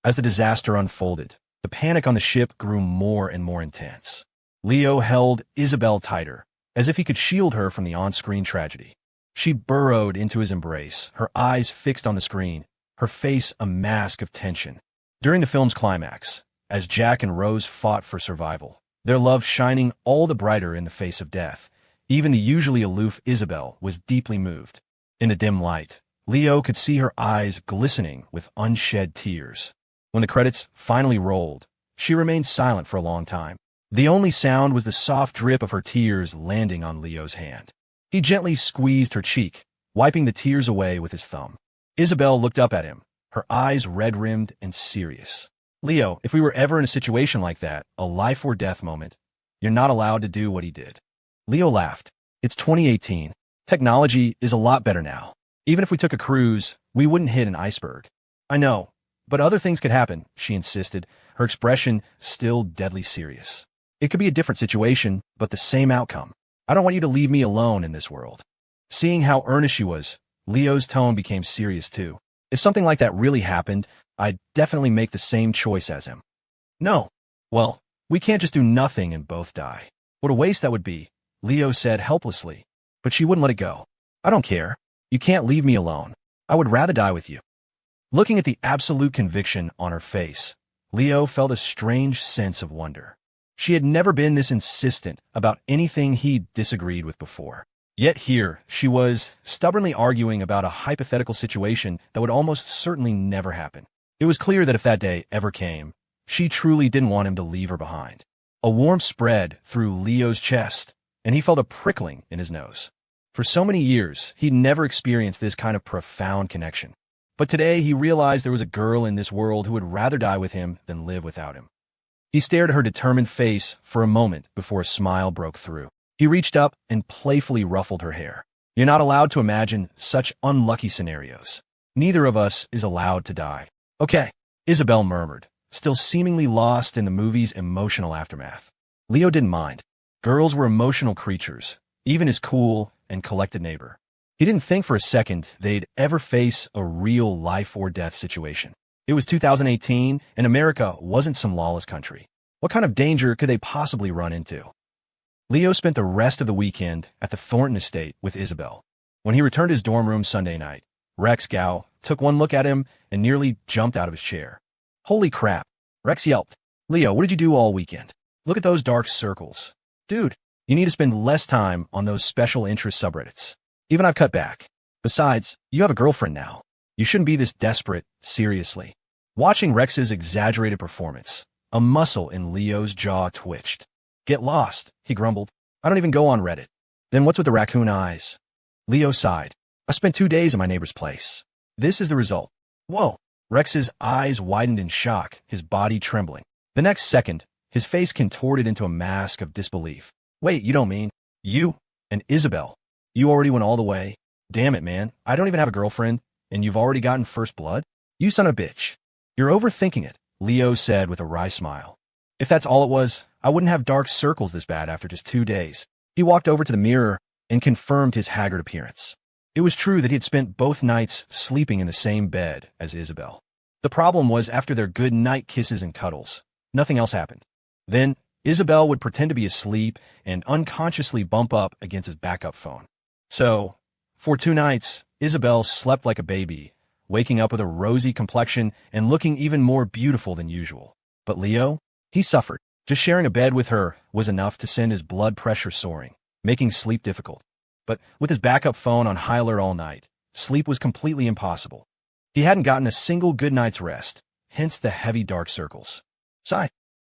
As the disaster unfolded, the panic on the ship grew more and more intense. Leo held Isabel tighter, as if he could shield her from the on-screen tragedy. She burrowed into his embrace, her eyes fixed on the screen, her face a mask of tension. During the film's climax, as Jack and Rose fought for survival, their love shining all the brighter in the face of death, even the usually aloof Isabel was deeply moved. In the dim light, Leo could see her eyes glistening with unshed tears. When the credits finally rolled, she remained silent for a long time. The only sound was the soft drip of her tears landing on Leo's hand. He gently squeezed her cheek, wiping the tears away with his thumb. Isabel looked up at him, her eyes red-rimmed and serious. "Leo, if we were ever in a situation like that, a life-or-death moment, you're not allowed to do what he did." Leo laughed. "It's 2018. Technology is a lot better now. Even if we took a cruise, we wouldn't hit an iceberg." "I know, but other things could happen," she insisted, her expression still deadly serious. "It could be a different situation, but the same outcome. I don't want you to leave me alone in this world." Seeing how earnest she was, Leo's tone became serious too. "If something like that really happened, I'd definitely make the same choice as him." "No. Well, we can't just do nothing and both die. What a waste that would be," Leo said helplessly. But she wouldn't let it go. "I don't care. You can't leave me alone. I would rather die with you." Looking at the absolute conviction on her face, Leo felt a strange sense of wonder. She had never been this insistent about anything he disagreed with before. Yet here she was, stubbornly arguing about a hypothetical situation that would almost certainly never happen. It was clear that if that day ever came, she truly didn't want him to leave her behind. A warmth spread through Leo's chest, and he felt a prickling in his nose. For so many years, he'd never experienced this kind of profound connection. But today he realized there was a girl in this world who would rather die with him than live without him. He stared at her determined face for a moment before a smile broke through. He reached up and playfully ruffled her hair. "You're not allowed to imagine such unlucky scenarios. Neither of us is allowed to die." "Okay," Isabel murmured, still seemingly lost in the movie's emotional aftermath. Leo didn't mind. Girls were emotional creatures, even his cool and collected neighbor. He didn't think for a second they'd ever face a real life-or-death situation. It was 2018, and America wasn't some lawless country. What kind of danger could they possibly run into? Leo spent the rest of the weekend at the Thornton estate with Isabel. When he returned to his dorm room Sunday night, Rex Gow took one look at him and nearly jumped out of his chair. "Holy crap," Rex yelped. "Leo, what did you do all weekend? Look at those dark circles. Dude, you need to spend less time on those special interest subreddits. Even I've cut back. Besides, you have a girlfriend now. You shouldn't be this desperate, seriously." Watching Rex's exaggerated performance, a muscle in Leo's jaw twitched. "Get lost," he grumbled. "I don't even go on Reddit." "Then what's with the raccoon eyes?" Leo sighed. "I spent 2 days at my neighbor's place. This is the result." "Whoa, Rex's eyes widened in shock, his body trembling. The next second, his face contorted into a mask of disbelief. Wait, you don't mean you and Isabel? You already went all the way? Damn it, man. I don't even have a girlfriend, and you've already gotten first blood? You son of a bitch. You're overthinking it, Leo said with a wry smile. If that's all it was, I wouldn't have dark circles this bad after just 2 days. He walked over to the mirror and confirmed his haggard appearance. It was true that he had spent both nights sleeping in the same bed as Isabel. The problem was after their good night kisses and cuddles, nothing else happened. Then, Isabel would pretend to be asleep and unconsciously bump up against his backup phone. So, for 2 nights, Isabel slept like a baby, waking up with a rosy complexion and looking even more beautiful than usual. But Leo, he suffered. Just sharing a bed with her was enough to send his blood pressure soaring, making sleep difficult. But with his backup phone on high alert all night, sleep was completely impossible. He hadn't gotten a single good night's rest, hence the heavy dark circles. Sigh.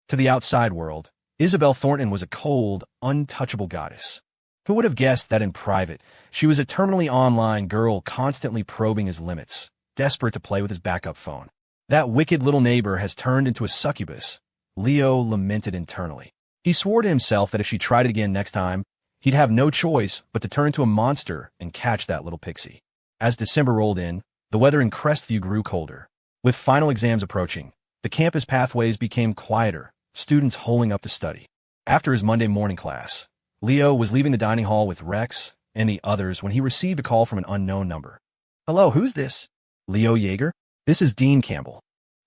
To the outside world, Isabel Thornton was a cold, untouchable goddess. Who would have guessed that in private, she was a terminally online girl constantly probing his limits, desperate to play with his backup phone. That wicked little neighbor has turned into a succubus, Leo lamented internally. He swore to himself that if she tried it again next time, he'd have no choice but to turn into a monster and catch that little pixie. As December rolled in, the weather in Crestview grew colder. With final exams approaching, the campus pathways became quieter, students holing up to study. After his Monday morning class, Leo was leaving the dining hall with Rex and the others when he received a call from an unknown number. Hello, who's this? Leo Yeager? This is Dean Campbell.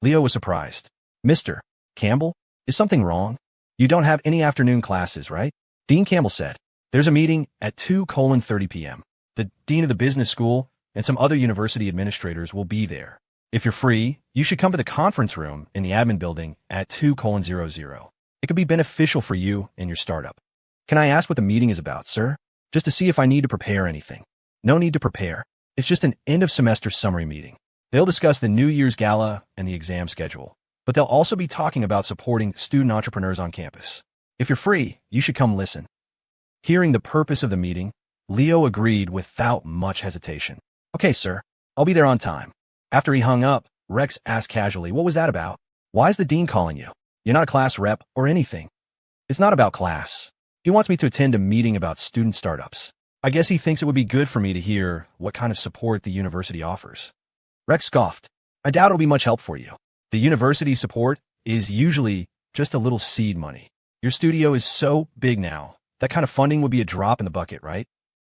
Leo was surprised. Mr. Campbell? Is something wrong? You don't have any afternoon classes, right? Dean Campbell said. There's a meeting at 2:30 p.m. The dean of the business school and some other university administrators will be there. If you're free, you should come to the conference room in the admin building at 2:00. It could be beneficial for you and your startup. Can I ask what the meeting is about, sir? Just to see if I need to prepare anything. No need to prepare. It's just an end-of-semester summary meeting. They'll discuss the New Year's Gala and the exam schedule, but they'll also be talking about supporting student entrepreneurs on campus. If you're free, you should come listen. Hearing the purpose of the meeting, Leo agreed without much hesitation. Okay, sir. I'll be there on time. After he hung up, Rex asked casually, what was that about? Why is the dean calling you? You're not a class rep or anything. It's not about class. He wants me to attend a meeting about student startups. I guess he thinks it would be good for me to hear what kind of support the university offers. Rex scoffed. I doubt it'll be much help for you. The university support is usually just a little seed money. Your studio is so big now, that kind of funding would be a drop in the bucket, right?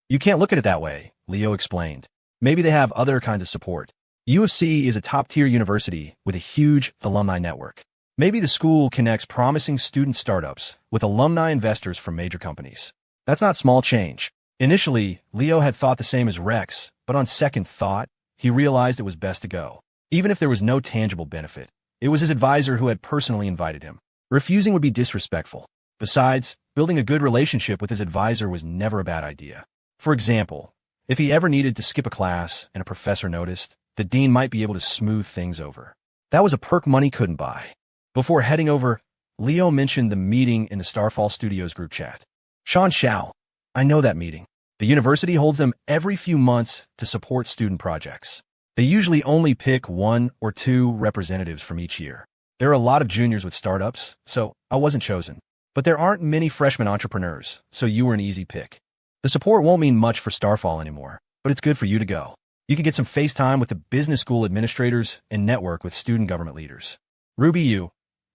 You can't look at it that way, Leo explained. Maybe they have other kinds of support. U of C is a top-tier university with a huge alumni network. Maybe the school connects promising student startups with alumni investors from major companies. That's not small change. Initially, Leo had thought the same as Rex, but on second thought, he realized it was best to go. Even if there was no tangible benefit, it was his advisor who had personally invited him. Refusing would be disrespectful. Besides, building a good relationship with his advisor was never a bad idea. For example, if he ever needed to skip a class and a professor noticed, the dean might be able to smooth things over. That was a perk money couldn't buy. Before heading over, Leo mentioned the meeting in the Starfall Studios group chat. Sean Shao. I know that meeting. The university holds them every few months to support student projects. They usually only pick 1 or 2 representatives from each year. There are a lot of juniors with startups, so I wasn't chosen. But there aren't many freshman entrepreneurs, so you were an easy pick. The support won't mean much for Starfall anymore, but it's good for you to go. You can get some FaceTime with the business school administrators and network with student government leaders. Ruby you.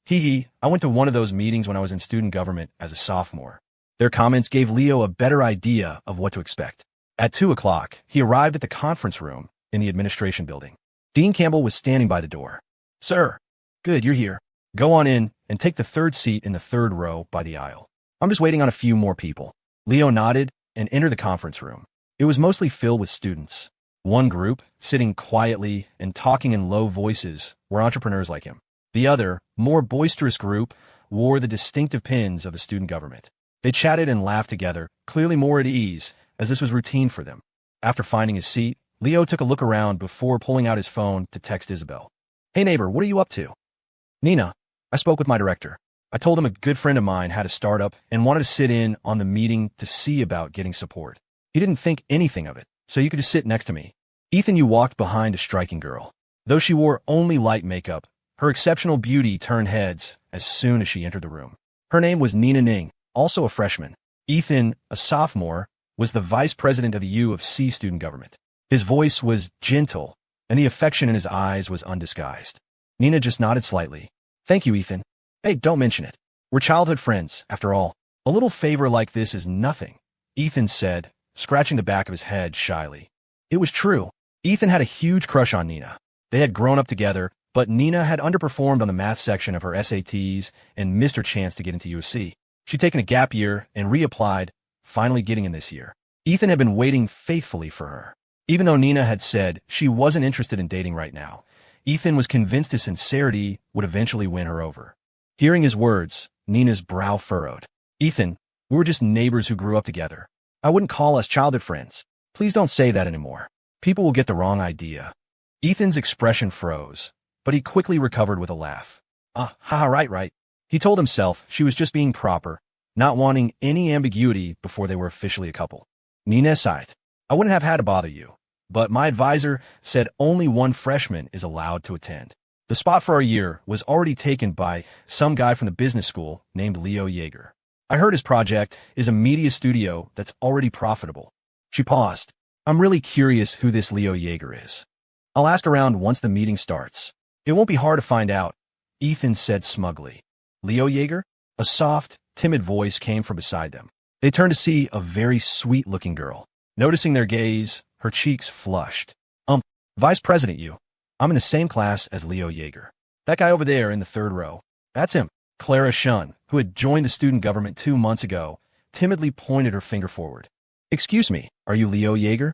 I went to one of those meetings when I was in student government as a sophomore. Their comments gave Leo a better idea of what to expect. At 2 o'clock, he arrived at the conference room in the administration building. Dean Campbell was standing by the door. Sir. Good, you're here. Go on in and take the 3rd seat in the 3rd row by the aisle. I'm just waiting on a few more people. Leo nodded and entered the conference room. It was mostly filled with students. One group, sitting quietly and talking in low voices, were entrepreneurs like him. The other, more boisterous group, wore the distinctive pins of the student government. They chatted and laughed together, clearly more at ease, as this was routine for them. After finding his seat, Leo took a look around before pulling out his phone to text Isabel. Hey neighbor, what are you up to? Nina, I spoke with my director. I told him a good friend of mine had a startup and wanted to sit in on the meeting to see about getting support. He didn't think anything of it, so you could just sit next to me. Ethan, you walked behind a striking girl. Though she wore only light makeup, her exceptional beauty turned heads as soon as she entered the room. Her name was Nina Ning, also a freshman. Ethan, a sophomore, was the vice president of the U of C student government. His voice was gentle, and the affection in his eyes was undisguised. Nina just nodded slightly. Thank you, Ethan. Hey, don't mention it. We're childhood friends, after all. A little favor like this is nothing, Ethan said, scratching the back of his head shyly. It was true. Ethan had a huge crush on Nina. They had grown up together, but Nina had underperformed on the math section of her SATs and missed her chance to get into USC. She'd taken a gap year and reapplied, finally getting in this year. Ethan had been waiting faithfully for her. Even though Nina had said she wasn't interested in dating right now, Ethan was convinced his sincerity would eventually win her over. Hearing his words, Nina's brow furrowed. Ethan, we were just neighbors who grew up together. I wouldn't call us childhood friends. Please don't say that anymore. People will get the wrong idea. Ethan's expression froze, but he quickly recovered with a laugh. Right. He told himself she was just being proper, not wanting any ambiguity before they were officially a couple. Nina sighed. I wouldn't have had to bother you, but my advisor said only one freshman is allowed to attend. The spot for our year was already taken by some guy from the business school named Leo Yeager. I heard his project is a media studio that's already profitable. She paused. I'm really curious who this Leo Yeager is. I'll ask around once the meeting starts. It won't be hard to find out, Ethan said smugly. Leo Yeager? A soft, timid voice came from beside them. They turned to see a very sweet-looking girl. Noticing their gaze, her cheeks flushed. Vice President you. I'm in the same class as Leo Yeager. That guy over there in the third row. That's him. Clara Shun, who had joined the student government 2 months ago, timidly pointed her finger forward. Excuse me, are you Leo Yeager?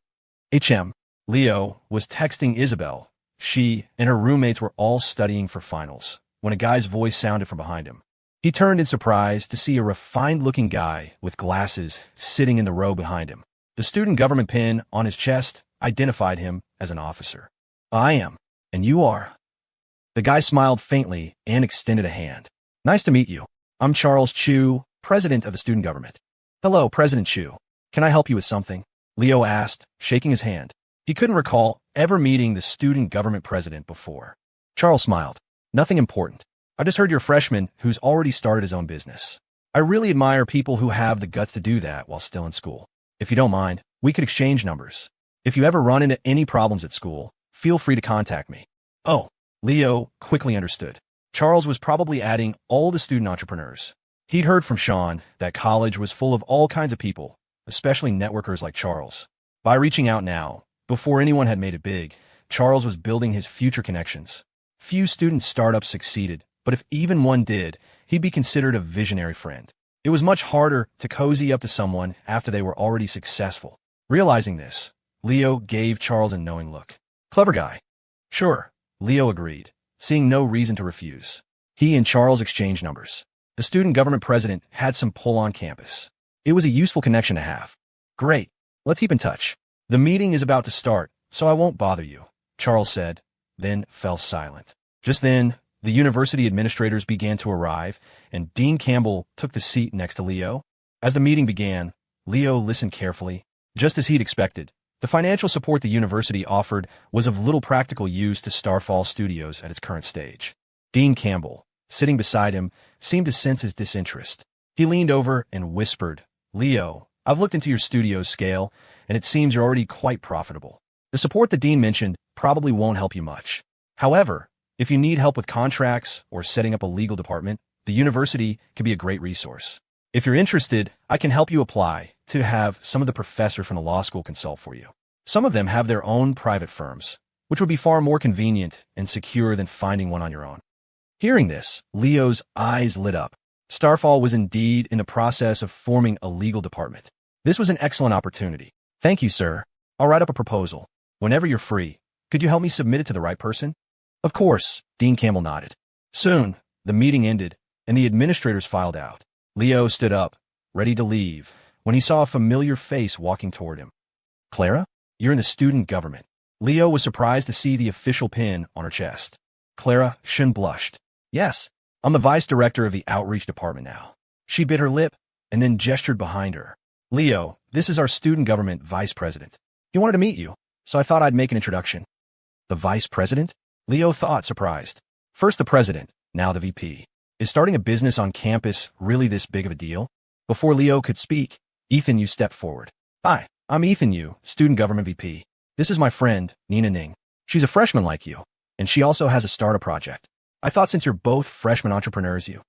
HM. Leo was texting Isabel. She and her roommates were all studying for finals when a guy's voice sounded from behind him. He turned in surprise to see a refined-looking guy with glasses sitting in the row behind him. The student government pin on his chest identified him as an officer. I am, and you are. The guy smiled faintly and extended a hand. Nice to meet you. I'm Charles Chu, president of the student government. Hello, President Chu. Can I help you with something? Leo asked, shaking his hand. He couldn't recall ever meeting the student government president before. Charles smiled. Nothing important. I just heard you're a freshman who's already started his own business. I really admire people who have the guts to do that while still in school. If you don't mind, we could exchange numbers. If you ever run into any problems at school, feel free to contact me. Oh, Leo quickly understood. Charles was probably adding all the student entrepreneurs. He'd heard from Sean that college was full of all kinds of people, especially networkers like Charles. By reaching out now, before anyone had made it big, Charles was building his future connections. Few student startups succeeded, but if even one did, he'd be considered a visionary friend. It was much harder to cozy up to someone after they were already successful. Realizing this, Leo gave Charles a knowing look. Clever guy. Sure, Leo agreed, seeing no reason to refuse. He and Charles exchanged numbers. The student government president had some pull on campus. It was a useful connection to have. Great. Let's keep in touch. The meeting is about to start, so I won't bother you, Charles said, then fell silent. Just then, the university administrators began to arrive, and Dean Campbell took the seat next to Leo. As the meeting began, Leo listened carefully. Just as he'd expected, the financial support the university offered was of little practical use to Starfall Studios at its current stage. Dean Campbell, sitting beside him, seemed to sense his disinterest. He leaned over and whispered, Leo, I've looked into your studio's scale, and it seems you're already quite profitable. The support the dean mentioned probably won't help you much. However, if you need help with contracts or setting up a legal department, the university can be a great resource. If you're interested, I can help you apply to have some of the professors from the law school consult for you. Some of them have their own private firms, which would be far more convenient and secure than finding one on your own. Hearing this, Leo's eyes lit up. Starfall was indeed in the process of forming a legal department. This was an excellent opportunity. Thank you, sir. I'll write up a proposal. Whenever you're free, could you help me submit it to the right person? Of course, Dean Campbell nodded. Soon, the meeting ended, and the administrators filed out. Leo stood up, ready to leave, when he saw a familiar face walking toward him. Clara? You're in the student government. Leo was surprised to see the official pin on her chest. Clara Shun blushed. Yes, I'm the vice director of the outreach department now. She bit her lip and then gestured behind her. Leo, this is our student government vice president. He wanted to meet you, so I thought I'd make an introduction. The vice president? Leo thought, surprised. First the president, now the VP. Is starting a business on campus really this big of a deal? Before Leo could speak, Ethan Yu stepped forward. Hi, I'm Ethan Yu, Student Government VP. This is my friend, Nina Ning. She's a freshman like you, and she also has a startup project. I thought since you're both freshman entrepreneurs you.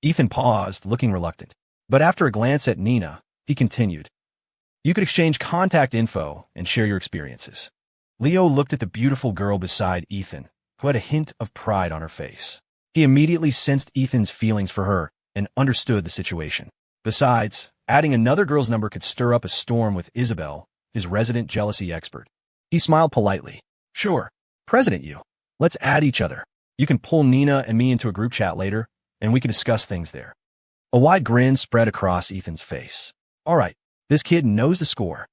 Ethan paused, looking reluctant. But after a glance at Nina, he continued. You could exchange contact info and share your experiences. Leo looked at the beautiful girl beside Ethan, who had a hint of pride on her face. He immediately sensed Ethan's feelings for her and understood the situation. Besides, adding another girl's number could stir up a storm with Isabel, his resident jealousy expert. He smiled politely. Sure, President Yu. Let's add each other. You can pull Nina and me into a group chat later, and we can discuss things there. A wide grin spread across Ethan's face. All right, this kid knows the score.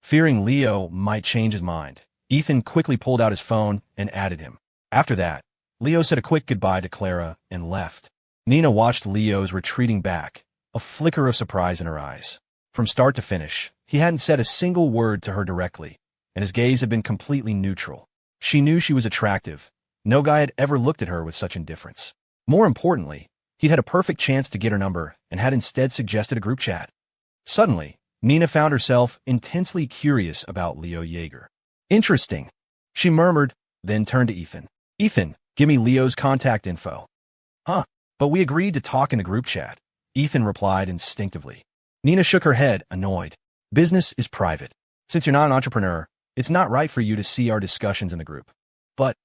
Fearing Leo might change his mind, Ethan quickly pulled out his phone and added him. After that, Leo said a quick goodbye to Clara and left. Nina watched Leo's retreating back, a flicker of surprise in her eyes. From start to finish, he hadn't said a single word to her directly, and his gaze had been completely neutral. She knew she was attractive. No guy had ever looked at her with such indifference. More importantly, he'd had a perfect chance to get her number and had instead suggested a group chat. Suddenly, Nina found herself intensely curious about Leo Yeager. Interesting, she murmured, then turned to Ethan. Ethan, give me Leo's contact info. Huh, but we agreed to talk in the group chat, Ethan replied instinctively. Nina shook her head, annoyed. Business is private. Since you're not an entrepreneur, it's not right for you to see our discussions in the group. But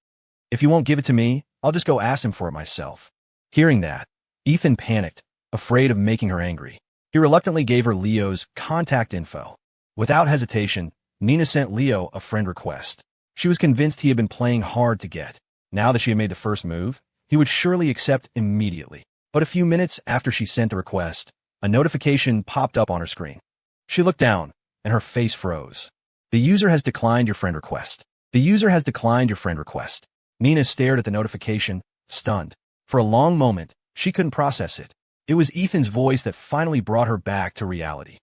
if you won't give it to me, I'll just go ask him for it myself. Hearing that, Ethan panicked, afraid of making her angry. He reluctantly gave her Leo's contact info. Without hesitation, Nina sent Leo a friend request. She was convinced he had been playing hard to get. Now that she had made the first move, he would surely accept immediately. But a few minutes after she sent the request, a notification popped up on her screen. She looked down, and her face froze. The user has declined your friend request. The user has declined your friend request. Nina stared at the notification, stunned. For a long moment, she couldn't process it. It was Ethan's voice that finally brought her back to reality.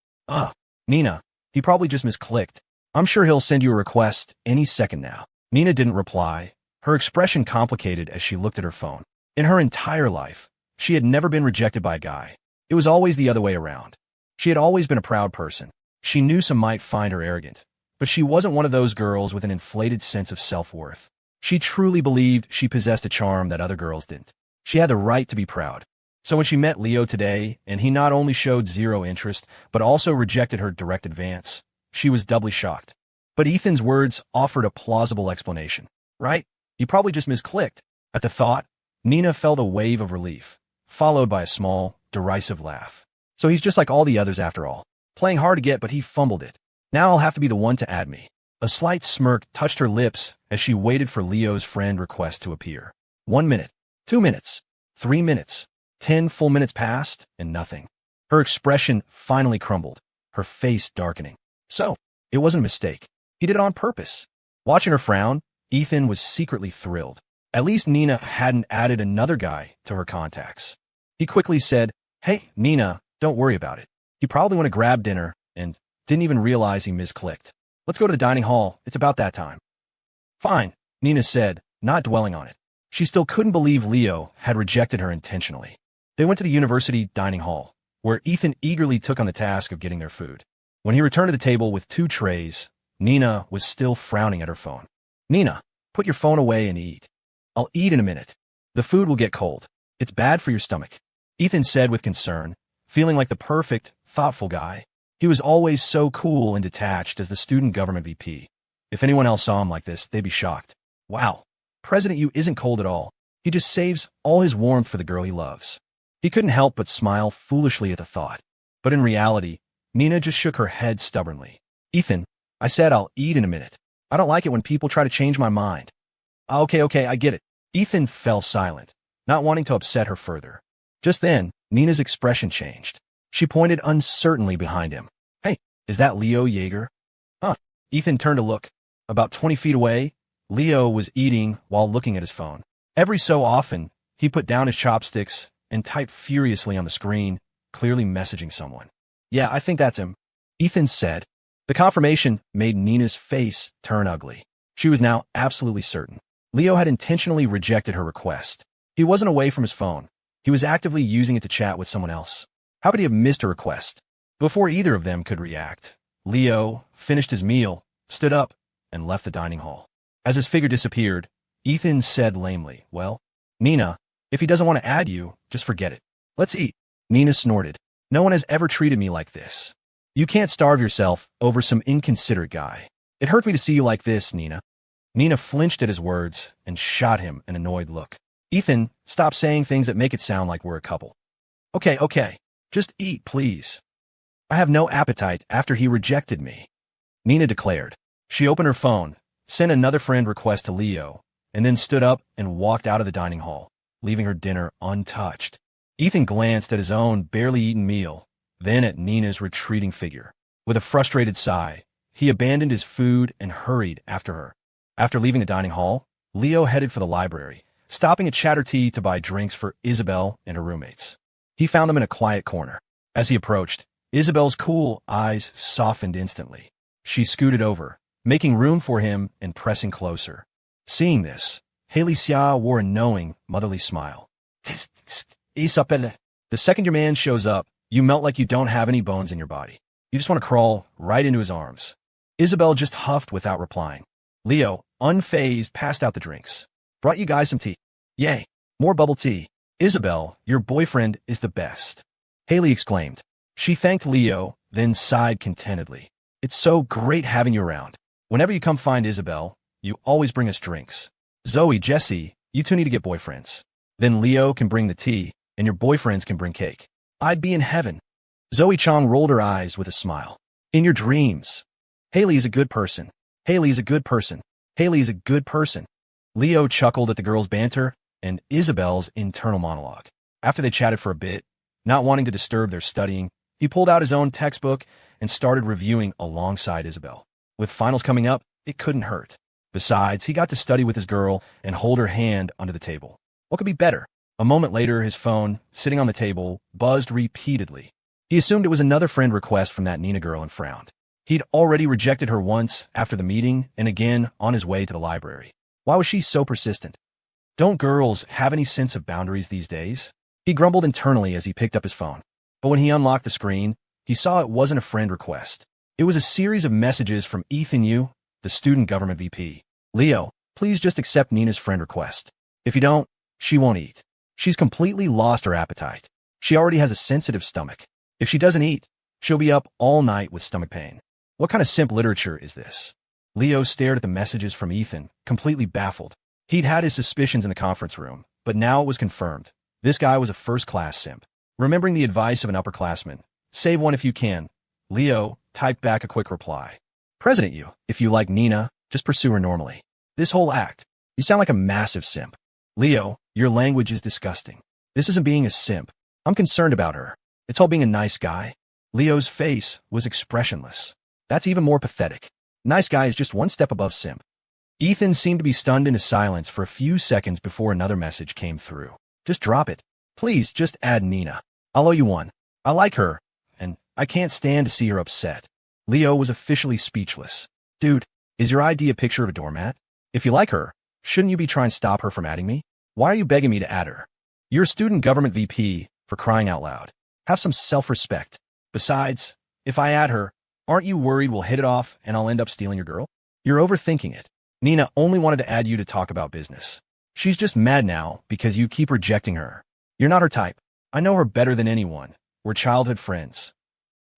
Nina, he probably just misclicked. I'm sure he'll send you a request any second now. Nina didn't reply, her expression complicated as she looked at her phone. In her entire life, she had never been rejected by a guy. It was always the other way around. She had always been a proud person. She knew some might find her arrogant, but she wasn't one of those girls with an inflated sense of self-worth. She truly believed she possessed a charm that other girls didn't. She had the right to be proud. So when she met Leo today, and he not only showed zero interest, but also rejected her direct advance, she was doubly shocked. But Ethan's words offered a plausible explanation. Right? He probably just misclicked. At the thought, Nina felt a wave of relief, followed by a small, derisive laugh. So he's just like all the others after all. Playing hard to get, but he fumbled it. Now I'll have to be the one to add me. A slight smirk touched her lips as she waited for Leo's friend request to appear. 1 minute, 2 minutes, 3 minutes, 10 full minutes passed, and nothing. Her expression finally crumbled, her face darkening. So, it wasn't a mistake. He did it on purpose. Watching her frown, Ethan was secretly thrilled. At least Nina hadn't added another guy to her contacts. He quickly said, Hey, Nina, don't worry about it. He probably went to grab dinner and didn't even realize he misclicked. Let's go to the dining hall. It's about that time. Fine, Nina said, not dwelling on it. She still couldn't believe Leo had rejected her intentionally. They went to the university dining hall, where Ethan eagerly took on the task of getting their food. When he returned to the table with 2 trays, Nina was still frowning at her phone. Nina, put your phone away and eat. I'll eat in a minute. The food will get cold. It's bad for your stomach. Ethan said with concern, feeling like the perfect, thoughtful guy. He was always so cool and detached as the student government VP. If anyone else saw him like this, they'd be shocked. Wow, President Yu isn't cold at all. He just saves all his warmth for the girl he loves. He couldn't help but smile foolishly at the thought. But in reality, Nina just shook her head stubbornly. Ethan, I said I'll eat in a minute. I don't like it when people try to change my mind. Okay, I get it. Ethan fell silent, not wanting to upset her further. Just then, Nina's expression changed. She pointed uncertainly behind him. Hey, is that Leo Yeager? Ethan turned to look. About 20 feet away, Leo was eating while looking at his phone. Every so often, he put down his chopsticks and typed furiously on the screen, clearly messaging someone. Yeah, I think that's him, Ethan said. The confirmation made Nina's face turn ugly. She was now absolutely certain. Leo had intentionally rejected her request. He wasn't away from his phone. He was actively using it to chat with someone else. How could he have missed her request? Before either of them could react, Leo finished his meal, stood up, and left the dining hall. As his figure disappeared, Ethan said lamely, "Well, Nina, if he doesn't want to add you, just forget it. Let's eat." Nina snorted. "No one has ever treated me like this. You can't starve yourself over some inconsiderate guy. It hurt me to see you like this, Nina." Nina flinched at his words and shot him an annoyed look. "Ethan, stop saying things that make it sound like we're a couple." Okay. Just eat, please. I have no appetite after he rejected me," Nina declared. She opened her phone, sent another friend request to Leo, and then stood up and walked out of the dining hall, leaving her dinner untouched. Ethan glanced at his own barely eaten meal, then at Nina's retreating figure. With a frustrated sigh, he abandoned his food and hurried after her. After leaving the dining hall, Leo headed for the library, stopping at Chatter Tea to buy drinks for Isabel and her roommates. He found them in a quiet corner. As he approached, Isabel's cool eyes softened instantly. She scooted over, making room for him and pressing closer. Seeing this, Haley Xia wore a knowing, motherly smile. "Isabel, the second your man shows up, you melt like you don't have any bones in your body. You just want to crawl right into his arms." Isabel just huffed without replying. Leo, unfazed, passed out the drinks. "Brought you guys some tea." "Yay, more bubble tea." "Isabel, your boyfriend is the best," Haley exclaimed. She thanked Leo, then sighed contentedly. "It's so great having you around. Whenever you come find Isabel, you always bring us drinks. Zoe, Jesse, you two need to get boyfriends. Then Leo can bring the tea, and your boyfriends can bring cake. I'd be in heaven." Zoe Chong rolled her eyes with a smile. "In your dreams. Haley is a good person. Haley is a good person. Haley is a good person." Leo chuckled at the girls' banter and Isabel's internal monologue. After they chatted for a bit, not wanting to disturb their studying, he pulled out his own textbook and started reviewing alongside Isabel. With finals coming up, it couldn't hurt. Besides, he got to study with his girl and hold her hand under the table. What could be better? A moment later, his phone, sitting on the table, buzzed repeatedly. He assumed it was another friend request from that Nina girl and frowned. He'd already rejected her once after the meeting and again on his way to the library. Why was she so persistent? Don't girls have any sense of boundaries these days? He grumbled internally as he picked up his phone. But when he unlocked the screen, he saw it wasn't a friend request. It was a series of messages from Ethan Yu, the student government VP. "Leo, please just accept Nina's friend request. If you don't, she won't eat. She's completely lost her appetite. She already has a sensitive stomach. If she doesn't eat, she'll be up all night with stomach pain." What kind of simp literature is this? Leo stared at the messages from Ethan, completely baffled. He'd had his suspicions in the conference room, but now it was confirmed. This guy was a first-class simp. Remembering the advice of an upperclassman, save one if you can, Leo typed back a quick reply. "President you, if you like Nina, just pursue her normally. This whole act, you sound like a massive simp. Leo, your language is disgusting. This isn't being a simp. I'm concerned about her. It's all being a nice guy." Leo's face was expressionless. That's even more pathetic. Nice guy is just one step above simp. Ethan seemed to be stunned into silence for a few seconds before another message came through. "Just drop it. Please just add Nina. I'll owe you one. I like her, and I can't stand to see her upset." Leo was officially speechless. "Dude, is your ID a picture of a doormat? If you like her, shouldn't you be trying to stop her from adding me? Why are you begging me to add her? You're a student government VP, for crying out loud. Have some self-respect. Besides, if I add her, aren't you worried we'll hit it off and I'll end up stealing your girl? You're overthinking it. Nina only wanted to add you to talk about business. She's just mad now because you keep rejecting her. You're not her type. I know her better than anyone. We're childhood friends."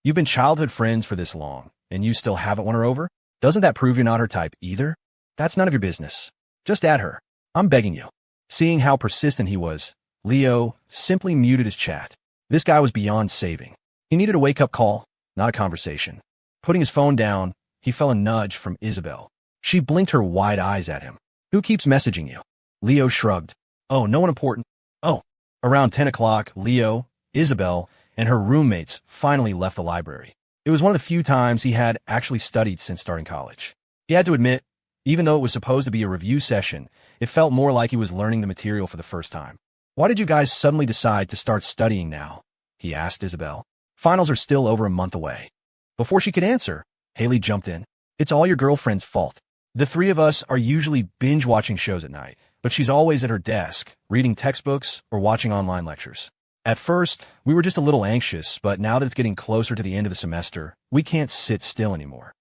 "You've been childhood friends for this long, and you still haven't won her over? Doesn't that prove you're not her type either? That's none of your business. Just add her. I'm begging you." Seeing how persistent he was, Leo simply muted his chat. This guy was beyond saving. He needed a wake-up call, not a conversation. Putting his phone down, he felt a nudge from Isabel. She blinked her wide eyes at him. "Who keeps messaging you?" Leo shrugged. "Oh, no one important." "Oh." Around 10 o'clock, Leo, Isabel, and her roommates finally left the library. It was one of the few times he had actually studied since starting college. He had to admit, even though it was supposed to be a review session, it felt more like he was learning the material for the first time. "Why did you guys suddenly decide to start studying now?" he asked Isabel. "Finals are still over a month away." Before she could answer, Haley jumped in. "It's all your girlfriend's fault. The three of us are usually binge-watching shows at night, but she's always at her desk, reading textbooks or watching online lectures. At first, we were just a little anxious, but now that it's getting closer to the end of the semester, we can't sit still anymore.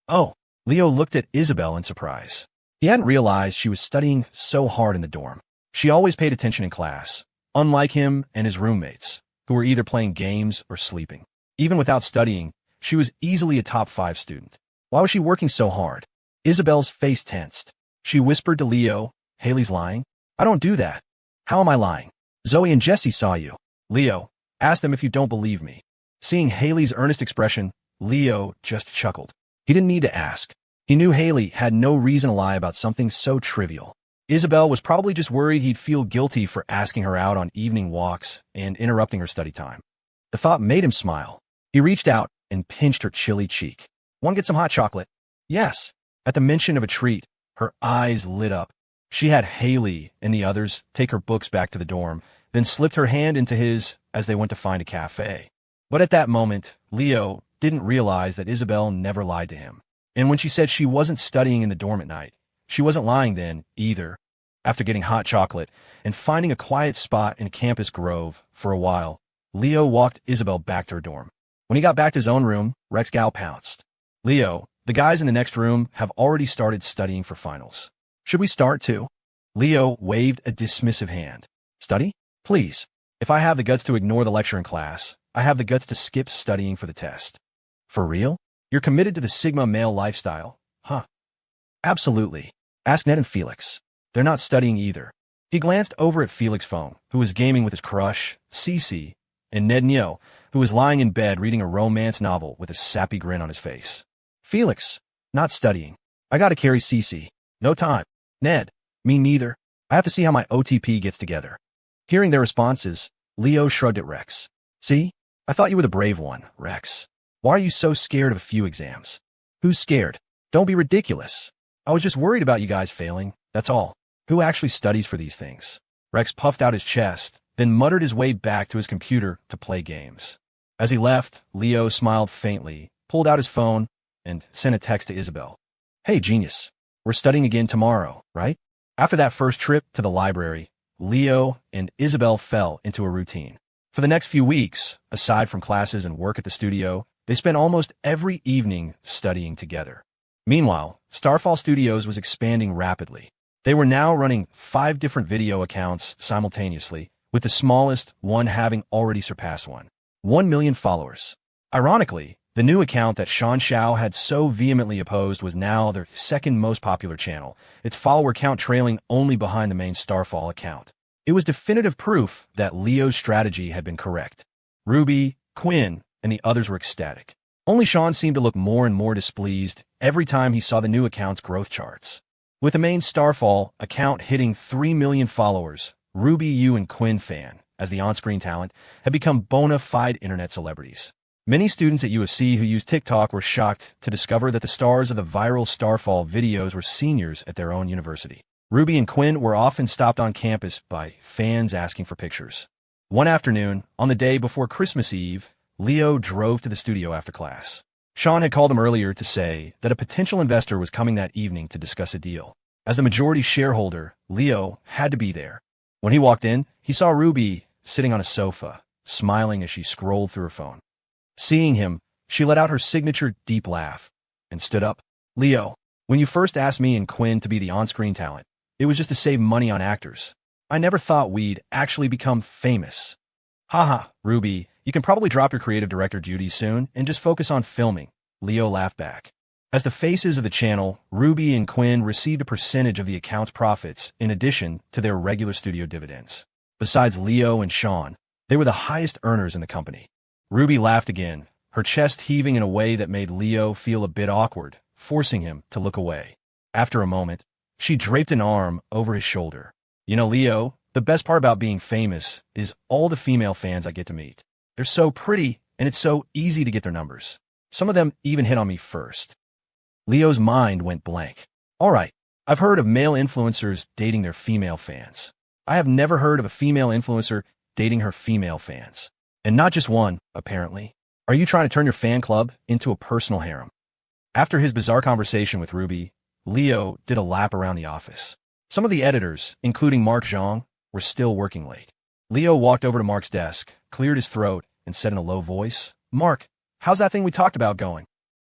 Oh, Leo looked at Isabel in surprise. He hadn't realized she was studying so hard in the dorm. She always paid attention in class, unlike him and his roommates, who were either playing games or sleeping. Even without studying, she was easily a top 5 student. Why was she working so hard? Isabel's face tensed. She whispered to Leo, "Haley's lying? I don't do that." "How am I lying? Zoe and Jesse saw you." "Leo, ask them if you don't believe me." Seeing Haley's earnest expression, Leo just chuckled. He didn't need to ask. He knew Haley had no reason to lie about something so trivial. Isabel was probably just worried he'd feel guilty for asking her out on evening walks and interrupting her study time. The thought made him smile. He reached out and pinched her chilly cheek. "Want to get some hot chocolate?" "Yes." At the mention of a treat, her eyes lit up. She had Haley and the others take her books back to the dorm, then slipped her hand into his as they went to find a cafe. But at that moment, Leo didn't realize that Isabel never lied to him. And when she said she wasn't studying in the dorm at night, she wasn't lying then either. After getting hot chocolate and finding a quiet spot in Campus Grove for a while, Leo walked Isabel back to her dorm. When he got back to his own room, Rex Gal pounced. "Leo, the guys in the next room have already started studying for finals. Should we start too?" Leo waved a dismissive hand. "Study? Please. If I have the guts to ignore the lecture in class, I have the guts to skip studying for the test." "For real? You're committed to the Sigma male lifestyle, huh?" "Absolutely. Ask Ned and Felix. They're not studying either." He glanced over at Felix's phone, who was gaming with his crush, Cece, and Ned Nyo, who was lying in bed reading a romance novel with a sappy grin on his face. "Felix, not studying. I gotta carry Cece. No time." "Ned, me neither. I have to see how my OTP gets together." Hearing their responses, Leo shrugged at Rex. "See? I thought you were the brave one, Rex. Why are you so scared of a few exams?" "Who's scared? Don't be ridiculous. I was just worried about you guys failing, that's all. Who actually studies for these things?" Rex puffed out his chest, then muttered his way back to his computer to play games. As he left, Leo smiled faintly, pulled out his phone, and sent a text to Isabel. "Hey, genius. We're studying again tomorrow, right?" After that first trip to the library, Leo and Isabel fell into a routine. For the next few weeks, aside from classes and work at the studio, they spent almost every evening studying together. Meanwhile, Starfall Studios was expanding rapidly. They were now running 5 different video accounts simultaneously, with the smallest one having already surpassed 1 million followers. Ironically, the new account that Sean Shao had so vehemently opposed was now their second most popular channel, its follower count trailing only behind the main Starfall account. It was definitive proof that Leo's strategy had been correct. Ruby, Quinn, and the others were ecstatic. Only Sean seemed to look more and more displeased every time he saw the new account's growth charts. With the main Starfall account hitting 3 million followers, Ruby, Yu, and Quinn fan, as the on-screen talent, had become bona fide internet celebrities. Many students at USC who used TikTok were shocked to discover that the stars of the viral Starfall videos were seniors at their own university. Ruby and Quinn were often stopped on campus by fans asking for pictures. One afternoon, on the day before Christmas Eve, Leo drove to the studio after class. Sean had called him earlier to say that a potential investor was coming that evening to discuss a deal. As the majority shareholder, Leo had to be there. When he walked in, he saw Ruby sitting on a sofa, smiling as she scrolled through her phone. Seeing him, she let out her signature deep laugh and stood up. "Leo, when you first asked me and Quinn to be the on-screen talent, it was just to save money on actors. I never thought we'd actually become famous." "Haha, Ruby, you can probably drop your creative director duties soon and just focus on filming," Leo laughed back. As the faces of the channel, Ruby and Quinn received a percentage of the account's profits in addition to their regular studio dividends. Besides Leo and Sean, they were the highest earners in the company. Ruby laughed again, her chest heaving in a way that made Leo feel a bit awkward, forcing him to look away. After a moment, she draped an arm over his shoulder. "You know, Leo, the best part about being famous is all the female fans I get to meet. They're so pretty, and it's so easy to get their numbers. Some of them even hit on me first." Leo's mind went blank. "All right, I've heard of male influencers dating their female fans. I have never heard of a female influencer dating her female fans. And not just one, apparently. Are you trying to turn your fan club into a personal harem?" After his bizarre conversation with Ruby, Leo did a lap around the office. Some of the editors, including Mark Zhang, were still working late. Leo walked over to Mark's desk, cleared his throat, and said in a low voice, "Mark, how's that thing we talked about going?"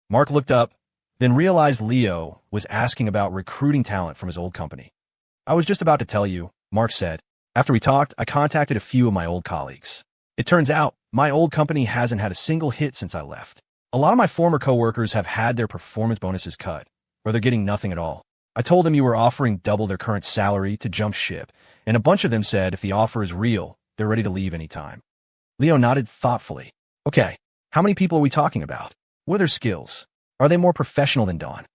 Mark looked up, then realized Leo was asking about recruiting talent from his old company. "I was just about to tell you," Mark said. "After we talked, I contacted a few of my old colleagues. It turns out my old company hasn't had a single hit since I left. A lot of my former coworkers have had their performance bonuses cut, or they're getting nothing at all. I told them you were offering double their current salary to jump ship, and a bunch of them said if the offer is real, they're ready to leave anytime." Leo nodded thoughtfully. "Okay, how many people are we talking about? What are their skills? Are they more professional than Dawn?"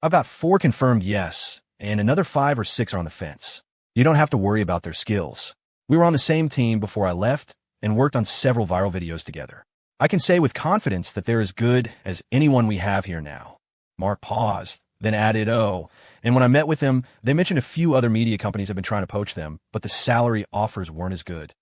"I've got 4 confirmed yes, and another 5 or 6 are on the fence. You don't have to worry about their skills. We were on the same team before I left and worked on several viral videos together. I can say with confidence that they're as good as anyone we have here now." Mark paused, then added, "Oh, and when I met with them, they mentioned a few other media companies have been trying to poach them, but the salary offers weren't as good."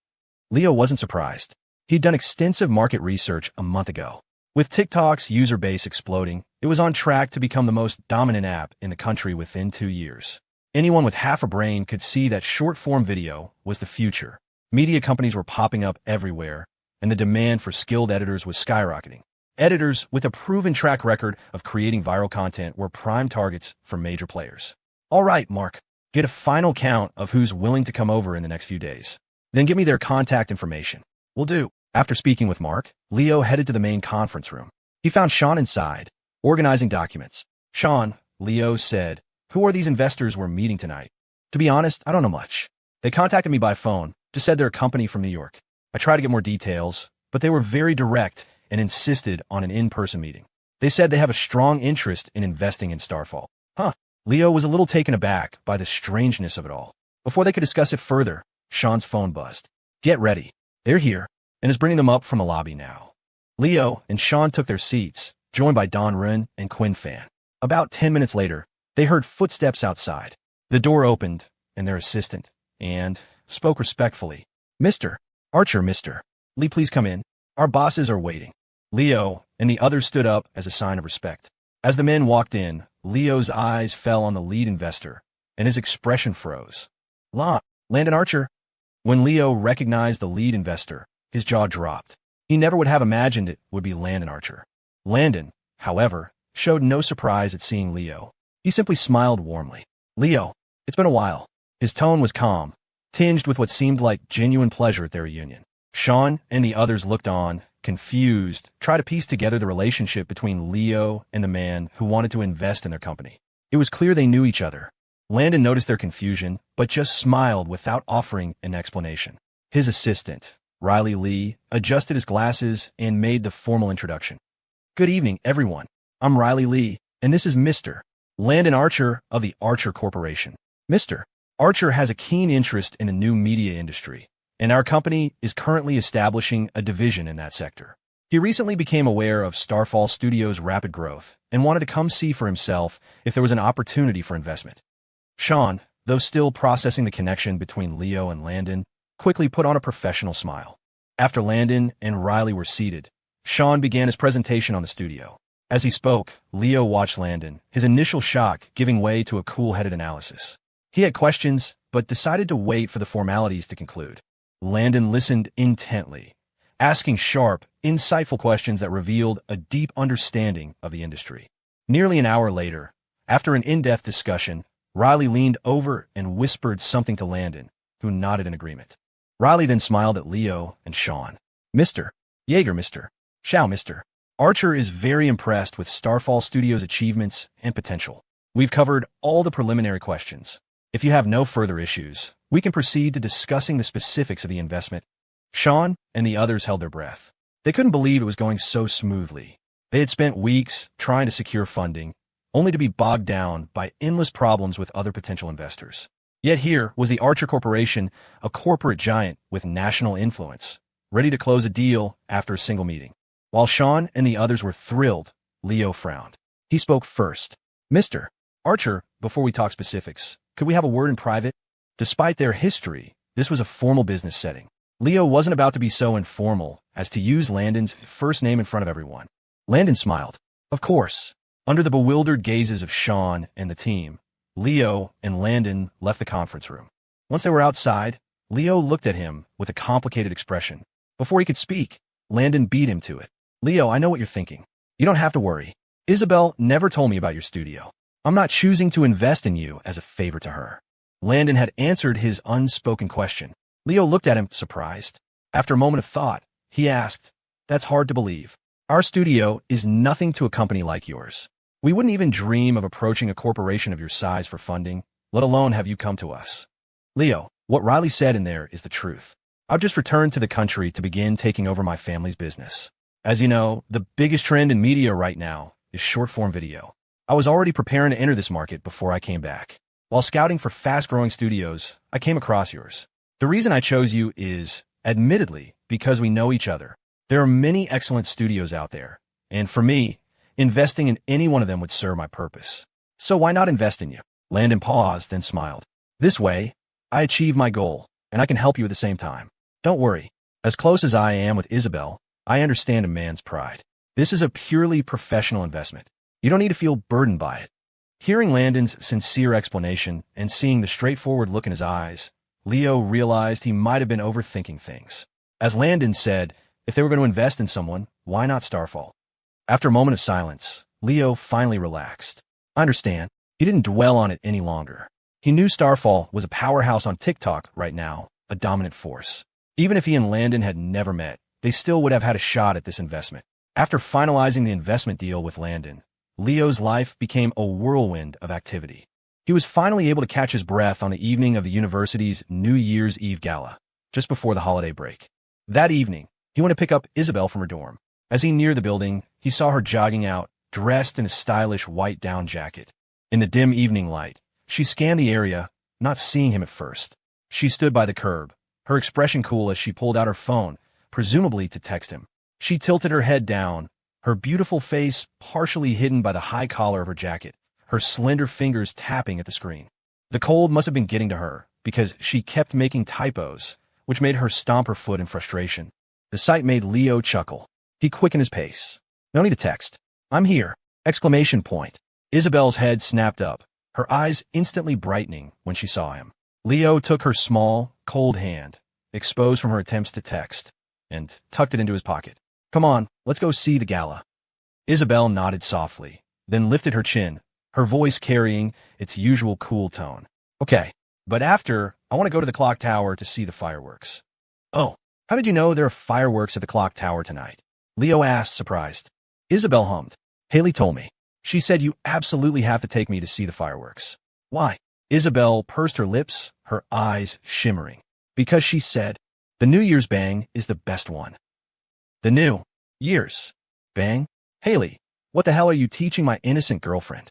Leo wasn't surprised. He'd done extensive market research a month ago. With TikTok's user base exploding, it was on track to become the most dominant app in the country within 2 years. Anyone with half a brain could see that short-form video was the future. Media companies were popping up everywhere, and the demand for skilled editors was skyrocketing. Editors with a proven track record of creating viral content were prime targets for major players. "All right, Mark, get a final count of who's willing to come over in the next few days. Then give me their contact information." "Will do." After speaking with Mark, Leo headed to the main conference room. He found Sean inside, organizing documents. "Sean," Leo said, "who are these investors we're meeting tonight?" "To be honest, I don't know much. They contacted me by phone, just said they're a company from New York. I tried to get more details, but they were very direct and insisted on an in-person meeting. They said they have a strong interest in investing in Starfall." "Huh." Leo was a little taken aback by the strangeness of it all. Before they could discuss it further, Sean's phone buzzed. "Get ready. They're here," and is bringing them up from the lobby now. Leo and Sean took their seats, joined by Don Run and Quinn Fan. About 10 minutes later, they heard footsteps outside. The door opened, and their assistant, and spoke respectfully. "Mr. Archer, Mr. Lee, please come in. Our bosses are waiting." Leo and the others stood up as a sign of respect. As the men walked in, Leo's eyes fell on the lead investor, and his expression froze. Landon Archer." When Leo recognized the lead investor, his jaw dropped. He never would have imagined it would be Landon Archer. Landon, however, showed no surprise at seeing Leo. He simply smiled warmly. "Leo, it's been a while." His tone was calm, tinged with what seemed like genuine pleasure at their reunion. Sean and the others looked on, confused, trying to piece together the relationship between Leo and the man who wanted to invest in their company. It was clear they knew each other. Landon noticed their confusion, but just smiled without offering an explanation. His assistant, Riley Lee, adjusted his glasses and made the formal introduction. "Good evening, everyone. I'm Riley Lee, and this is Mr. Landon Archer of the Archer Corporation. Mr. Archer has a keen interest in the new media industry, and our company is currently establishing a division in that sector. He recently became aware of Starfall Studios' rapid growth and wanted to come see for himself if there was an opportunity for investment." Sean, though still processing the connection between Leo and Landon, quickly put on a professional smile. After Landon and Riley were seated, Sean began his presentation on the studio. As he spoke, Leo watched Landon, his initial shock giving way to a cool-headed analysis. He had questions, but decided to wait for the formalities to conclude. Landon listened intently, asking sharp, insightful questions that revealed a deep understanding of the industry. Nearly an hour later, after an in-depth discussion, Riley leaned over and whispered something to Landon, who nodded in agreement. Riley then smiled at Leo and Sean. "Mr. Yeager, Mr. Shao, Mr. Archer is very impressed with Starfall Studios' achievements and potential. We've covered all the preliminary questions. If you have no further issues, we can proceed to discussing the specifics of the investment." Sean and the others held their breath. They couldn't believe it was going so smoothly. They had spent weeks trying to secure funding, only to be bogged down by endless problems with other potential investors. Yet here was the Archer Corporation, a corporate giant with national influence, ready to close a deal after a single meeting. While Sean and the others were thrilled, Leo frowned. He spoke first. "Mr. Archer, before we talk specifics, could we have a word in private?" Despite their history, this was a formal business setting. Leo wasn't about to be so informal as to use Landon's first name in front of everyone. Landon smiled. "Of course." Under the bewildered gazes of Sean and the team, Leo and Landon left the conference room. Once they were outside, Leo looked at him with a complicated expression. Before he could speak, Landon beat him to it. Leo, I know what you're thinking. You don't have to worry. Isabel never told me about your studio. I'm not choosing to invest in you as a favor to her. Landon had answered his unspoken question. Leo looked at him, surprised. After a moment of thought, he asked, That's hard to believe. Our studio is nothing to a company like yours. We wouldn't even dream of approaching a corporation of your size for funding, let alone have you come to us. Leo, what Riley said in there is the truth. I've just returned to the country to begin taking over my family's business. As you know, the biggest trend in media right now is short-form video. I was already preparing to enter this market before I came back. While scouting for fast-growing studios, I came across yours. The reason I chose you is, admittedly, because we know each other. There are many excellent studios out there, and for me, investing in any one of them would serve my purpose. So why not invest in you? Landon paused, then smiled. This way, I achieve my goal, and I can help you at the same time. Don't worry. As close as I am with Isabel, I understand a man's pride. This is a purely professional investment. You don't need to feel burdened by it. Hearing Landon's sincere explanation and seeing the straightforward look in his eyes, Leo realized he might have been overthinking things. As Landon said, if they were going to invest in someone, why not Starfall? After a moment of silence, Leo finally relaxed. I understand. He didn't dwell on it any longer. He knew Starfall was a powerhouse on TikTok right now, a dominant force. Even if he and Landon had never met, they still would have had a shot at this investment. After finalizing the investment deal with Landon, Leo's life became a whirlwind of activity. He was finally able to catch his breath on the evening of the university's New Year's Eve gala, just before the holiday break. That evening, he went to pick up Isabel from her dorm. As he neared the building, he saw her jogging out, dressed in a stylish white down jacket. In the dim evening light, she scanned the area, not seeing him at first. She stood by the curb, her expression cool as she pulled out her phone, presumably to text him. She tilted her head down, her beautiful face partially hidden by the high collar of her jacket, her slender fingers tapping at the screen. The cold must have been getting to her, because she kept making typos, which made her stomp her foot in frustration. The sight made Leo chuckle. He quickened his pace. No need to text. I'm here! Exclamation point. Isabel's head snapped up, her eyes instantly brightening when she saw him. Leo took her small, cold hand, exposed from her attempts to text, and tucked it into his pocket. Come on, let's go see the gala. Isabel nodded softly, then lifted her chin, her voice carrying its usual cool tone. Okay, but after, I want to go to the clock tower to see the fireworks. Oh, how did you know there are fireworks at the clock tower tonight? Leo asked, surprised. Isabel hummed. Haley told me. She said you absolutely have to take me to see the fireworks. Why? Isabel pursed her lips, her eyes shimmering. Because she said, the New Year's bang is the best one. The New Year's bang? Haley, what the hell are you teaching my innocent girlfriend?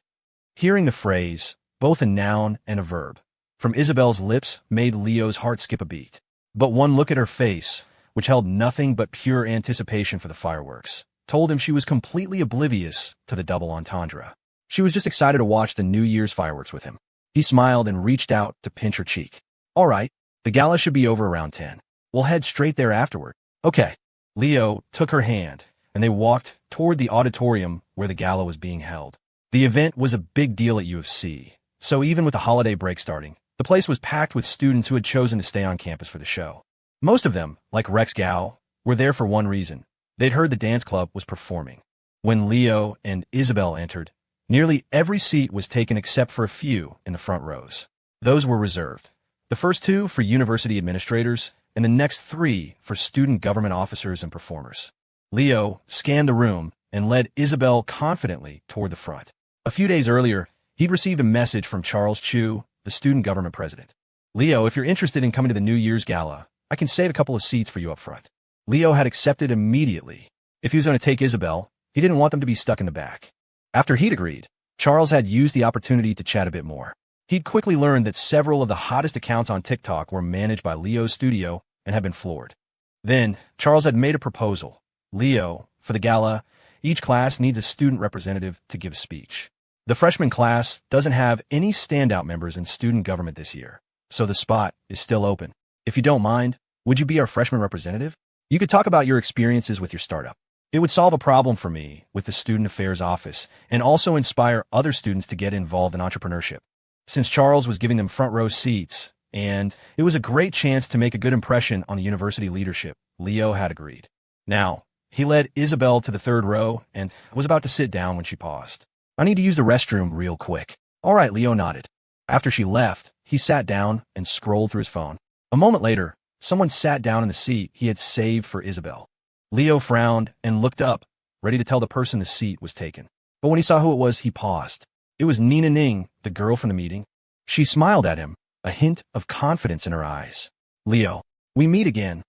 Hearing the phrase, both a noun and a verb, from Isabel's lips made Leo's heart skip a beat. But one look at her face, which held nothing but pure anticipation for the fireworks, told him she was completely oblivious to the double entendre. She was just excited to watch the New Year's fireworks with him. He smiled and reached out to pinch her cheek. All right, the gala should be over around 10. We'll head straight there afterward. Okay. Leo took her hand, and they walked toward the auditorium where the gala was being held. The event was a big deal at U of C, so even with the holiday break starting, the place was packed with students who had chosen to stay on campus for the show. Most of them, like Rex Gao, were there for one reason. They'd heard the dance club was performing. When Leo and Isabel entered, nearly every seat was taken except for a few in the front rows. Those were reserved. The first two for university administrators, and the next three for student government officers and performers. Leo scanned the room and led Isabel confidently toward the front. A few days earlier, he'd received a message from Charles Chu, the student government president. Leo, if you're interested in coming to the New Year's gala, I can save a couple of seats for you up front. Leo had accepted immediately. If he was going to take Isabel, he didn't want them to be stuck in the back. After he'd agreed, Charles had used the opportunity to chat a bit more. He'd quickly learned that several of the hottest accounts on TikTok were managed by Leo's studio and had been floored. Then, Charles had made a proposal. Leo, for the gala, each class needs a student representative to give a speech. The freshman class doesn't have any standout members in student government this year, so the spot is still open. If you don't mind, would you be our freshman representative? You could talk about your experiences with your startup. It would solve a problem for me with the Student Affairs Office and also inspire other students to get involved in entrepreneurship. Since Charles was giving them front row seats, and it was a great chance to make a good impression on the university leadership, Leo had agreed. Now, he led Isabel to the third row and was about to sit down when she paused. I need to use the restroom real quick. All right, Leo nodded. After she left, he sat down and scrolled through his phone. A moment later, someone sat down in the seat he had saved for Isabel. Leo frowned and looked up, ready to tell the person the seat was taken. But when he saw who it was, he paused. It was Nina Ning, the girl from the meeting. She smiled at him, a hint of confidence in her eyes. Leo, we meet again.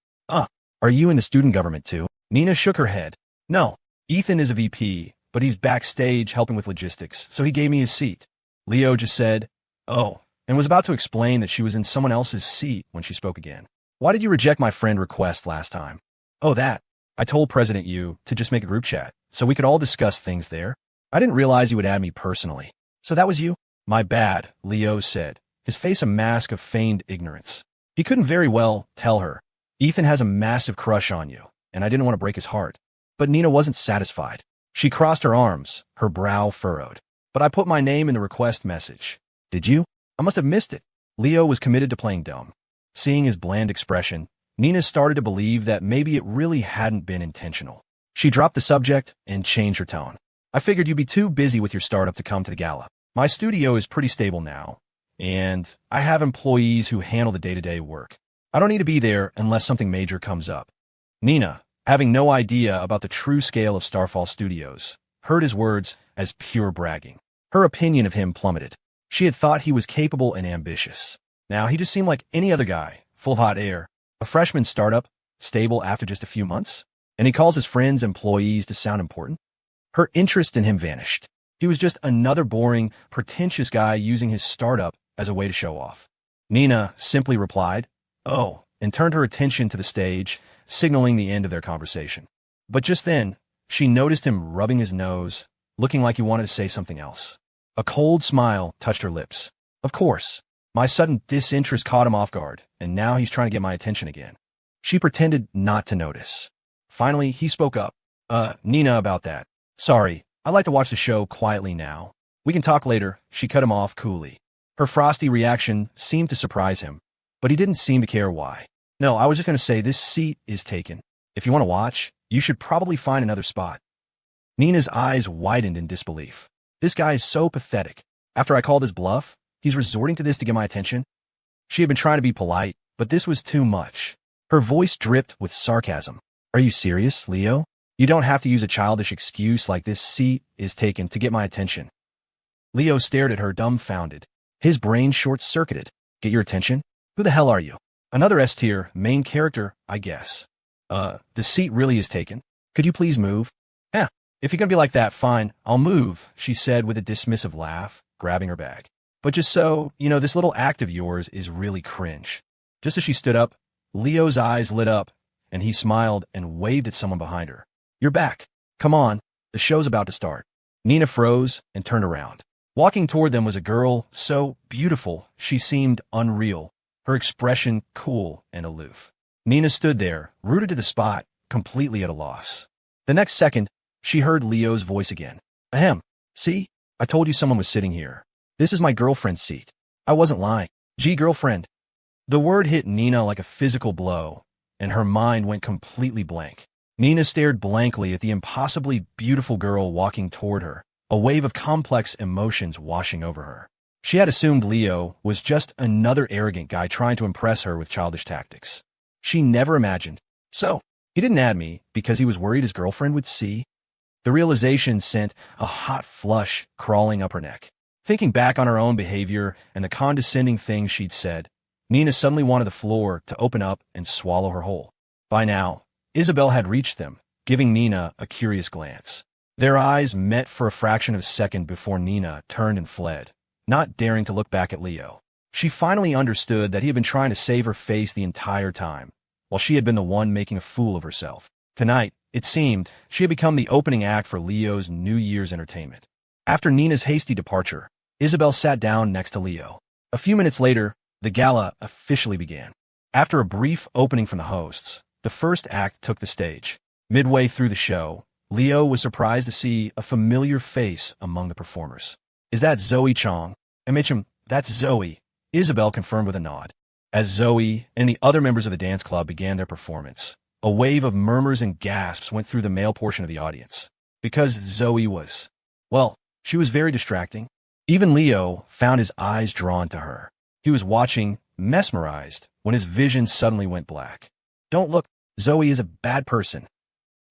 Are you in the student government too? Nina shook her head. No, Ethan is a VP, but he's backstage helping with logistics, so he gave me his seat. Leo just said, oh, and was about to explain that she was in someone else's seat when she spoke again. Why did you reject my friend request last time? Oh, that. I told President Yu to just make a group chat, so we could all discuss things there. I didn't realize you would add me personally. So that was you? My bad, Leo said, his face a mask of feigned ignorance. He couldn't very well tell her. Ethan has a massive crush on you, and I didn't want to break his heart. But Nina wasn't satisfied. She crossed her arms, her brow furrowed. But I put my name in the request message. Did you? I must have missed it. Leo was committed to playing dumb. Seeing his bland expression, Nina started to believe that maybe it really hadn't been intentional. She dropped the subject and changed her tone. I figured you'd be too busy with your startup to come to the gala. My studio is pretty stable now, and I have employees who handle the day-to-day work. I don't need to be there unless something major comes up. Nina, having no idea about the true scale of Starfall Studios, heard his words as pure bragging. Her opinion of him plummeted. She had thought he was capable and ambitious. Now he just seemed like any other guy, full of hot air, a freshman startup, stable after just a few months, and he calls his friends employees to sound important. Her interest in him vanished. He was just another boring, pretentious guy using his startup as a way to show off. Nina simply replied, oh, and turned her attention to the stage, signaling the end of their conversation. But just then, she noticed him rubbing his nose, looking like he wanted to say something else. A cold smile touched her lips. Of course. My sudden disinterest caught him off guard, and now he's trying to get my attention again. She pretended not to notice. Finally, he spoke up. Nina, about that. Sorry, I'd like to watch the show quietly now. We can talk later. She cut him off coolly. Her frosty reaction seemed to surprise him, but he didn't seem to care why. No, I was just going to say this seat is taken. If you want to watch, you should probably find another spot. Nina's eyes widened in disbelief. This guy is so pathetic. After I called his bluff, he's resorting to this to get my attention. She had been trying to be polite, but this was too much. Her voice dripped with sarcasm. Are you serious, Leo? You don't have to use a childish excuse like this seat is taken to get my attention. Leo stared at her dumbfounded. His brain short-circuited. Get your attention? Who the hell are you? Another S-tier, main character, I guess. The seat really is taken. Could you please move? If you're gonna be like that, fine, I'll move, she said with a dismissive laugh, grabbing her bag. But just so, this little act of yours is really cringe. Just as she stood up, Leo's eyes lit up, and he smiled and waved at someone behind her. You're back. Come on, the show's about to start. Nina froze and turned around. Walking toward them was a girl so beautiful she seemed unreal, her expression cool and aloof. Nina stood there, rooted to the spot, completely at a loss. The next second, she heard Leo's voice again. Ahem. See? I told you someone was sitting here. This is my girlfriend's seat. I wasn't lying. Gee, girlfriend. The word hit Nina like a physical blow, and her mind went completely blank. Nina stared blankly at the impossibly beautiful girl walking toward her, a wave of complex emotions washing over her. She had assumed Leo was just another arrogant guy trying to impress her with childish tactics. She never imagined. So, he didn't add me because he was worried his girlfriend would see? The realization sent a hot flush crawling up her neck. Thinking back on her own behavior and the condescending things she'd said, Nina suddenly wanted the floor to open up and swallow her whole. By now, Isabel had reached them, giving Nina a curious glance. Their eyes met for a fraction of a second before Nina turned and fled, not daring to look back at Leo. She finally understood that he had been trying to save her face the entire time, while she had been the one making a fool of herself. Tonight, it seemed, she had become the opening act for Leo's New Year's entertainment. After Nina's hasty departure, Isabel sat down next to Leo. A few minutes later, the gala officially began. After a brief opening from the hosts, the first act took the stage. Midway through the show, Leo was surprised to see a familiar face among the performers. "Is that Zoe Chong?" "MHM, that's Zoe," Isabel confirmed with a nod. As Zoe and the other members of the dance club began their performance, a wave of murmurs and gasps went through the male portion of the audience. Because Zoe was, well, she was very distracting. Even Leo found his eyes drawn to her. He was watching, mesmerized, when his vision suddenly went black. "Don't look, Zoe is a bad person."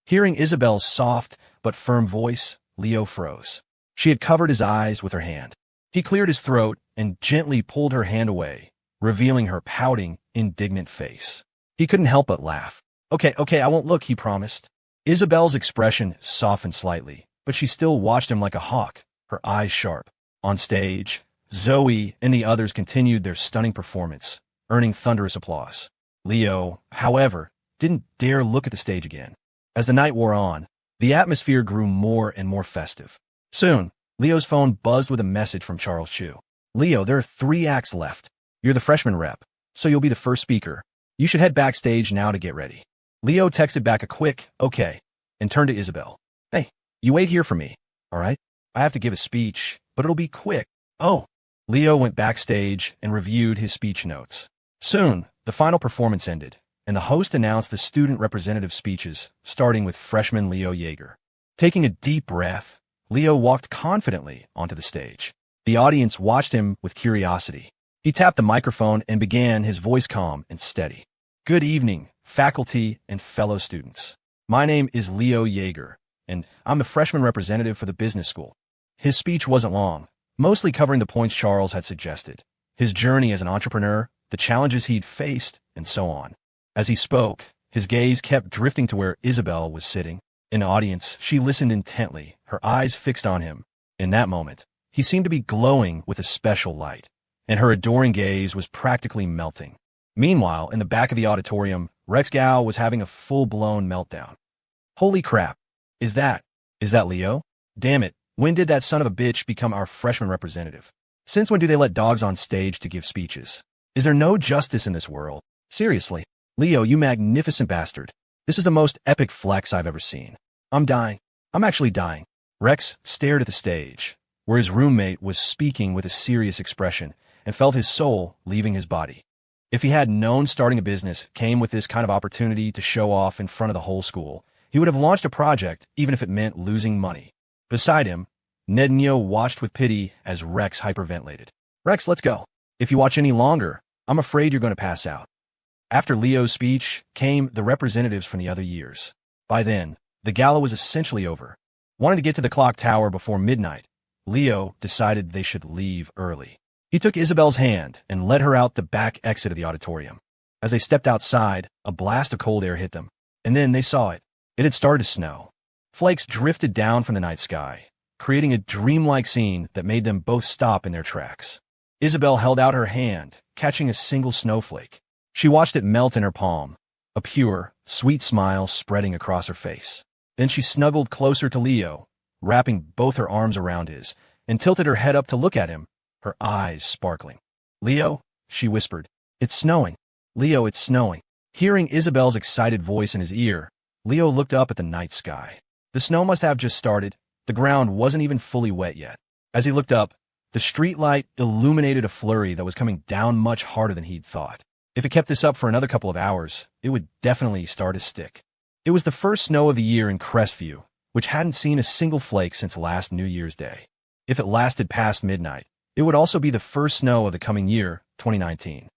Hearing Isabel's soft but firm voice, Leo froze. She had covered his eyes with her hand. He cleared his throat and gently pulled her hand away, revealing her pouting, indignant face. He couldn't help but laugh. Okay, I won't look," he promised. Isabel's expression softened slightly, but she still watched him like a hawk, her eyes sharp. On stage, Zoe and the others continued their stunning performance, earning thunderous applause. Leo, however, didn't dare look at the stage again. As the night wore on, the atmosphere grew more and more festive. Soon, Leo's phone buzzed with a message from Charles Chu. "Leo, there are 3 acts left. You're the freshman rep, so you'll be the first speaker. You should head backstage now to get ready." Leo texted back a quick, "Okay," and turned to Isabel. "Hey, you wait here for me, all right? I have to give a speech, but it'll be quick." "Oh." Leo went backstage and reviewed his speech notes. Soon, the final performance ended, and the host announced the student representative speeches, starting with freshman Leo Yeager. Taking a deep breath, Leo walked confidently onto the stage. The audience watched him with curiosity. He tapped the microphone and began, his voice calm and steady. "Good evening, faculty and fellow students. My name is Leo Yeager, and I'm the freshman representative for the business school." His speech wasn't long, mostly covering the points Charles had suggested, his journey as an entrepreneur, the challenges he'd faced, and so on. As he spoke, his gaze kept drifting to where Isabel was sitting. In the audience, she listened intently, her eyes fixed on him. In that moment, he seemed to be glowing with a special light, and her adoring gaze was practically melting. Meanwhile, in the back of the auditorium, Rex Gao was having a full-blown meltdown. "Holy crap. Is that Leo? Damn it, when did that son of a bitch become our freshman representative? Since when do they let dogs on stage to give speeches? Is there no justice in this world? Seriously. Leo, you magnificent bastard. This is the most epic flex I've ever seen. I'm dying. I'm actually dying." Rex stared at the stage, where his roommate was speaking with a serious expression, and felt his soul leaving his body. If he had known starting a business came with this kind of opportunity to show off in front of the whole school, he would have launched a project even if it meant losing money. Beside him, Ned and Neo watched with pity as Rex hyperventilated. "Rex, let's go. If you watch any longer, I'm afraid you're going to pass out." After Leo's speech came the representatives from the other years. By then, the gala was essentially over. Wanting to get to the clock tower before midnight, Leo decided they should leave early. He took Isabel's hand and led her out the back exit of the auditorium. As they stepped outside, a blast of cold air hit them, and then they saw it. It had started to snow. Flakes drifted down from the night sky, creating a dreamlike scene that made them both stop in their tracks. Isabel held out her hand, catching a single snowflake. She watched it melt in her palm, a pure, sweet smile spreading across her face. Then she snuggled closer to Leo, wrapping both her arms around his, and tilted her head up to look at him, her eyes sparkling. "Leo," she whispered, "it's snowing. Leo, it's snowing." Hearing Isabel's excited voice in his ear, Leo looked up at the night sky. The snow must have just started. The ground wasn't even fully wet yet. As he looked up, the streetlight illuminated a flurry that was coming down much harder than he'd thought. If it kept this up for another couple of hours, it would definitely start to stick. It was the first snow of the year in Crestview, which hadn't seen a single flake since last New Year's Day. If it lasted past midnight, it would also be the first snow of the coming year, 2019.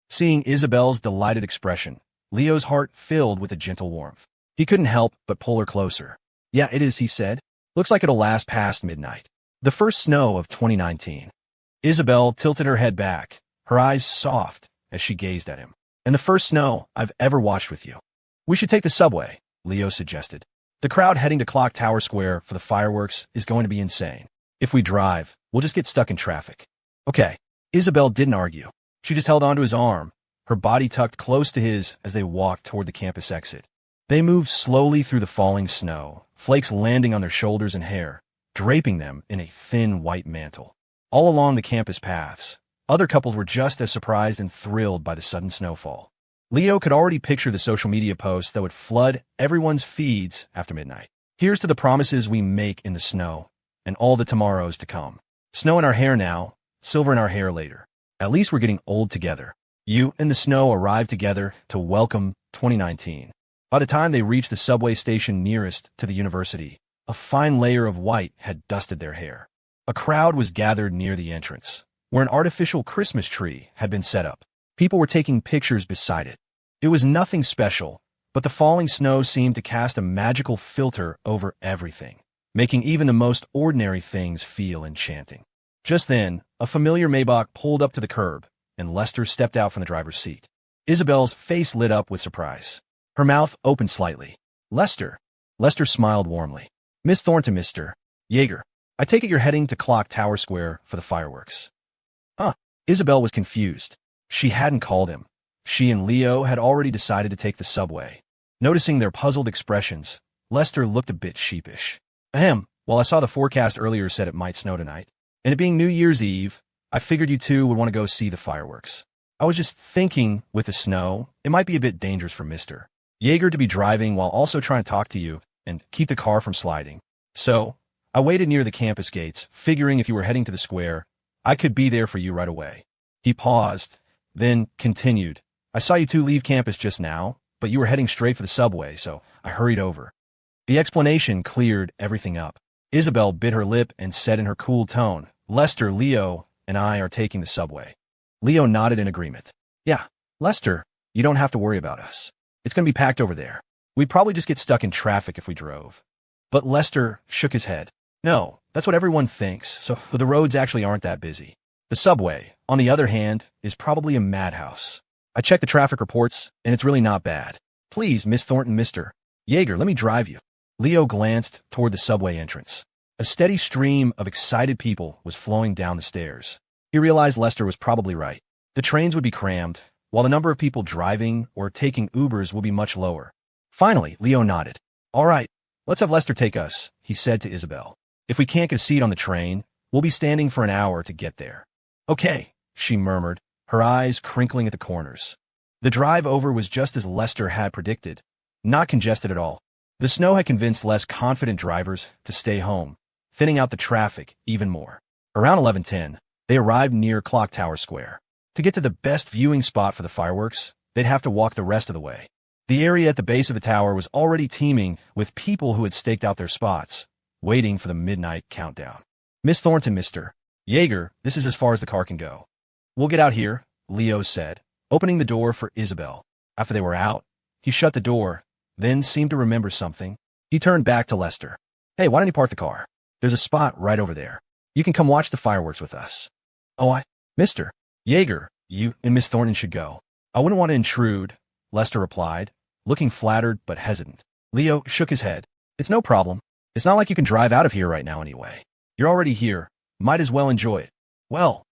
Seeing Isabel's delighted expression, Leo's heart filled with a gentle warmth. He couldn't help but pull her closer. "Yeah, it is," he said. "Looks like it'll last past midnight. The first snow of 2019. Isabel tilted her head back, her eyes soft as she gazed at him. "And the first snow I've ever watched with you." "We should take the subway," Leo suggested. "The crowd heading to Clock Tower Square for the fireworks is going to be insane. If we drive, we'll just get stuck in traffic." "Okay." Isabel didn't argue. She just held onto his arm, her body tucked close to his as they walked toward the campus exit. They moved slowly through the falling snow, flakes landing on their shoulders and hair, draping them in a thin white mantle. All along the campus paths, other couples were just as surprised and thrilled by the sudden snowfall. Leo could already picture the social media posts that would flood everyone's feeds after midnight. Here's to the promises we make in the snow, and all the tomorrows to come. Snow in our hair now, silver in our hair later. At least we're getting old together. You and the snow arrived together to welcome 2019. By the time they reached the subway station nearest to the university, a fine layer of white had dusted their hair. A crowd was gathered near the entrance, where an artificial Christmas tree had been set up. People were taking pictures beside it. It was nothing special, but the falling snow seemed to cast a magical filter over everything, making even the most ordinary things feel enchanting. Just then, a familiar Maybach pulled up to the curb, and Lester stepped out from the driver's seat. Isabel's face lit up with surprise. Her mouth opened slightly. Lester. Lester smiled warmly. Miss Thornton, Mr. Yeager. I take it you're heading to Clock Tower Square for the fireworks. Huh. Isabel was confused. She hadn't called him. She and Leo had already decided to take the subway. Noticing their puzzled expressions, Lester looked a bit sheepish. Ahem. Well, I saw the forecast earlier said it might snow tonight. And it being New Year's Eve, I figured you two would want to go see the fireworks. I was just thinking, with the snow, it might be a bit dangerous for Mr. Yeager to be driving while also trying to talk to you and keep the car from sliding. So, I waited near the campus gates, figuring if you were heading to the square, I could be there for you right away. He paused, then continued. I saw you two leave campus just now, but you were heading straight for the subway, so I hurried over. The explanation cleared everything up. Isabel bit her lip and said in her cool tone, Lester, Leo, and I are taking the subway. Leo nodded in agreement. Yeah, Lester, you don't have to worry about us. It's going to be packed over there. We'd probably just get stuck in traffic if we drove. But Lester shook his head. No, that's what everyone thinks, so the roads actually aren't that busy. The subway, on the other hand, is probably a madhouse. I checked the traffic reports, and it's really not bad. Please, Miss Thornton, Mr. Yeager, let me drive you. Leo glanced toward the subway entrance. A steady stream of excited people was flowing down the stairs. He realized Lester was probably right. The trains would be crammed, while the number of people driving or taking Ubers will be much lower. Finally, Leo nodded. All right, let's have Lester take us, he said to Isabel. If we can't get a seat on the train, we'll be standing for an hour to get there. Okay, she murmured, her eyes crinkling at the corners. The drive over was just as Lester had predicted, not congested at all. The snow had convinced less confident drivers to stay home, thinning out the traffic even more. Around 11:10, they arrived near Clock Tower Square. To get to the best viewing spot for the fireworks, they'd have to walk the rest of the way. The area at the base of the tower was already teeming with people who had staked out their spots, waiting for the midnight countdown. Miss Thornton, Mr. Yeager, this is as far as the car can go. We'll get out here, Leo said, opening the door for Isabel. After they were out, he shut the door, then seemed to remember something. He turned back to Lester. Hey, why don't you park the car? There's a spot right over there. You can come watch the fireworks with us. Oh, Mr. Yeager, you and Miss Thornton should go. I wouldn't want to intrude, Lester replied, looking flattered but hesitant. Leo shook his head. It's no problem. It's not like you can drive out of here right now anyway. You're already here. Might as well enjoy it. Well,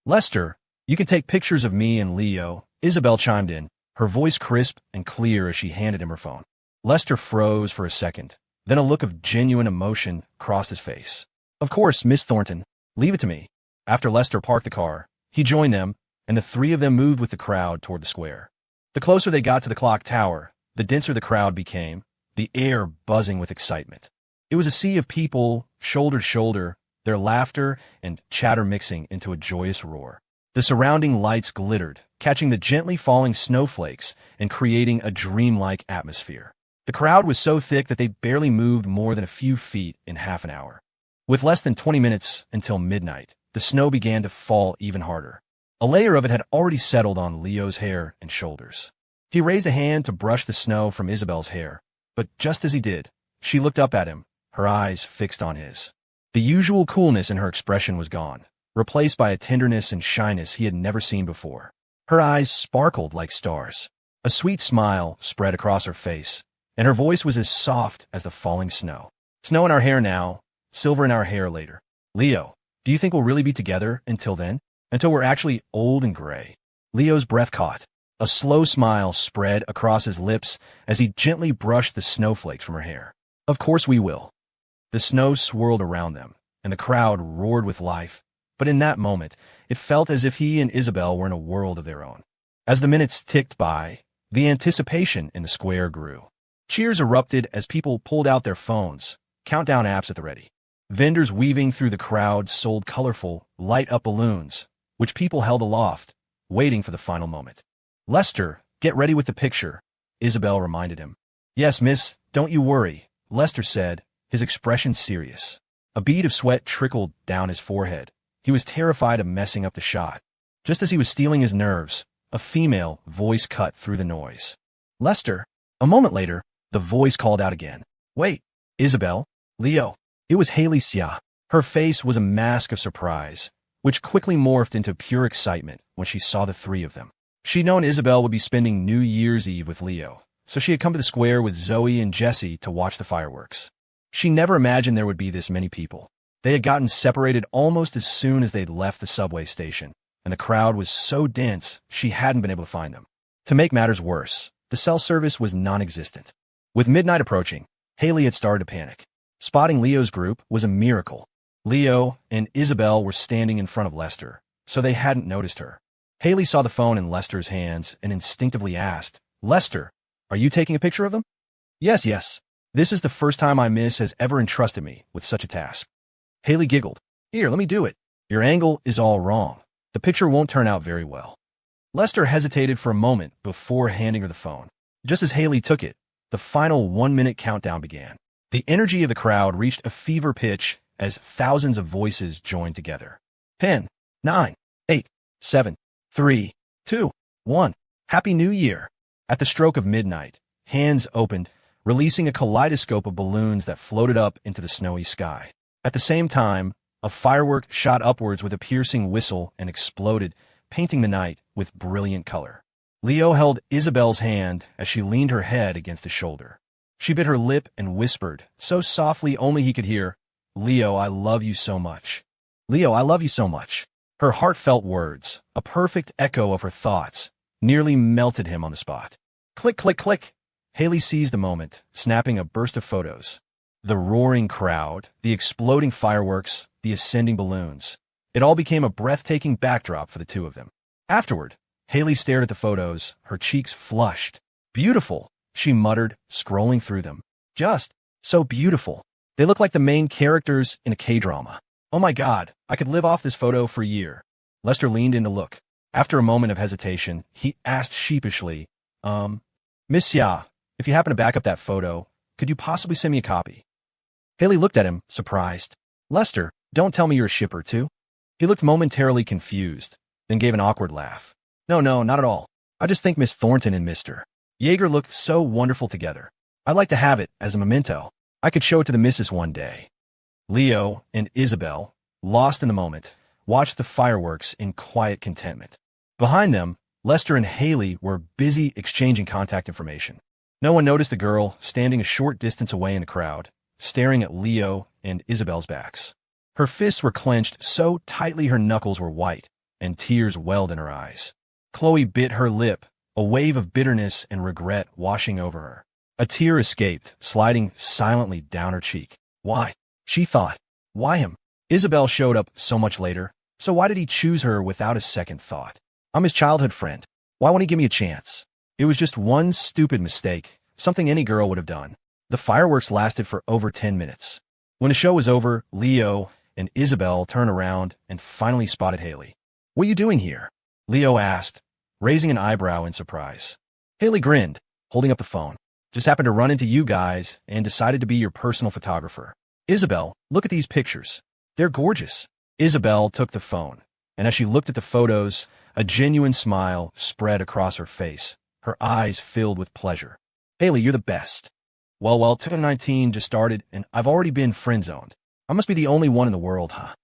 Lester, you can take pictures of me and Leo, Isabel chimed in, her voice crisp and clear as she handed him her phone. Lester froze for a second, then a look of genuine emotion crossed his face. Of course, Miss Thornton. Leave it to me. After Lester parked the car, he joined them, and the three of them moved with the crowd toward the square. The closer they got to the clock tower, the denser the crowd became, the air buzzing with excitement. It was a sea of people, shoulder to shoulder, their laughter and chatter mixing into a joyous roar. The surrounding lights glittered, catching the gently falling snowflakes and creating a dreamlike atmosphere. The crowd was so thick that they barely moved more than a few feet in half an hour. With less than 20 minutes until midnight, the snow began to fall even harder. A layer of it had already settled on Leo's hair and shoulders. He raised a hand to brush the snow from Isabel's hair, but just as he did, she looked up at him, her eyes fixed on his. The usual coolness in her expression was gone, replaced by a tenderness and shyness he had never seen before. Her eyes sparkled like stars. A sweet smile spread across her face, and her voice was as soft as the falling snow. Snow in our hair now, silver in our hair later. Leo, do you think we'll really be together until then? Until we're actually old and gray? Leo's breath caught. A slow smile spread across his lips as he gently brushed the snowflakes from her hair. Of course we will. The snow swirled around them, and the crowd roared with life, but in that moment, it felt as if he and Isabel were in a world of their own. As the minutes ticked by, the anticipation in the square grew. Cheers erupted as people pulled out their phones, countdown apps at the ready. Vendors weaving through the crowd sold colorful, light-up balloons, which people held aloft, waiting for the final moment. "Lester, get ready with the picture," Isabel reminded him. "Yes, miss, don't you worry," Lester said, his expression serious. A bead of sweat trickled down his forehead. He was terrified of messing up the shot. Just as he was steeling his nerves, a female voice cut through the noise. "Lester." A moment later, the voice called out again. "Wait, Isabel? Leo." It was Haley Xia. Her face was a mask of surprise, which quickly morphed into pure excitement when she saw the three of them. She'd known Isabel would be spending New Year's Eve with Leo, so she had come to the square with Zoe and Jesse to watch the fireworks. She never imagined there would be this many people. They had gotten separated almost as soon as they'd left the subway station, and the crowd was so dense she hadn't been able to find them. To make matters worse, the cell service was non-existent. With midnight approaching, Haley had started to panic. Spotting Leo's group was a miracle. Leo and Isabel were standing in front of Lester, so they hadn't noticed her. Haley saw the phone in Lester's hands and instinctively asked, "Lester, are you taking a picture of them?" Yes. This is the first time my miss has ever entrusted me with such a task." Haley giggled. "Here, let me do it. Your angle is all wrong. The picture won't turn out very well." Lester hesitated for a moment before handing her the phone. Just as Haley took it, the final 1-minute countdown began. The energy of the crowd reached a fever pitch as thousands of voices joined together. 10, 9, 8, 7, 3, 2, 1. Happy New Year! At the stroke of midnight, hands opened, releasing a kaleidoscope of balloons that floated up into the snowy sky. At the same time, a firework shot upwards with a piercing whistle and exploded, painting the night with brilliant color. Leo held Isabel's hand as she leaned her head against his shoulder. She bit her lip and whispered, so softly only he could hear, "Leo, I love you so much. Leo, I love you so much." Her heartfelt words, a perfect echo of her thoughts, nearly melted him on the spot. Click, click, click. Haley seized the moment, snapping a burst of photos. The roaring crowd, the exploding fireworks, the ascending balloons. It all became a breathtaking backdrop for the two of them. Afterward, Haley stared at the photos, her cheeks flushed. "Beautiful," she muttered, scrolling through them. "Just so beautiful. They look like the main characters in a K-drama. Oh my God, I could live off this photo for a year." Lester leaned in to look. After a moment of hesitation, he asked sheepishly, "Miss Xia, if you happen to back up that photo, could you possibly send me a copy?" Haley looked at him, surprised. "Lester, don't tell me you're a shipper, too?" He looked momentarily confused, then gave an awkward laugh. No, not at all. I just think Miss Thornton and Mr. Yeager look so wonderful together. I'd like to have it as a memento. I could show it to the missus one day." Leo and Isabel, lost in the moment, watched the fireworks in quiet contentment. Behind them, Lester and Haley were busy exchanging contact information. No one noticed the girl standing a short distance away in the crowd, staring at Leo and Isabel's backs. Her fists were clenched so tightly her knuckles were white, and tears welled in her eyes. Chloe bit her lip, a wave of bitterness and regret washing over her. A tear escaped, sliding silently down her cheek. Why? She thought. Why him? Isabel showed up so much later, so why did he choose her without a second thought? I'm his childhood friend. Why won't he give me a chance? It was just one stupid mistake, something any girl would have done. The fireworks lasted for over 10 minutes. When the show was over, Leo and Isabel turned around and finally spotted Haley. "What are you doing here?" Leo asked, raising an eyebrow in surprise. Haley grinned, holding up the phone. "Just happened to run into you guys and decided to be your personal photographer. Isabel, look at these pictures. They're gorgeous." Isabel took the phone, and as she looked at the photos, a genuine smile spread across her face, her eyes filled with pleasure. "Haley, you're the best." Well, 2019 just started, and I've already been friend-zoned. I must be the only one in the world, huh?"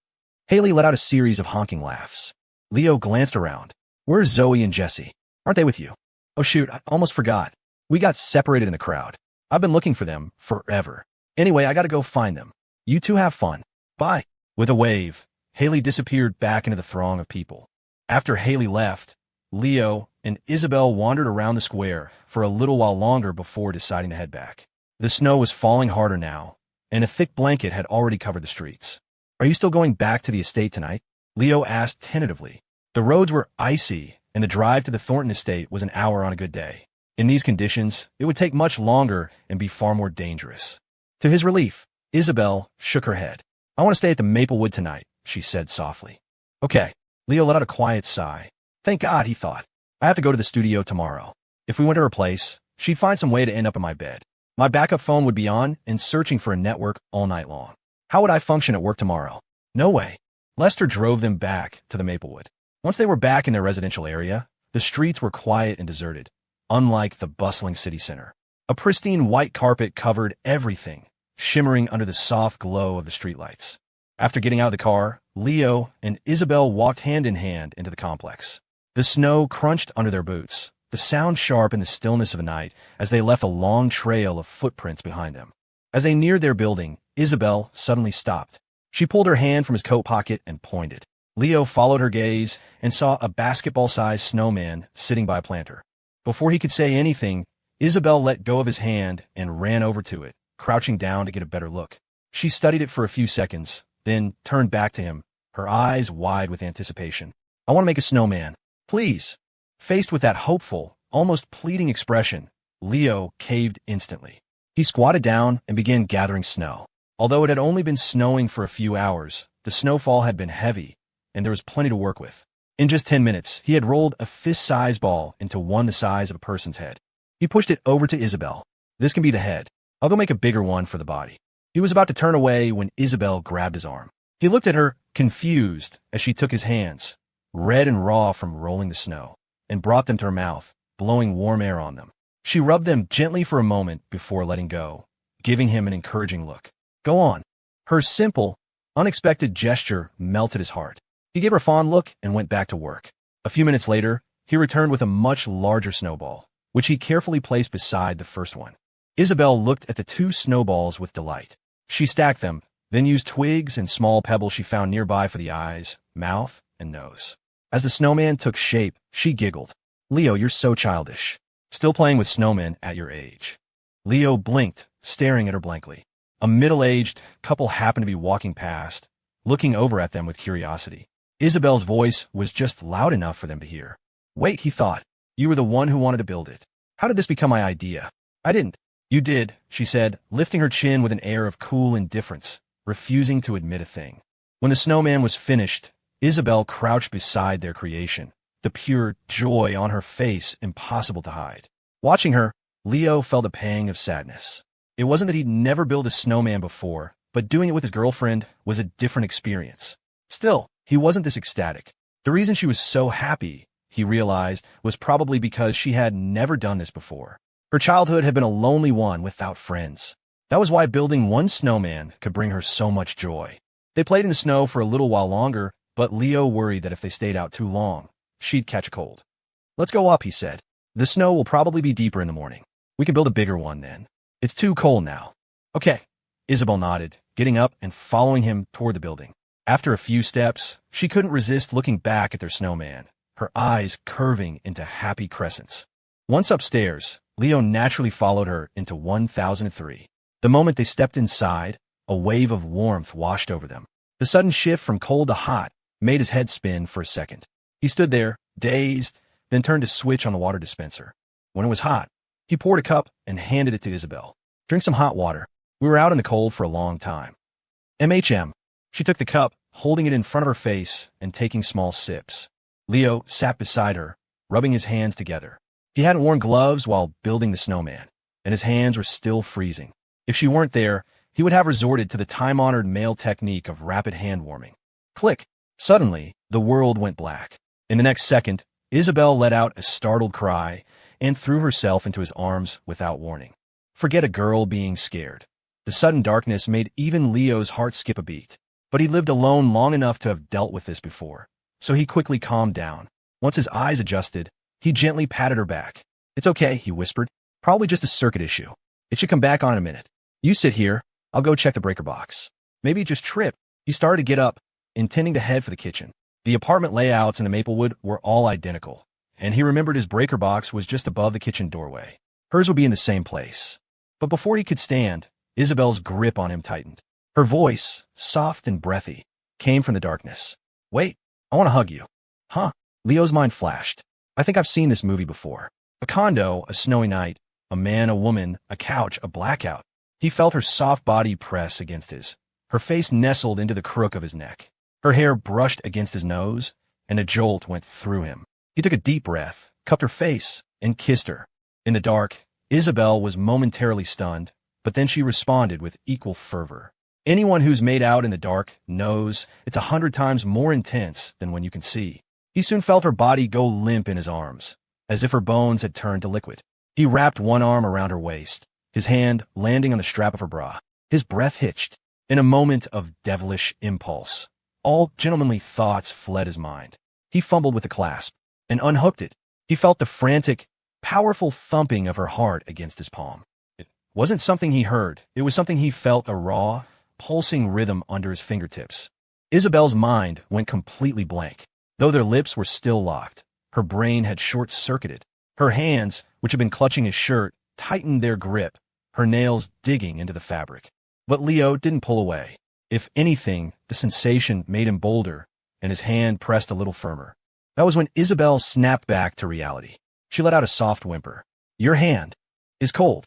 Haley let out a series of honking laughs. Leo glanced around. "Where's Zoe and Jesse? Aren't they with you?" "Oh shoot, I almost forgot. We got separated in the crowd. I've been looking for them forever. Anyway, I gotta go find them. You two have fun. Bye." With a wave, Haley disappeared back into the throng of people. After Haley left, Leo and Isabel wandered around the square for a little while longer before deciding to head back. The snow was falling harder now, and a thick blanket had already covered the streets. "Are you still going back to the estate tonight?" Leo asked tentatively. The roads were icy, and the drive to the Thornton estate was an hour on a good day. In these conditions, it would take much longer and be far more dangerous. To his relief, Isabel shook her head. "I want to stay at the Maplewood tonight," she said softly. "Okay." Leo let out a quiet sigh. Thank God, he thought. I have to go to the studio tomorrow. If we went to her place, she'd find some way to end up in my bed. My backup phone would be on and searching for a network all night long. How would I function at work tomorrow? No way. Lester drove them back to the Maplewood. Once they were back in their residential area, the streets were quiet and deserted, unlike the bustling city center. A pristine white carpet covered everything, shimmering under the soft glow of the streetlights. After getting out of the car, Leo and Isabel walked hand in hand into the complex. The snow crunched under their boots, the sound sharp in the stillness of the night as they left a long trail of footprints behind them. As they neared their building, Isabel suddenly stopped. She pulled her hand from his coat pocket and pointed. Leo followed her gaze and saw a basketball-sized snowman sitting by a planter. Before he could say anything, Isabel let go of his hand and ran over to it, crouching down to get a better look. She studied it for a few seconds, then turned back to him, her eyes wide with anticipation. "I want to make a snowman. Please." Faced with that hopeful, almost pleading expression, Leo caved instantly. He squatted down and began gathering snow. Although it had only been snowing for a few hours, the snowfall had been heavy, and there was plenty to work with. In just 10 minutes, he had rolled a fist-sized ball into one the size of a person's head. He pushed it over to Isabel. "This can be the head. I'll go make a bigger one for the body." He was about to turn away when Isabel grabbed his arm. He looked at her, confused, as she took his hands, red and raw from rolling the snow, and brought them to her mouth, blowing warm air on them. She rubbed them gently for a moment before letting go, giving him an encouraging look. "Go on." Her simple, unexpected gesture melted his heart. He gave her a fond look and went back to work. A few minutes later, he returned with a much larger snowball, which he carefully placed beside the first one. Isabel looked at the two snowballs with delight. She stacked them, then used twigs and small pebbles she found nearby for the eyes, mouth, and nose. As the snowman took shape, she giggled. "Leo, you're so childish. Still playing with snowmen at your age." Leo blinked, staring at her blankly. A middle-aged couple happened to be walking past, looking over at them with curiosity. Isabel's voice was just loud enough for them to hear. "Wait," he thought. "You were the one who wanted to build it. How did this become my idea?" "I didn't." "You did," she said, lifting her chin with an air of cool indifference, refusing to admit a thing. When the snowman was finished, Isabel crouched beside their creation, the pure joy on her face impossible to hide. Watching her, Leo felt a pang of sadness. It wasn't that he'd never built a snowman before, but doing it with his girlfriend was a different experience. Still, he wasn't this ecstatic. The reason she was so happy, he realized, was probably because she had never done this before. Her childhood had been a lonely one without friends. That was why building one snowman could bring her so much joy. They played in the snow for a little while longer, but Leo worried that if they stayed out too long, she'd catch a cold. "Let's go up," he said. "The snow will probably be deeper in the morning. We can build a bigger one then. It's too cold now." "Okay." Isabel nodded, getting up and following him toward the building. After a few steps, she couldn't resist looking back at their snowman, her eyes curving into happy crescents. Once upstairs, Leo naturally followed her into 1003. The moment they stepped inside, a wave of warmth washed over them. The sudden shift from cold to hot made his head spin for a second. He stood there, dazed, then turned to switch on the water dispenser. When it was hot, he poured a cup and handed it to Isabel. "Drink some hot water. We were out in the cold for a long time." "MHM." She took the cup, holding it in front of her face and taking small sips. Leo sat beside her, rubbing his hands together. He hadn't worn gloves while building the snowman, and his hands were still freezing. If she weren't there, he would have resorted to the time-honored male technique of rapid hand warming. Click! Suddenly, the world went black. In the next second, Isabel let out a startled cry and threw herself into his arms without warning. Forget a girl being scared. The sudden darkness made even Leo's heart skip a beat. But he lived alone long enough to have dealt with this before, so he quickly calmed down. Once his eyes adjusted, he gently patted her back. "It's okay," he whispered. "Probably just a circuit issue. It should come back on in a minute. You sit here. I'll go check the breaker box. Maybe it just tripped." He started to get up, intending to head for the kitchen. The apartment layouts in the Maplewood were all identical, and he remembered his breaker box was just above the kitchen doorway. Hers would be in the same place. But before he could stand, Isabel's grip on him tightened. Her voice, soft and breathy, came from the darkness. "Wait, I want to hug you." "Huh?" Leo's mind flashed. "I think I've seen this movie before." A condo, a snowy night, a man, a woman, a couch, a blackout. He felt her soft body press against his. Her face nestled into the crook of his neck. Her hair brushed against his nose, and a jolt went through him. He took a deep breath, cupped her face, and kissed her. In the dark, Isabel was momentarily stunned, but then she responded with equal fervor. Anyone who's made out in the dark knows it's 100 times more intense than when you can see. He soon felt her body go limp in his arms, as if her bones had turned to liquid. He wrapped one arm around her waist, his hand landing on the strap of her bra. His breath hitched. In a moment of devilish impulse, all gentlemanly thoughts fled his mind. He fumbled with the clasp and unhooked it. He felt the frantic, powerful thumping of her heart against his palm. It wasn't something he heard. It was something he felt, a raw, pulsing rhythm under his fingertips. Isabel's mind went completely blank. Though their lips were still locked, her brain had short-circuited. Her hands, which had been clutching his shirt, tightened their grip, her nails digging into the fabric. But Leo didn't pull away. If anything, the sensation made him bolder, and his hand pressed a little firmer. That was when Isabel snapped back to reality. She let out a soft whimper. "Your hand is cold."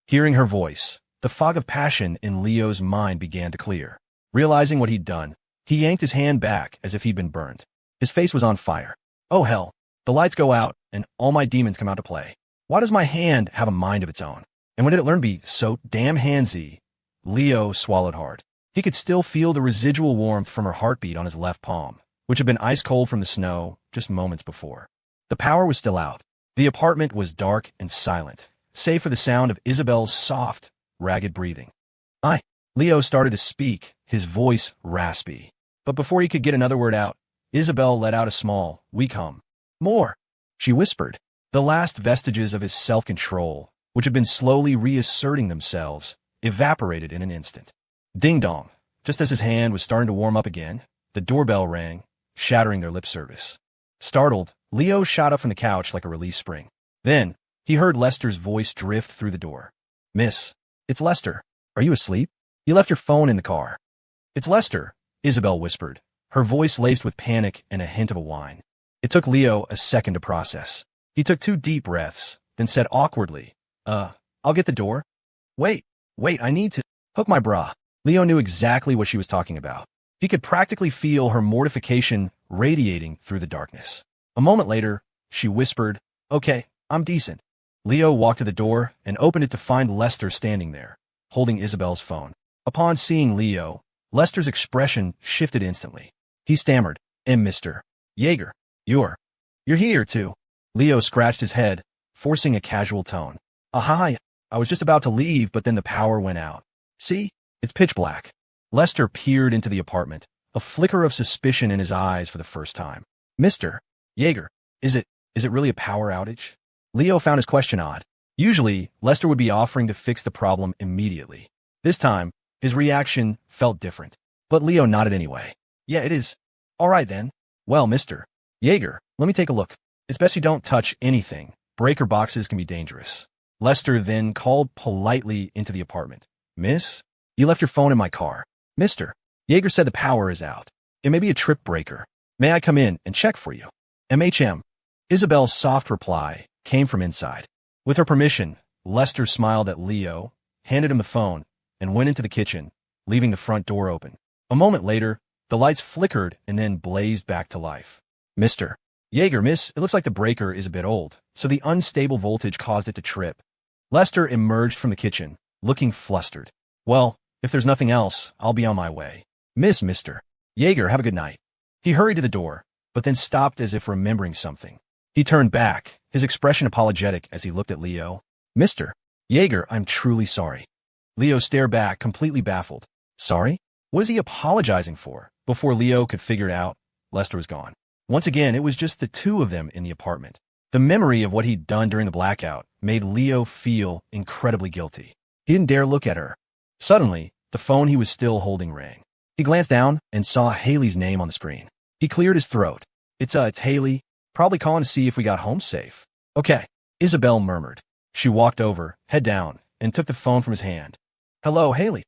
Hearing her voice, the fog of passion in Leo's mind began to clear. Realizing what he'd done, he yanked his hand back as if he'd been burned. His face was on fire. "Oh hell, the lights go out, and all my demons come out to play. Why does my hand have a mind of its own? And when did it learn to be so damn handsy?" Leo swallowed hard. He could still feel the residual warmth from her heartbeat on his left palm, which had been ice cold from the snow just moments before. The power was still out. The apartment was dark and silent, save for the sound of Isabel's soft, ragged breathing. Leo started to speak, his voice raspy. But before he could get another word out, Isabel let out a small, weak hum. "More," she whispered. The last vestiges of his self-control, which had been slowly reasserting themselves, evaporated in an instant. Ding-dong. Just as his hand was starting to warm up again, the doorbell rang, shattering their lip service. Startled, Leo shot up from the couch like a released spring. Then, he heard Lester's voice drift through the door. "Miss, it's Lester. Are you asleep? You left your phone in the car." "It's Lester," Isabel whispered, her voice laced with panic and a hint of a whine. It took Leo a second to process. He took 2 deep breaths, then said awkwardly, I'll get the door." Wait, I need to hook my bra." Leo knew exactly what she was talking about. He could practically feel her mortification radiating through the darkness. A moment later, she whispered, "Okay, I'm decent." Leo walked to the door and opened it to find Lester standing there, holding Isabel's phone. Upon seeing Leo, Lester's expression shifted instantly. He stammered, Mr. Yeager, you're here too." Leo scratched his head, forcing a casual tone. "Hi, I was just about to leave, but then the power went out. See? It's pitch black." Lester peered into the apartment, a flicker of suspicion in his eyes for the first time. "Mr. Yeager, is it really a power outage?" Leo found his question odd. Usually, Lester would be offering to fix the problem immediately. This time, his reaction felt different. But Leo nodded anyway. "Yeah, it is. All right then. Well, Mr. Yeager, let me take a look. It's best you don't touch anything. Breaker boxes can be dangerous." Lester then called politely into the apartment. "Miss, you left your phone in my car." "Mr. Yeager said the power is out. It may be a trip breaker. May I come in and check for you?" "MHM." Isabel's soft reply came from inside. With her permission, Lester smiled at Leo, handed him the phone, and went into the kitchen, leaving the front door open. A moment later, the lights flickered and then blazed back to life. "Mr. Yeager, miss, it looks like the breaker is a bit old, so the unstable voltage caused it to trip." Lester emerged from the kitchen, looking flustered. "Well, if there's nothing else, I'll be on my way. Mr. Yeager, have a good night." He hurried to the door, but then stopped as if remembering something. He turned back, his expression apologetic as he looked at Leo. "Mr. Yeager, I'm truly sorry." Leo stared back, completely baffled. Sorry? What is he apologizing for? Before Leo could figure it out, Lester was gone. Once again, it was just the two of them in the apartment. The memory of what he'd done during the blackout made Leo feel incredibly guilty. He didn't dare look at her. Suddenly, the phone he was still holding rang. He glanced down and saw Haley's name on the screen. He cleared his throat. It's Haley. Probably calling to see if we got home safe." "Okay," Isabel murmured. She walked over, head down, and took the phone from his hand. "Hello, Haley."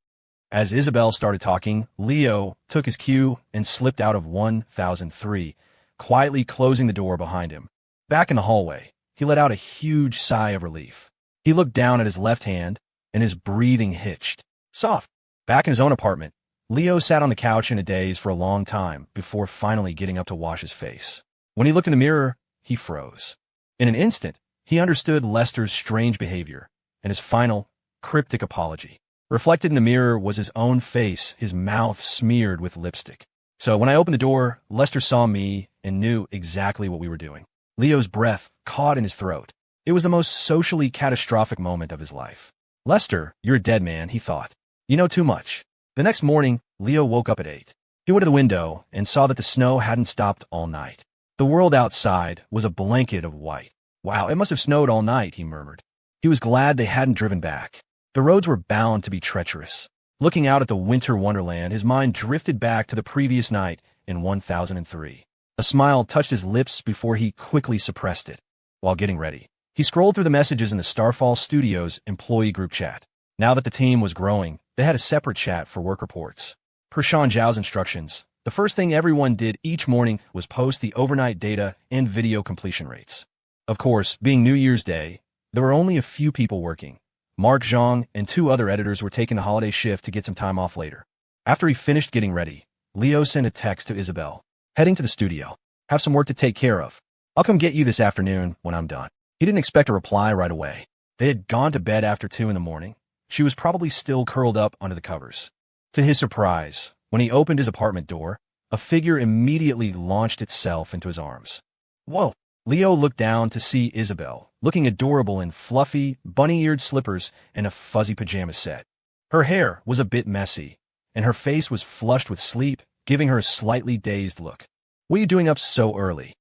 As Isabel started talking, Leo took his cue and slipped out of 1003, quietly closing the door behind him. Back in the hallway, he he let out a huge sigh of relief. He looked down at his left hand, and his breathing hitched. Soft. Back in his own apartment, Leo sat on the couch in a daze for a long time before finally getting up to wash his face. When he looked in the mirror, he froze. In an instant, he understood Lester's strange behavior and his final, cryptic apology. Reflected in the mirror was his own face, his mouth smeared with lipstick. So when I opened the door, Lester saw me and knew exactly what we were doing. Leo's breath caught in his throat. It was the most socially catastrophic moment of his life. Lester, you're a dead man, he thought. You know too much. The next morning, Leo woke up at 8. He went to the window and saw that the snow hadn't stopped all night. The world outside was a blanket of white. Wow, it must have snowed all night, he murmured. He was glad they hadn't driven back. The roads were bound to be treacherous. Looking out at the winter wonderland, his mind drifted back to the previous night in 1003. A smile touched his lips before he quickly suppressed it. While getting ready, he scrolled through the messages in the Starfall Studios employee group chat. Now that the team was growing, they had a separate chat for work reports. Per Sean Zhao's instructions, the first thing everyone did each morning was post the overnight data and video completion rates. Of course, being New Year's Day, there were only a few people working. Mark Zhang and 2 other editors were taking the holiday shift to get some time off later. After he finished getting ready, Leo sent a text to Isabel. Heading to the studio. Have some work to take care of. I'll come get you this afternoon when I'm done. He didn't expect a reply right away. They had gone to bed after 2 in the morning. She was probably still curled up under the covers. To his surprise, when he opened his apartment door, a figure immediately launched itself into his arms. Whoa! Leo looked down to see Isabel, looking adorable in fluffy, bunny-eared slippers and a fuzzy pajama set. Her hair was a bit messy, and her face was flushed with sleep, giving her a slightly dazed look. What are you doing up so early?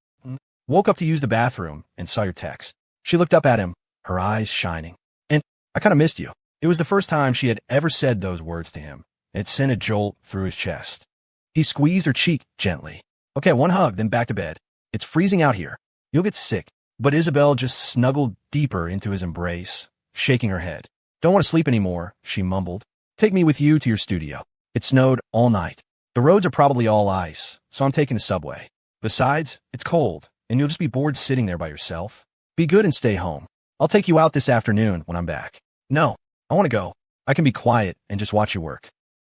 Woke up to use the bathroom and saw your text. She looked up at him, her eyes shining. And I kind of missed you. It was the first time she had ever said those words to him. It sent a jolt through his chest. He squeezed her cheek gently. Okay, one hug, then back to bed. It's freezing out here. You'll get sick. But Isabel just snuggled deeper into his embrace, shaking her head. Don't want to sleep anymore, she mumbled. Take me with you to your studio. It snowed all night. The roads are probably all ice, so I'm taking the subway. Besides, it's cold, and you'll just be bored sitting there by yourself. Be good and stay home. I'll take you out this afternoon when I'm back. No, I want to go. I can be quiet and just watch you work.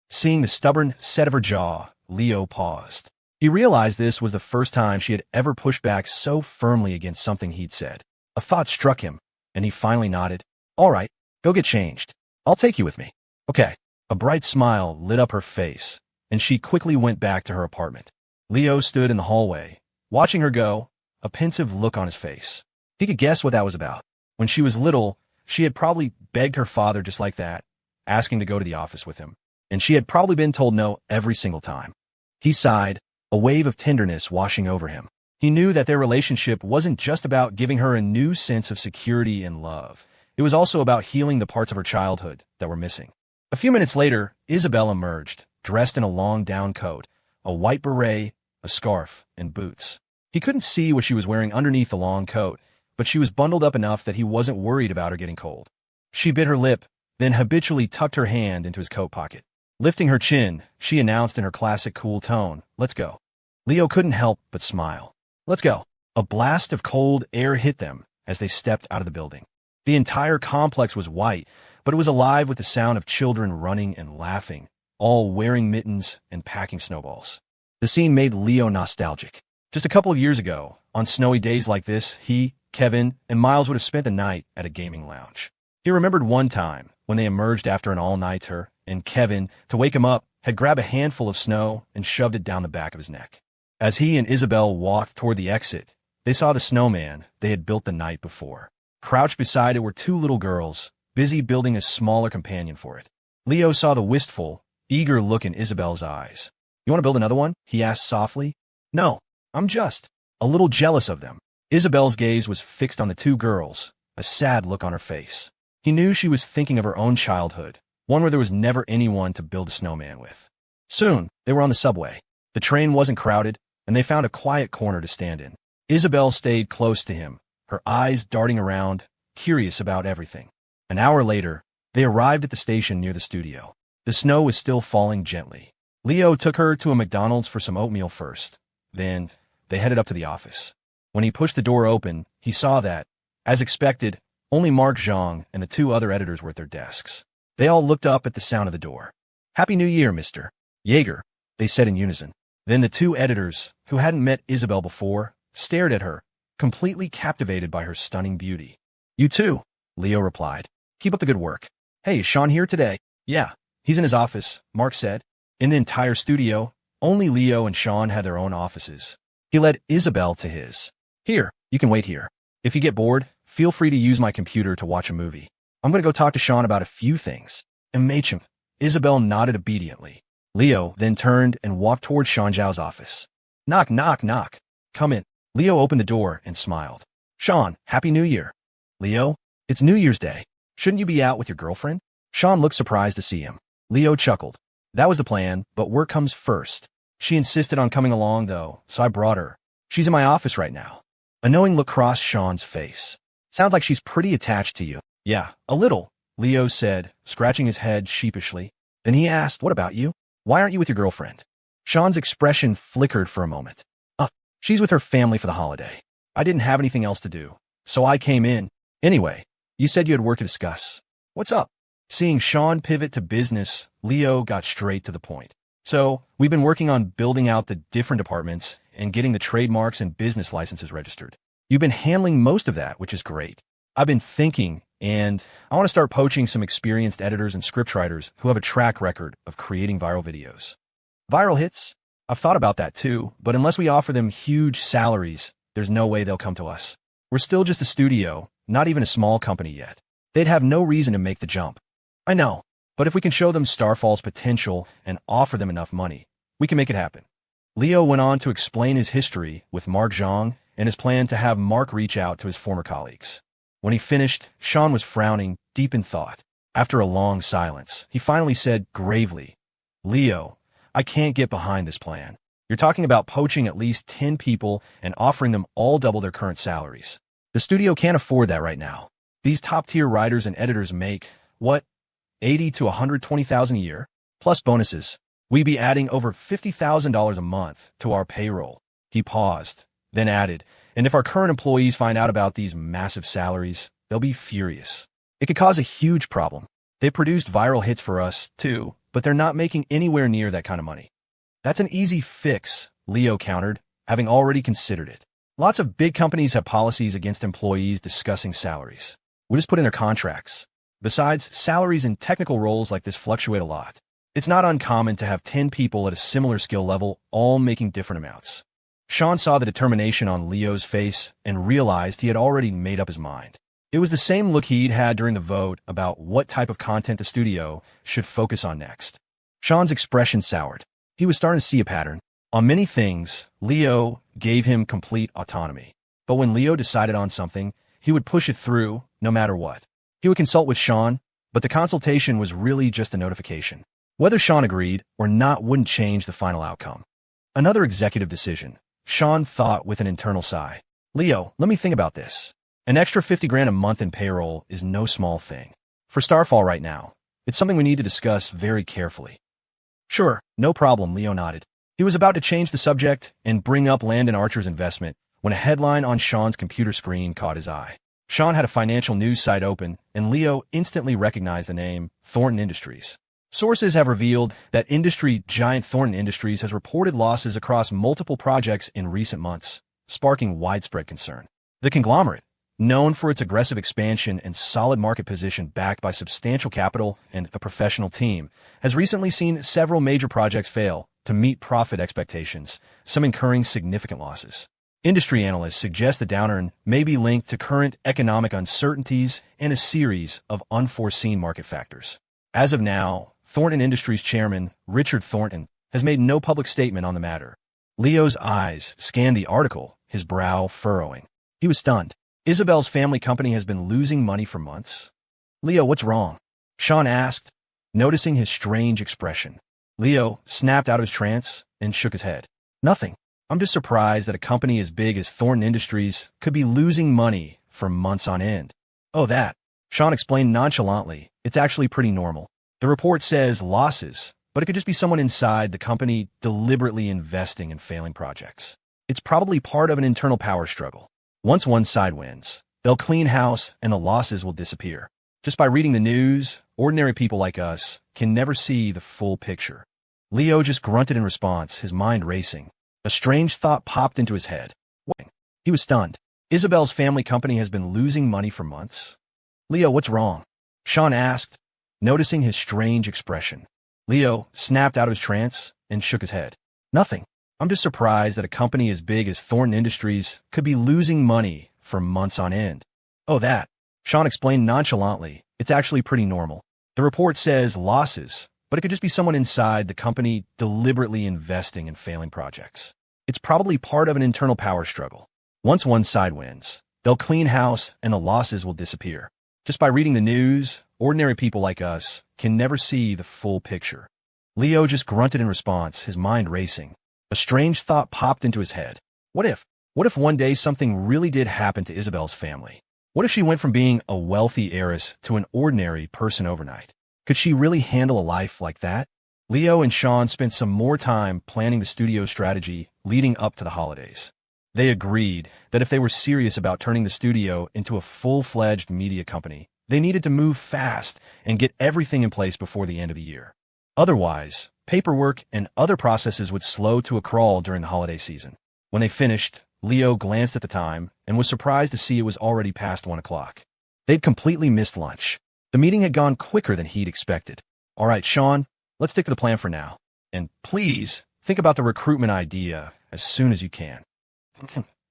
Seeing the stubborn set of her jaw, Leo paused. He realized this was the first time she had ever pushed back so firmly against something he'd said. A thought struck him, and he finally nodded. All right, go get changed. I'll take you with me. Okay. A bright smile lit up her face, and she quickly went back to her apartment. Leo stood in the hallway, watching her go, a pensive look on his face. He could guess what that was about. When she was little, she had probably begged her father just like that, asking to go to the office with him, and she had probably been told no every single time. He sighed, a wave of tenderness washing over him. He knew that their relationship wasn't just about giving her a new sense of security and love. It was also about healing the parts of her childhood that were missing. A few minutes later, Isabel emerged, dressed in a long down coat, a white beret, a scarf, and boots. He couldn't see what she was wearing underneath the long coat, but she was bundled up enough that he wasn't worried about her getting cold. She bit her lip, then habitually tucked her hand into his coat pocket. Lifting her chin, she announced in her classic cool tone, "Let's go." Leo couldn't help but smile. "Let's go." A blast of cold air hit them as they stepped out of the building. The entire complex was white, but it was alive with the sound of children running and laughing, all wearing mittens and packing snowballs. The scene made Leo nostalgic. Just a couple of years ago, on snowy days like this, he, Kevin, and Miles would have spent the night at a gaming lounge. He remembered one time when they emerged after an all-nighter, and Kevin, to wake him up, had grabbed a handful of snow and shoved it down the back of his neck. As he and Isabel walked toward the exit, they saw the snowman they had built the night before. Crouched beside it were 2 little girls, busy building a smaller companion for it. Leo saw the wistful, eager look in Isabel's eyes. "You want to build another one?" he asked softly. "No, I'm just a little jealous of them." Isabel's gaze was fixed on the 2 girls, a sad look on her face. He knew she was thinking of her own childhood, one where there was never anyone to build a snowman with. Soon, they were on the subway. The train wasn't crowded, and they found a quiet corner to stand in. Isabel stayed close to him, her eyes darting around, curious about everything. An hour later, they arrived at the station near the studio. The snow was still falling gently. Leo took her to a McDonald's for some oatmeal first. Then, they headed up to the office. When he pushed the door open, he saw that, As expected, only Mark Zhang and the two other editors were at their desks. They all looked up at the sound of the door. "Happy New Year, Mr. Yeager," they said in unison. Then the two editors, who hadn't met Isabel before, stared at her, completely captivated by her stunning beauty. "You too," Leo replied. "Keep up the good work." "Hey, is Sean here today?" "Yeah, he's in his office," Mark said. In the entire studio, only Leo and Sean had their own offices. He led Isabel to his. "Here, you can wait here. If you get bored, feel free to use my computer to watch a movie. I'm going to go talk to Sean about a few things." "Imagine." Isabel nodded obediently. Leo then turned and walked toward Sean Zhao's office. "Knock, knock, knock. Come in." Leo opened the door and smiled. "Sean, Happy New Year." "Leo, it's New Year's Day. Shouldn't you be out with your girlfriend?" Sean looked surprised to see him. Leo chuckled. "That was the plan, but work comes first. She insisted on coming along, though, so I brought her. She's in my office right now." A knowing look crossed Sean's face. "Sounds like she's pretty attached to you." "Yeah, a little," Leo said, scratching his head sheepishly. Then he asked, "What about you? Why aren't you with your girlfriend?" Sean's expression flickered for a moment. She's with her family for the holiday. I didn't have anything else to do, so I came in. Anyway, you said you had work to discuss. What's up?" Seeing Sean pivot to business, Leo got straight to the point. "So, we've been working on building out the different departments and getting the trademarks and business licenses registered. You've been handling most of that, which is great. I've been thinking, and I want to start poaching some experienced editors and scriptwriters who have a track record of creating viral videos." "Viral hits? I've thought about that too, but unless we offer them huge salaries, there's no way they'll come to us. We're still just a studio, not even a small company yet. They'd have no reason to make the jump." "I know, but if we can show them Starfall's potential and offer them enough money, we can make it happen." Leo went on to explain his history with Mark Zhang and his plan to have Mark reach out to his former colleagues. When he finished, Sean was frowning, deep in thought. After a long silence, he finally said gravely, "Leo, I can't get behind this plan. You're talking about poaching at least 10 people and offering them all double their current salaries. The studio can't afford that right now. These top-tier writers and editors make, what, 80 to 120,000 a year, plus bonuses. We'd be adding over $50,000 a month to our payroll." He paused, then added, "And if our current employees find out about these massive salaries, they'll be furious. It could cause a huge problem. They've produced viral hits for us, too, but they're not making anywhere near that kind of money." "That's an easy fix," Leo countered, having already considered it. "Lots of big companies have policies against employees discussing salaries. We just put in their contracts. Besides, salaries in technical roles like this fluctuate a lot. It's not uncommon to have 10 people at a similar skill level all making different amounts." Sean saw the determination on Leo's face and realized he had already made up his mind. It was the same look he'd had during the vote about what type of content the studio should focus on next. Sean's expression soured. He was starting to see a pattern. On many things, Leo gave him complete autonomy. But when Leo decided on something, he would push it through, no matter what. He would consult with Sean, but the consultation was really just a notification. Whether Sean agreed or not wouldn't change the final outcome. Another executive decision, Sean thought with an internal sigh. "Leo, let me think about this. An extra 50 grand a month in payroll is no small thing. For Starfall right now, it's something we need to discuss very carefully." "Sure, no problem," Leo nodded. He was about to change the subject and bring up Landon Archer's investment when a headline on Sean's computer screen caught his eye. Sean had a financial news site open, and Leo instantly recognized the name Thornton Industries. Sources have revealed that industry giant Thornton Industries has reported losses across multiple projects in recent months, sparking widespread concern. The conglomerate, known for its aggressive expansion and solid market position backed by substantial capital and a professional team, has recently seen several major projects fail to meet profit expectations, some incurring significant losses. Industry analysts suggest the downturn may be linked to current economic uncertainties and a series of unforeseen market factors. As of now, Thornton Industries chairman Richard Thornton has made no public statement on the matter. Leo's eyes scanned the article, his brow furrowing. He was stunned. Isabel's family company has been losing money for months. "Leo, what's wrong?" Sean asked, noticing his strange expression. Leo snapped out of his trance and shook his head. "Nothing. I'm just surprised that a company as big as Thornton Industries could be losing money for months on end." "Oh, that," Sean explained nonchalantly. "It's actually pretty normal. The report says losses, but it could just be someone inside the company deliberately investing in failing projects. It's probably part of an internal power struggle. Once one side wins, They'll clean house and the losses will disappear. Just by reading the news, ordinary people like us can never see the full picture. Leo just grunted in response, his mind racing. A strange thought popped into his head. What? He was stunned. Isabel's family company has been losing money for months. Leo, what's wrong? Sean asked, noticing his strange expression. Leo snapped out of his trance and shook his head. Nothing. I'm just surprised that a company as big as Thornton Industries could be losing money for months on end. Oh, that. Sean explained nonchalantly. It's actually pretty normal. The report says losses, but it could just be someone inside the company deliberately investing in failing projects. It's probably part of an internal power struggle. Once one side wins, they'll clean house and the losses will disappear. Just by reading the news, ordinary people like us can never see the full picture. Leo just grunted in response, his mind racing. A strange thought popped into his head. What if one day something really did happen to Isabel's family? What if she went from being a wealthy heiress to an ordinary person overnight? Could she really handle a life like that? Leo and Sean spent some more time planning the studio strategy leading up to the holidays. They agreed that if they were serious about turning the studio into a full-fledged media company, they needed to move fast and get everything in place before the end of the year. Otherwise, paperwork and other processes would slow to a crawl during the holiday season. When they finished, Leo glanced at the time and was surprised to see it was already past 1 o'clock. They'd completely missed lunch. The meeting had gone quicker than he'd expected. All right, Sean, let's stick to the plan for now. And please, think about the recruitment idea as soon as you can.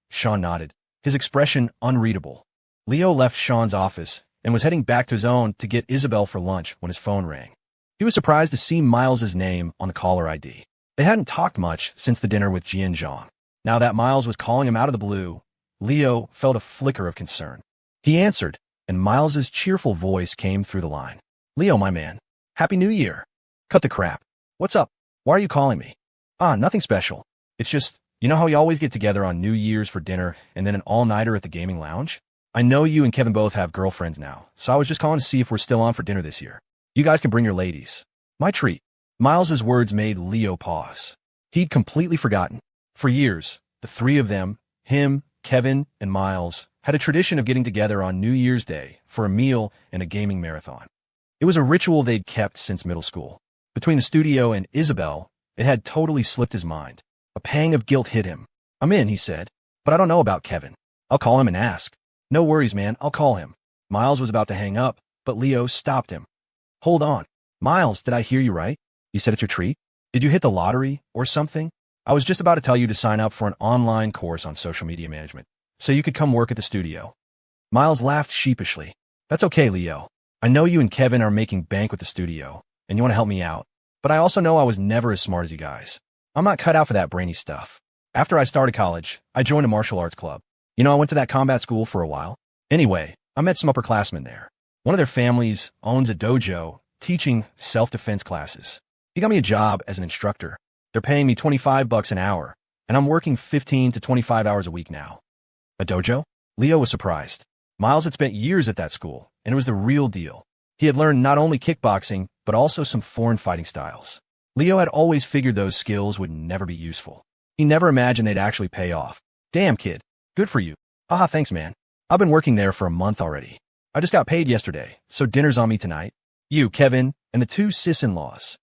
Sean nodded, his expression unreadable. Leo left Sean's office and was heading back to his own to get Isabel for lunch when his phone rang. He was surprised to see Miles's name on the caller ID. They hadn't talked much since the dinner with Jian Zhang. Now that Miles was calling him out of the blue, Leo felt a flicker of concern. He answered, and Miles's cheerful voice came through the line. Leo, my man. Happy New Year. Cut the crap. What's up? Why are you calling me? Nothing special. It's just, you know how we always get together on New Year's for dinner and then an all-nighter at the gaming lounge? I know you and Kevin both have girlfriends now, so I was just calling to see if we're still on for dinner this year. You guys can bring your ladies. My treat. Miles's words made Leo pause. He'd completely forgotten. For years, the three of them, him, Kevin, and Miles, had a tradition of getting together on New Year's Day for a meal and a gaming marathon. It was a ritual they'd kept since middle school. Between the studio and Isabel, it had totally slipped his mind. A pang of guilt hit him. I'm in, he said, but I don't know about Kevin. I'll call him and ask. No worries, man, I'll call him. Miles was about to hang up, but Leo stopped him. Hold on. Miles, did I hear you right? You said it's your treat? Did you hit the lottery or something? I was just about to tell you to sign up for an online course on social media management, so you could come work at the studio. Miles laughed sheepishly. That's okay, Leo. I know you and Kevin are making bank with the studio, and you want to help me out, but I also know I was never as smart as you guys. I'm not cut out for that brainy stuff. After I started college, I joined a martial arts club. You know, I went to that combat school for a while. Anyway, I met some upperclassmen there. One of their families owns a dojo teaching self-defense classes. He got me a job as an instructor. They're paying me $25 an hour, and I'm working 15 to 25 hours a week now. A dojo? Leo was surprised. Miles had spent years at that school, and it was the real deal. He had learned not only kickboxing, but also some foreign fighting styles. Leo had always figured those skills would never be useful. He never imagined they'd actually pay off. Damn, kid. Good for you. Haha, thanks, man. I've been working there for a month already. I just got paid yesterday, so dinner's on me tonight. You, Kevin, and the two sis-in-laws.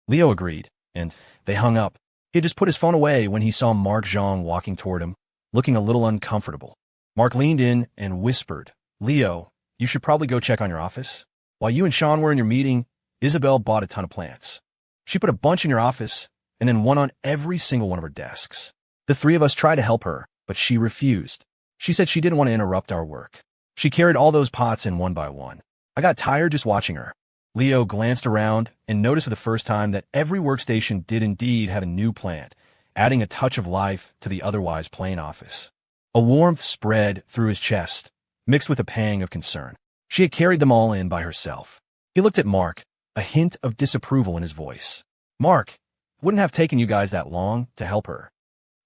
Leo agreed, and they hung up. He had just put his phone away when he saw Mark Zhang walking toward him, looking a little uncomfortable. Mark leaned in and whispered, Leo, you should probably go check on your office. While you and Sean were in your meeting, Isabel bought a ton of plants. She put a bunch in your office, and then one on every single one of her desks. The three of us tried to help her, but she refused. She said she didn't want to interrupt our work. She carried all those pots in one by one. I got tired just watching her. Leo glanced around and noticed for the first time that every workstation did indeed have a new plant, adding a touch of life to the otherwise plain office. A warmth spread through his chest, mixed with a pang of concern. She had carried them all in by herself. He looked at Mark, a hint of disapproval in his voice. Mark, it wouldn't have taken you guys that long to help her.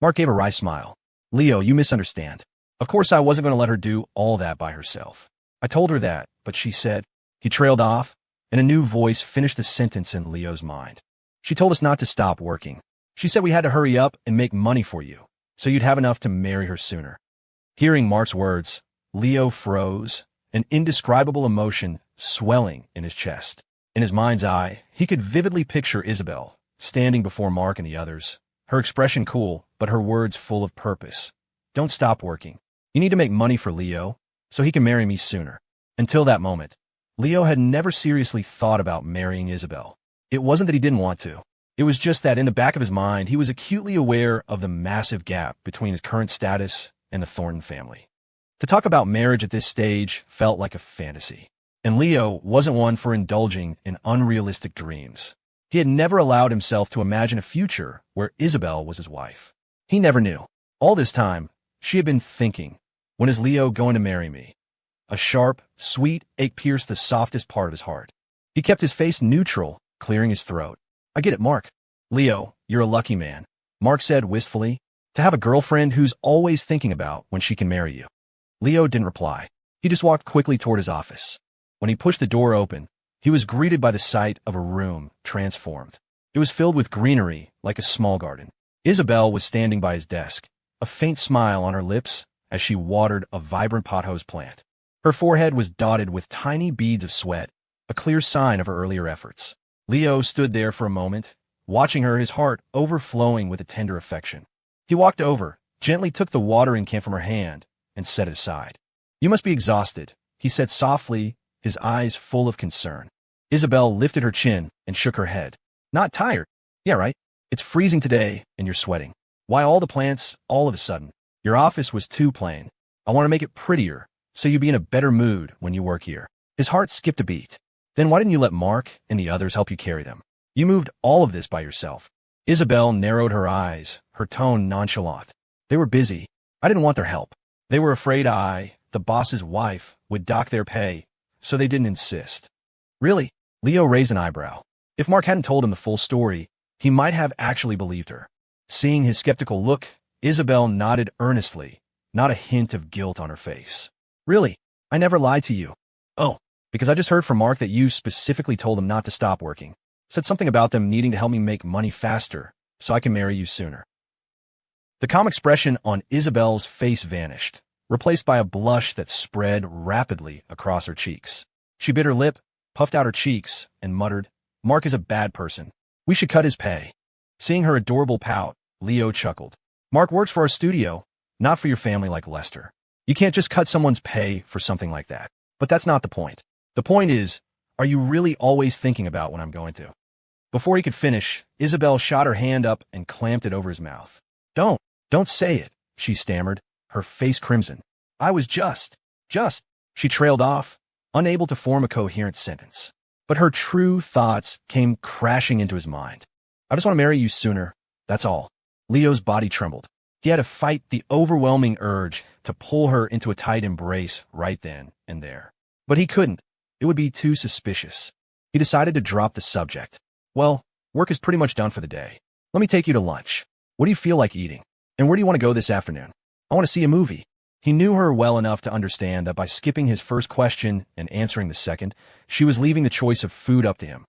Mark gave a wry smile. Leo, you misunderstand. Of course I wasn't going to let her do all that by herself. I told her that, but she said. He trailed off, and a new voice finished the sentence in Leo's mind. She told us not to stop working. She said we had to hurry up and make money for you, so you'd have enough to marry her sooner. Hearing Mark's words, Leo froze, an indescribable emotion swelling in his chest. In his mind's eye, he could vividly picture Isabel, standing before Mark and the others, her expression cool, but her words full of purpose. Don't stop working. You need to make money for Leo, so he can marry me sooner. Until that moment, Leo had never seriously thought about marrying Isabel. It wasn't that he didn't want to. It was just that in the back of his mind, he was acutely aware of the massive gap between his current status and the Thornton family. To talk about marriage at this stage felt like a fantasy, and Leo wasn't one for indulging in unrealistic dreams. He had never allowed himself to imagine a future where Isabel was his wife. He never knew. All this time, she had been thinking, when is Leo going to marry me? A sharp, sweet ache pierced the softest part of his heart. He kept his face neutral, clearing his throat. I get it, Mark. Leo, you're a lucky man, Mark said wistfully, to have a girlfriend who's always thinking about when she can marry you. Leo didn't reply. He just walked quickly toward his office. When he pushed the door open, he was greeted by the sight of a room transformed. It was filled with greenery, like a small garden. Isabel was standing by his desk, a faint smile on her lips as she watered a vibrant pothose plant. Her forehead was dotted with tiny beads of sweat, a clear sign of her earlier efforts. Leo stood there for a moment, watching her, his heart overflowing with a tender affection. He walked over, gently took the watering can from her hand, and set it aside. You must be exhausted, he said softly, his eyes full of concern. Isabel lifted her chin and shook her head. Not tired? Yeah, right. It's freezing today, and you're sweating. Why all the plants, all of a sudden? Your office was too plain. I want to make it prettier, so you'd be in a better mood when you work here. His heart skipped a beat. Then why didn't you let Mark and the others help you carry them? You moved all of this by yourself. Isabel narrowed her eyes, her tone nonchalant. They were busy. I didn't want their help. They were afraid I, the boss's wife, would dock their pay, so they didn't insist. Really? Leo raised an eyebrow. If Mark hadn't told him the full story, he might have actually believed her. Seeing his skeptical look, Isabel nodded earnestly, not a hint of guilt on her face. Really? I never lied to you. Oh, because I just heard from Mark that you specifically told him not to stop working. Said something about them needing to help me make money faster, so I can marry you sooner. The calm expression on Isabel's face vanished, replaced by a blush that spread rapidly across her cheeks. She bit her lip, puffed out her cheeks, and muttered, Mark is a bad person. We should cut his pay. Seeing her adorable pout, Leo chuckled. Mark works for our studio, not for your family like Lester. You can't just cut someone's pay for something like that. But that's not the point. The point is, are you really always thinking about when I'm going to? Before he could finish, Isabel shot her hand up and clamped it over his mouth. Don't say it, she stammered, her face crimson. I was just, she trailed off, unable to form a coherent sentence. But her true thoughts came crashing into his mind. I just want to marry you sooner, that's all. Leo's body trembled. He had to fight the overwhelming urge to pull her into a tight embrace right then and there. But he couldn't. It would be too suspicious. He decided to drop the subject. Well, work is pretty much done for the day. Let me take you to lunch. What do you feel like eating? And where do you want to go this afternoon? I want to see a movie. He knew her well enough to understand that by skipping his first question and answering the second, she was leaving the choice of food up to him.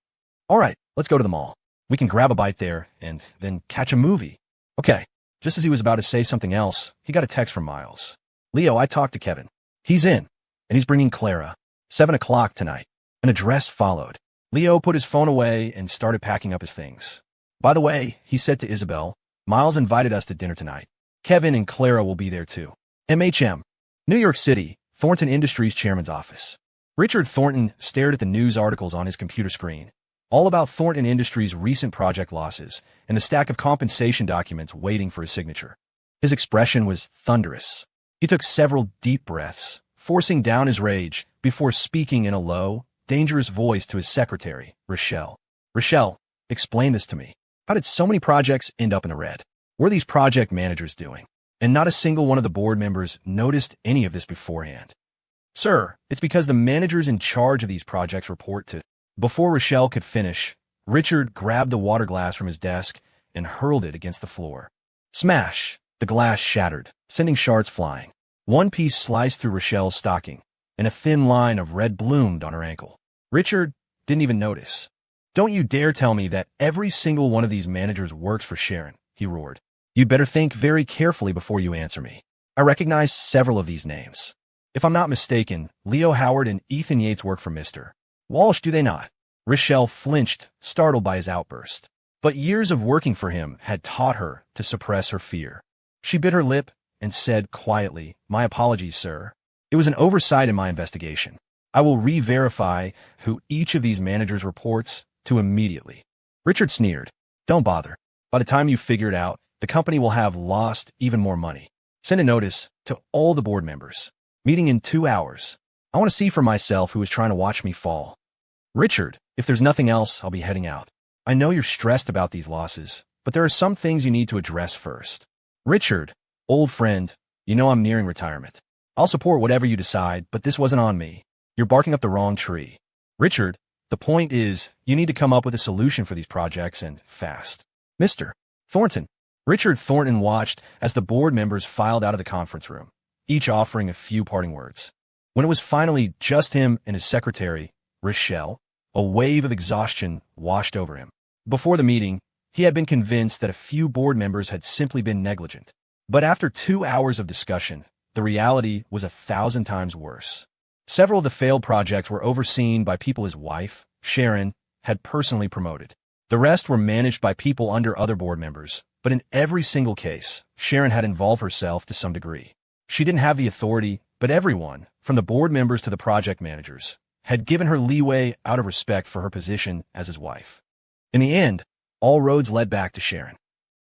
All right, let's go to the mall. We can grab a bite there and then catch a movie. Okay. Just as he was about to say something else, he got a text from Miles. Leo, I talked to Kevin. He's in, and he's bringing Clara. 7 o'clock tonight. An address followed. Leo put his phone away and started packing up his things. By the way, he said to Isabel, Miles invited us to dinner tonight. Kevin and Clara will be there too. MHM. New York City, Thornton Industries chairman's office. Richard Thornton stared at the news articles on his computer screen, all about Thornton Industries' recent project losses and the stack of compensation documents waiting for his signature. His expression was thunderous. He took several deep breaths, forcing down his rage before speaking in a low, dangerous voice to his secretary, Rochelle. Rochelle, explain this to me. How did so many projects end up in the red? What are these project managers doing? And not a single one of the board members noticed any of this beforehand. Sir, it's because the managers in charge of these projects report to... Before Rochelle could finish, Richard grabbed the water glass from his desk and hurled it against the floor. Smash! The glass shattered, sending shards flying. One piece sliced through Rochelle's stocking, and a thin line of red bloomed on her ankle. Richard didn't even notice. Don't you dare tell me that every single one of these managers works for Sharon, he roared. You'd better think very carefully before you answer me. I recognize several of these names. If I'm not mistaken, Leo Howard and Ethan Yates work for Mr. Walsh, do they not? Rochelle flinched, startled by his outburst. But years of working for him had taught her to suppress her fear. She bit her lip and said quietly, "My apologies, sir. It was an oversight in my investigation. I will re-verify who each of these managers reports to immediately." Richard sneered. "Don't bother. By the time you figure it out, the company will have lost even more money. Send a notice to all the board members. Meeting in 2 hours. I want to see for myself who is trying to watch me fall." "Richard, if there's nothing else, I'll be heading out. I know you're stressed about these losses, but there are some things you need to address first." "Richard, old friend, you know I'm nearing retirement. I'll support whatever you decide, but this wasn't on me. You're barking up the wrong tree." "Richard, the point is, you need to come up with a solution for these projects and fast." "Mr. Thornton." Richard Thornton watched as the board members filed out of the conference room, each offering a few parting words. When it was finally just him and his secretary, Rochelle, a wave of exhaustion washed over him. Before the meeting, he had been convinced that a few board members had simply been negligent. But after 2 hours of discussion, the reality was 1,000 times worse. Several of the failed projects were overseen by people his wife, Sharon, had personally promoted. The rest were managed by people under other board members, but in every single case, Sharon had involved herself to some degree. She didn't have the authority, but everyone, from the board members to the project managers, had given her leeway out of respect for her position as his wife. In the end, all roads led back to Sharon.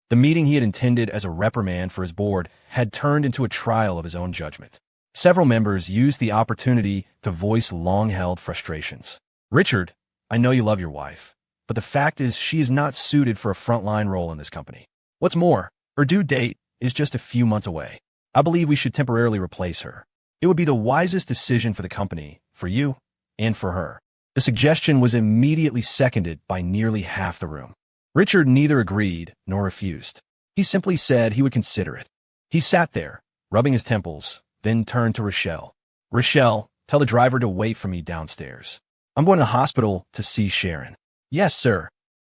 The meeting he had intended as a reprimand for his board had turned into a trial of his own judgment. Several members used the opportunity to voice long-held frustrations. "Richard, I know you love your wife, but the fact is she is not suited for a frontline role in this company. What's more, her due date is just a few months away. I believe we should temporarily replace her. It would be the wisest decision for the company, for you, and for her." The suggestion was immediately seconded by nearly half the room. Richard neither agreed nor refused. He simply said he would consider it. He sat there, rubbing his temples, then turned to Rochelle. "Rochelle, tell the driver to wait for me downstairs. I'm going to the hospital to see Sharon." "Yes, sir."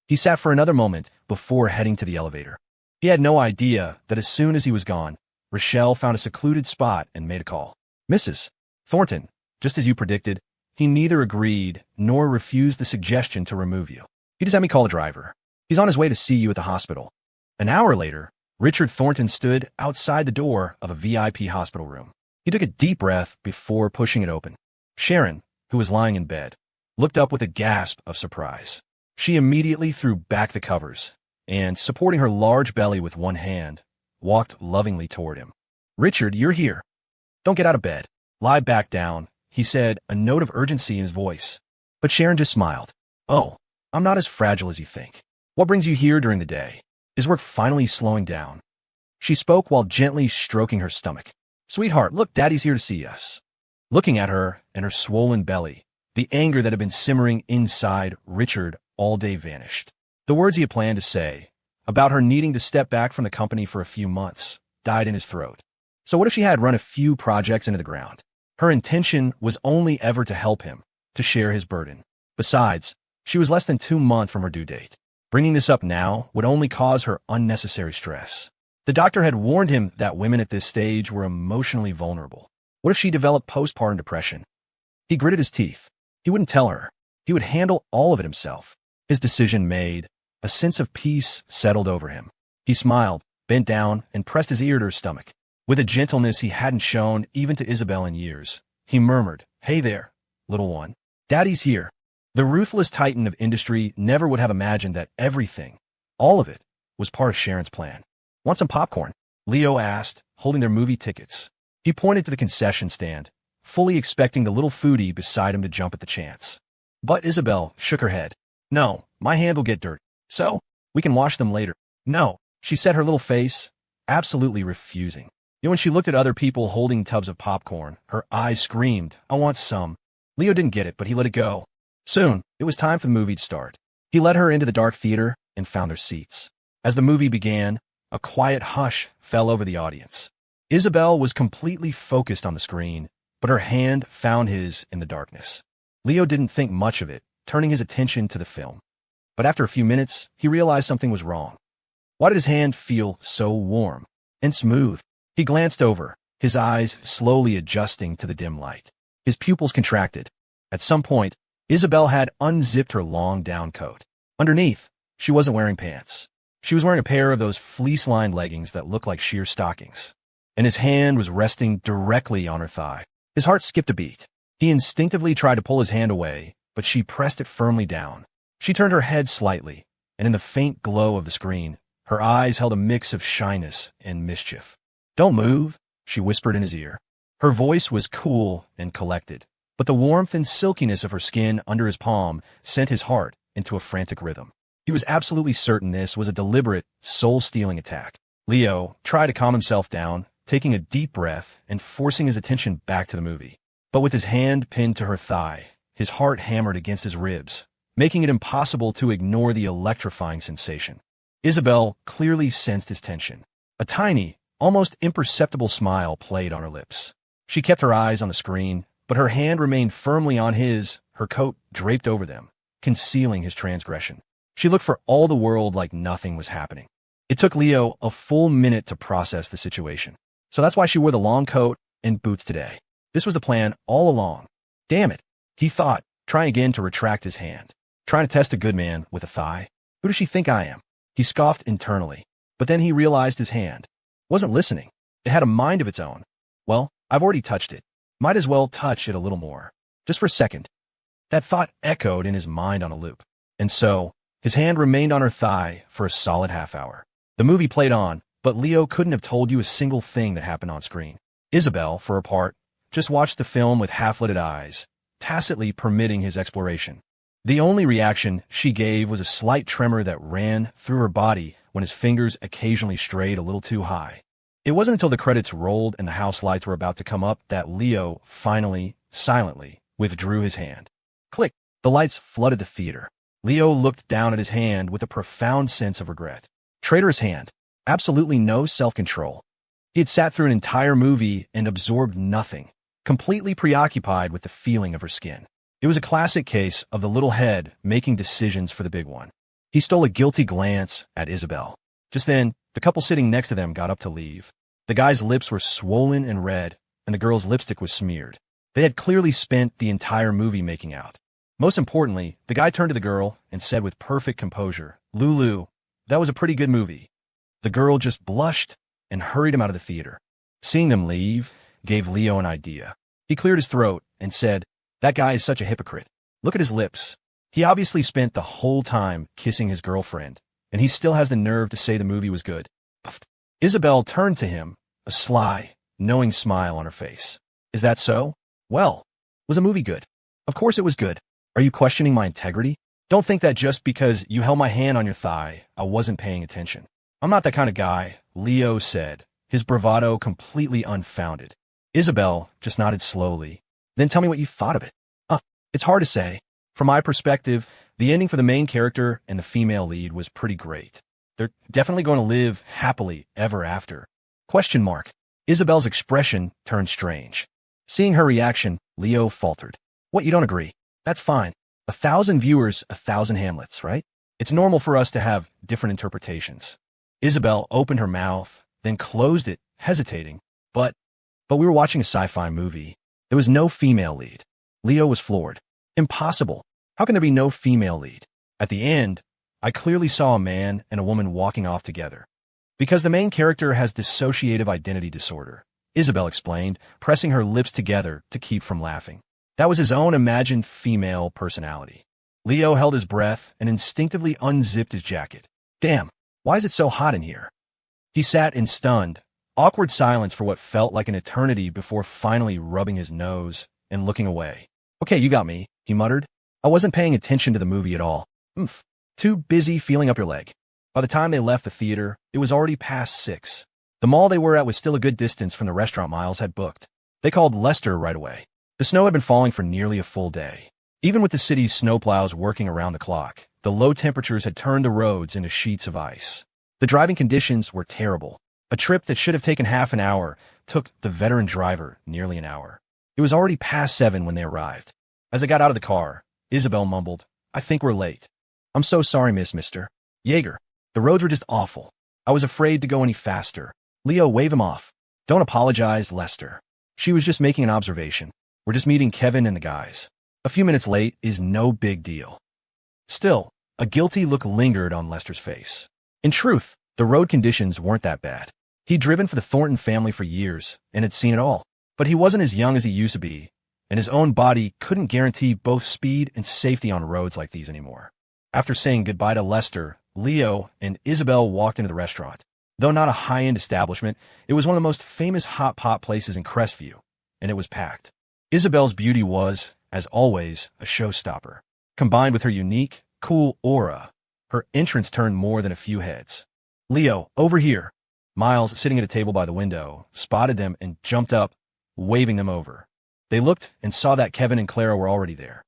He sat for another moment before heading to the elevator. He had no idea that as soon as he was gone, Rochelle found a secluded spot and made a call. "Mrs. Thornton, just as you predicted, he neither agreed nor refused the suggestion to remove you. He just had me call the driver. He's on his way to see you at the hospital." An hour later, Richard Thornton stood outside the door of a VIP hospital room. He took a deep breath before pushing it open. Sharon, who was lying in bed, looked up with a gasp of surprise. She immediately threw back the covers and, supporting her large belly with one hand, walked lovingly toward him. "Richard, you're here. Don't get out of bed. Lie back down," he said, a note of urgency in his voice. But Sharon just smiled. "Oh, I'm not as fragile as you think. What brings you here during the day? Is work finally slowing down?" She spoke while gently stroking her stomach. "Sweetheart, look, Daddy's here to see us." Looking at her and her swollen belly, the anger that had been simmering inside Richard all day vanished. The words he had planned to say, about her needing to step back from the company for a few months, died in his throat. So what if she had run a few projects into the ground? Her intention was only ever to help him, to share his burden. Besides, she was less than 2 months from her due date. Bringing this up now would only cause her unnecessary stress. The doctor had warned him that women at this stage were emotionally vulnerable. What if she developed postpartum depression? He gritted his teeth. He wouldn't tell her. He would handle all of it himself. His decision made, a sense of peace settled over him. He smiled, bent down, and pressed his ear to her stomach. With a gentleness he hadn't shown even to Isabel in years, he murmured, "Hey there, little one. Daddy's here." The ruthless titan of industry never would have imagined that everything, all of it, was part of Sharon's plan. "Want some popcorn?" Leo asked, holding their movie tickets. He pointed to the concession stand, fully expecting the little foodie beside him to jump at the chance. But Isabel shook her head. "No, my hand will get dirty. So, we can wash them later." "No," she set her little face, absolutely refusing. Yet when she looked at other people holding tubs of popcorn, her eyes screamed, "I want some." Leo didn't get it, but he let it go. Soon, it was time for the movie to start. He led her into the dark theater and found their seats. As the movie began, a quiet hush fell over the audience. Isabel was completely focused on the screen, but her hand found his in the darkness. Leo didn't think much of it, turning his attention to the film. But after a few minutes, he realized something was wrong. Why did his hand feel so warm and smooth? He glanced over, his eyes slowly adjusting to the dim light. His pupils contracted. At some point, Isabel had unzipped her long down coat. Underneath, she wasn't wearing pants. She was wearing a pair of those fleece-lined leggings that looked like sheer stockings. And his hand was resting directly on her thigh. His heart skipped a beat. He instinctively tried to pull his hand away, but she pressed it firmly down. She turned her head slightly, and in the faint glow of the screen, her eyes held a mix of shyness and mischief. "Don't move," she whispered in his ear. Her voice was cool and collected, but the warmth and silkiness of her skin under his palm sent his heart into a frantic rhythm. He was absolutely certain this was a deliberate, soul-stealing attack. Leo tried to calm himself down, taking a deep breath and forcing his attention back to the movie. But with his hand pinned to her thigh, his heart hammered against his ribs, making it impossible to ignore the electrifying sensation. Isabel clearly sensed his tension. A tiny, almost imperceptible smile played on her lips. She kept her eyes on the screen, but her hand remained firmly on his, her coat draped over them, concealing his transgression. She looked for all the world like nothing was happening. It took Leo a full minute to process the situation. So that's why she wore the long coat and boots today. This was the plan all along. Damn it, he thought, trying again to retract his hand. Trying to test a good man with a thigh? Who does she think I am? He scoffed internally, but then he realized his hand wasn't listening. It had a mind of its own. Well, I've already touched it. Might as well touch it a little more. Just for a second. That thought echoed in his mind on a loop. And so, his hand remained on her thigh for a solid half hour. The movie played on, but Leo couldn't have told you a single thing that happened on screen. Isabel, for her part, just watched the film with half-lidded eyes, tacitly permitting his exploration. The only reaction she gave was a slight tremor that ran through her body when his fingers occasionally strayed a little too high. It wasn't until the credits rolled and the house lights were about to come up that Leo finally, silently, withdrew his hand. Click! The lights flooded the theater. Leo looked down at his hand with a profound sense of regret. Traitorous hand. Absolutely no self-control. He had sat through an entire movie and absorbed nothing, completely preoccupied with the feeling of her skin. It was a classic case of the little head making decisions for the big one. He stole a guilty glance at Isabel. Just then, the couple sitting next to them got up to leave. The guy's lips were swollen and red, and the girl's lipstick was smeared. They had clearly spent the entire movie making out. Most importantly, the guy turned to the girl and said with perfect composure, "Lulu, that was a pretty good movie." The girl just blushed and hurried him out of the theater. Seeing them leave gave Leo an idea. He cleared his throat and said, "That guy is such a hypocrite. Look at his lips. He obviously spent the whole time kissing his girlfriend, and he still has the nerve to say the movie was good." Isabel turned to him, a sly, knowing smile on her face. "Is that so? Well, was the movie good?" "Of course it was good. Are you questioning my integrity? Don't think that just because you held my hand on your thigh, I wasn't paying attention." "I'm not that kind of guy," Leo said, his bravado completely unfounded. Isabel just nodded slowly. "Then tell me what you thought of it." It's hard to say. From my perspective, the ending for the main character and the female lead was pretty great. They're definitely going to live happily ever after. Question mark. Isabel's expression turned strange. Seeing her reaction, Leo faltered. "What, you don't agree? That's fine. 1,000 viewers, 1,000 Hamlets, right? It's normal for us to have different interpretations." Isabel opened her mouth, then closed it, hesitating. But we were watching a sci-fi movie. There was no female lead. Leo was floored. Impossible. How can there be no female lead? At the end, I clearly saw a man and a woman walking off together. Because the main character has dissociative identity disorder, Isabel explained, pressing her lips together to keep from laughing. That was his own imagined female personality. Leo held his breath and instinctively unzipped his jacket. Damn, why is it so hot in here? He sat in stunned, awkward silence for what felt like an eternity before finally rubbing his nose and looking away. "Okay, you got me," he muttered. "I wasn't paying attention to the movie at all. Too busy feeling up your leg." By the time they left the theater, it was already past 6. The mall they were at was still a good distance from the restaurant Miles had booked. They called Lester right away. The snow had been falling for nearly a full day. Even with the city's snowplows working around the clock, the low temperatures had turned the roads into sheets of ice. The driving conditions were terrible. A trip that should have taken half an hour took the veteran driver nearly an hour. It was already past 7 when they arrived. As they got out of the car, Isabel mumbled, "I think we're late." "I'm so sorry, Mr. Yeager. The roads were just awful. I was afraid to go any faster." Leo waved him off. Don't apologize, Lester. She was just making an observation. We're just meeting Kevin and the guys. A few minutes late is no big deal. Still, a guilty look lingered on Lester's face. In truth, the road conditions weren't that bad. He'd driven for the Thornton family for years and had seen it all. But he wasn't as young as he used to be, and his own body couldn't guarantee both speed and safety on roads like these anymore. After saying goodbye to Lester, Leo and Isabel walked into the restaurant. Though not a high-end establishment, it was one of the most famous hot pot places in Crestview, and it was packed. Isabel's beauty was, as always, a showstopper. Combined with her unique, cool aura, her entrance turned more than a few heads. Leo, over here. Miles, sitting at a table by the window, spotted them and jumped up, waving them over. They looked and saw that Kevin and Clara were already there.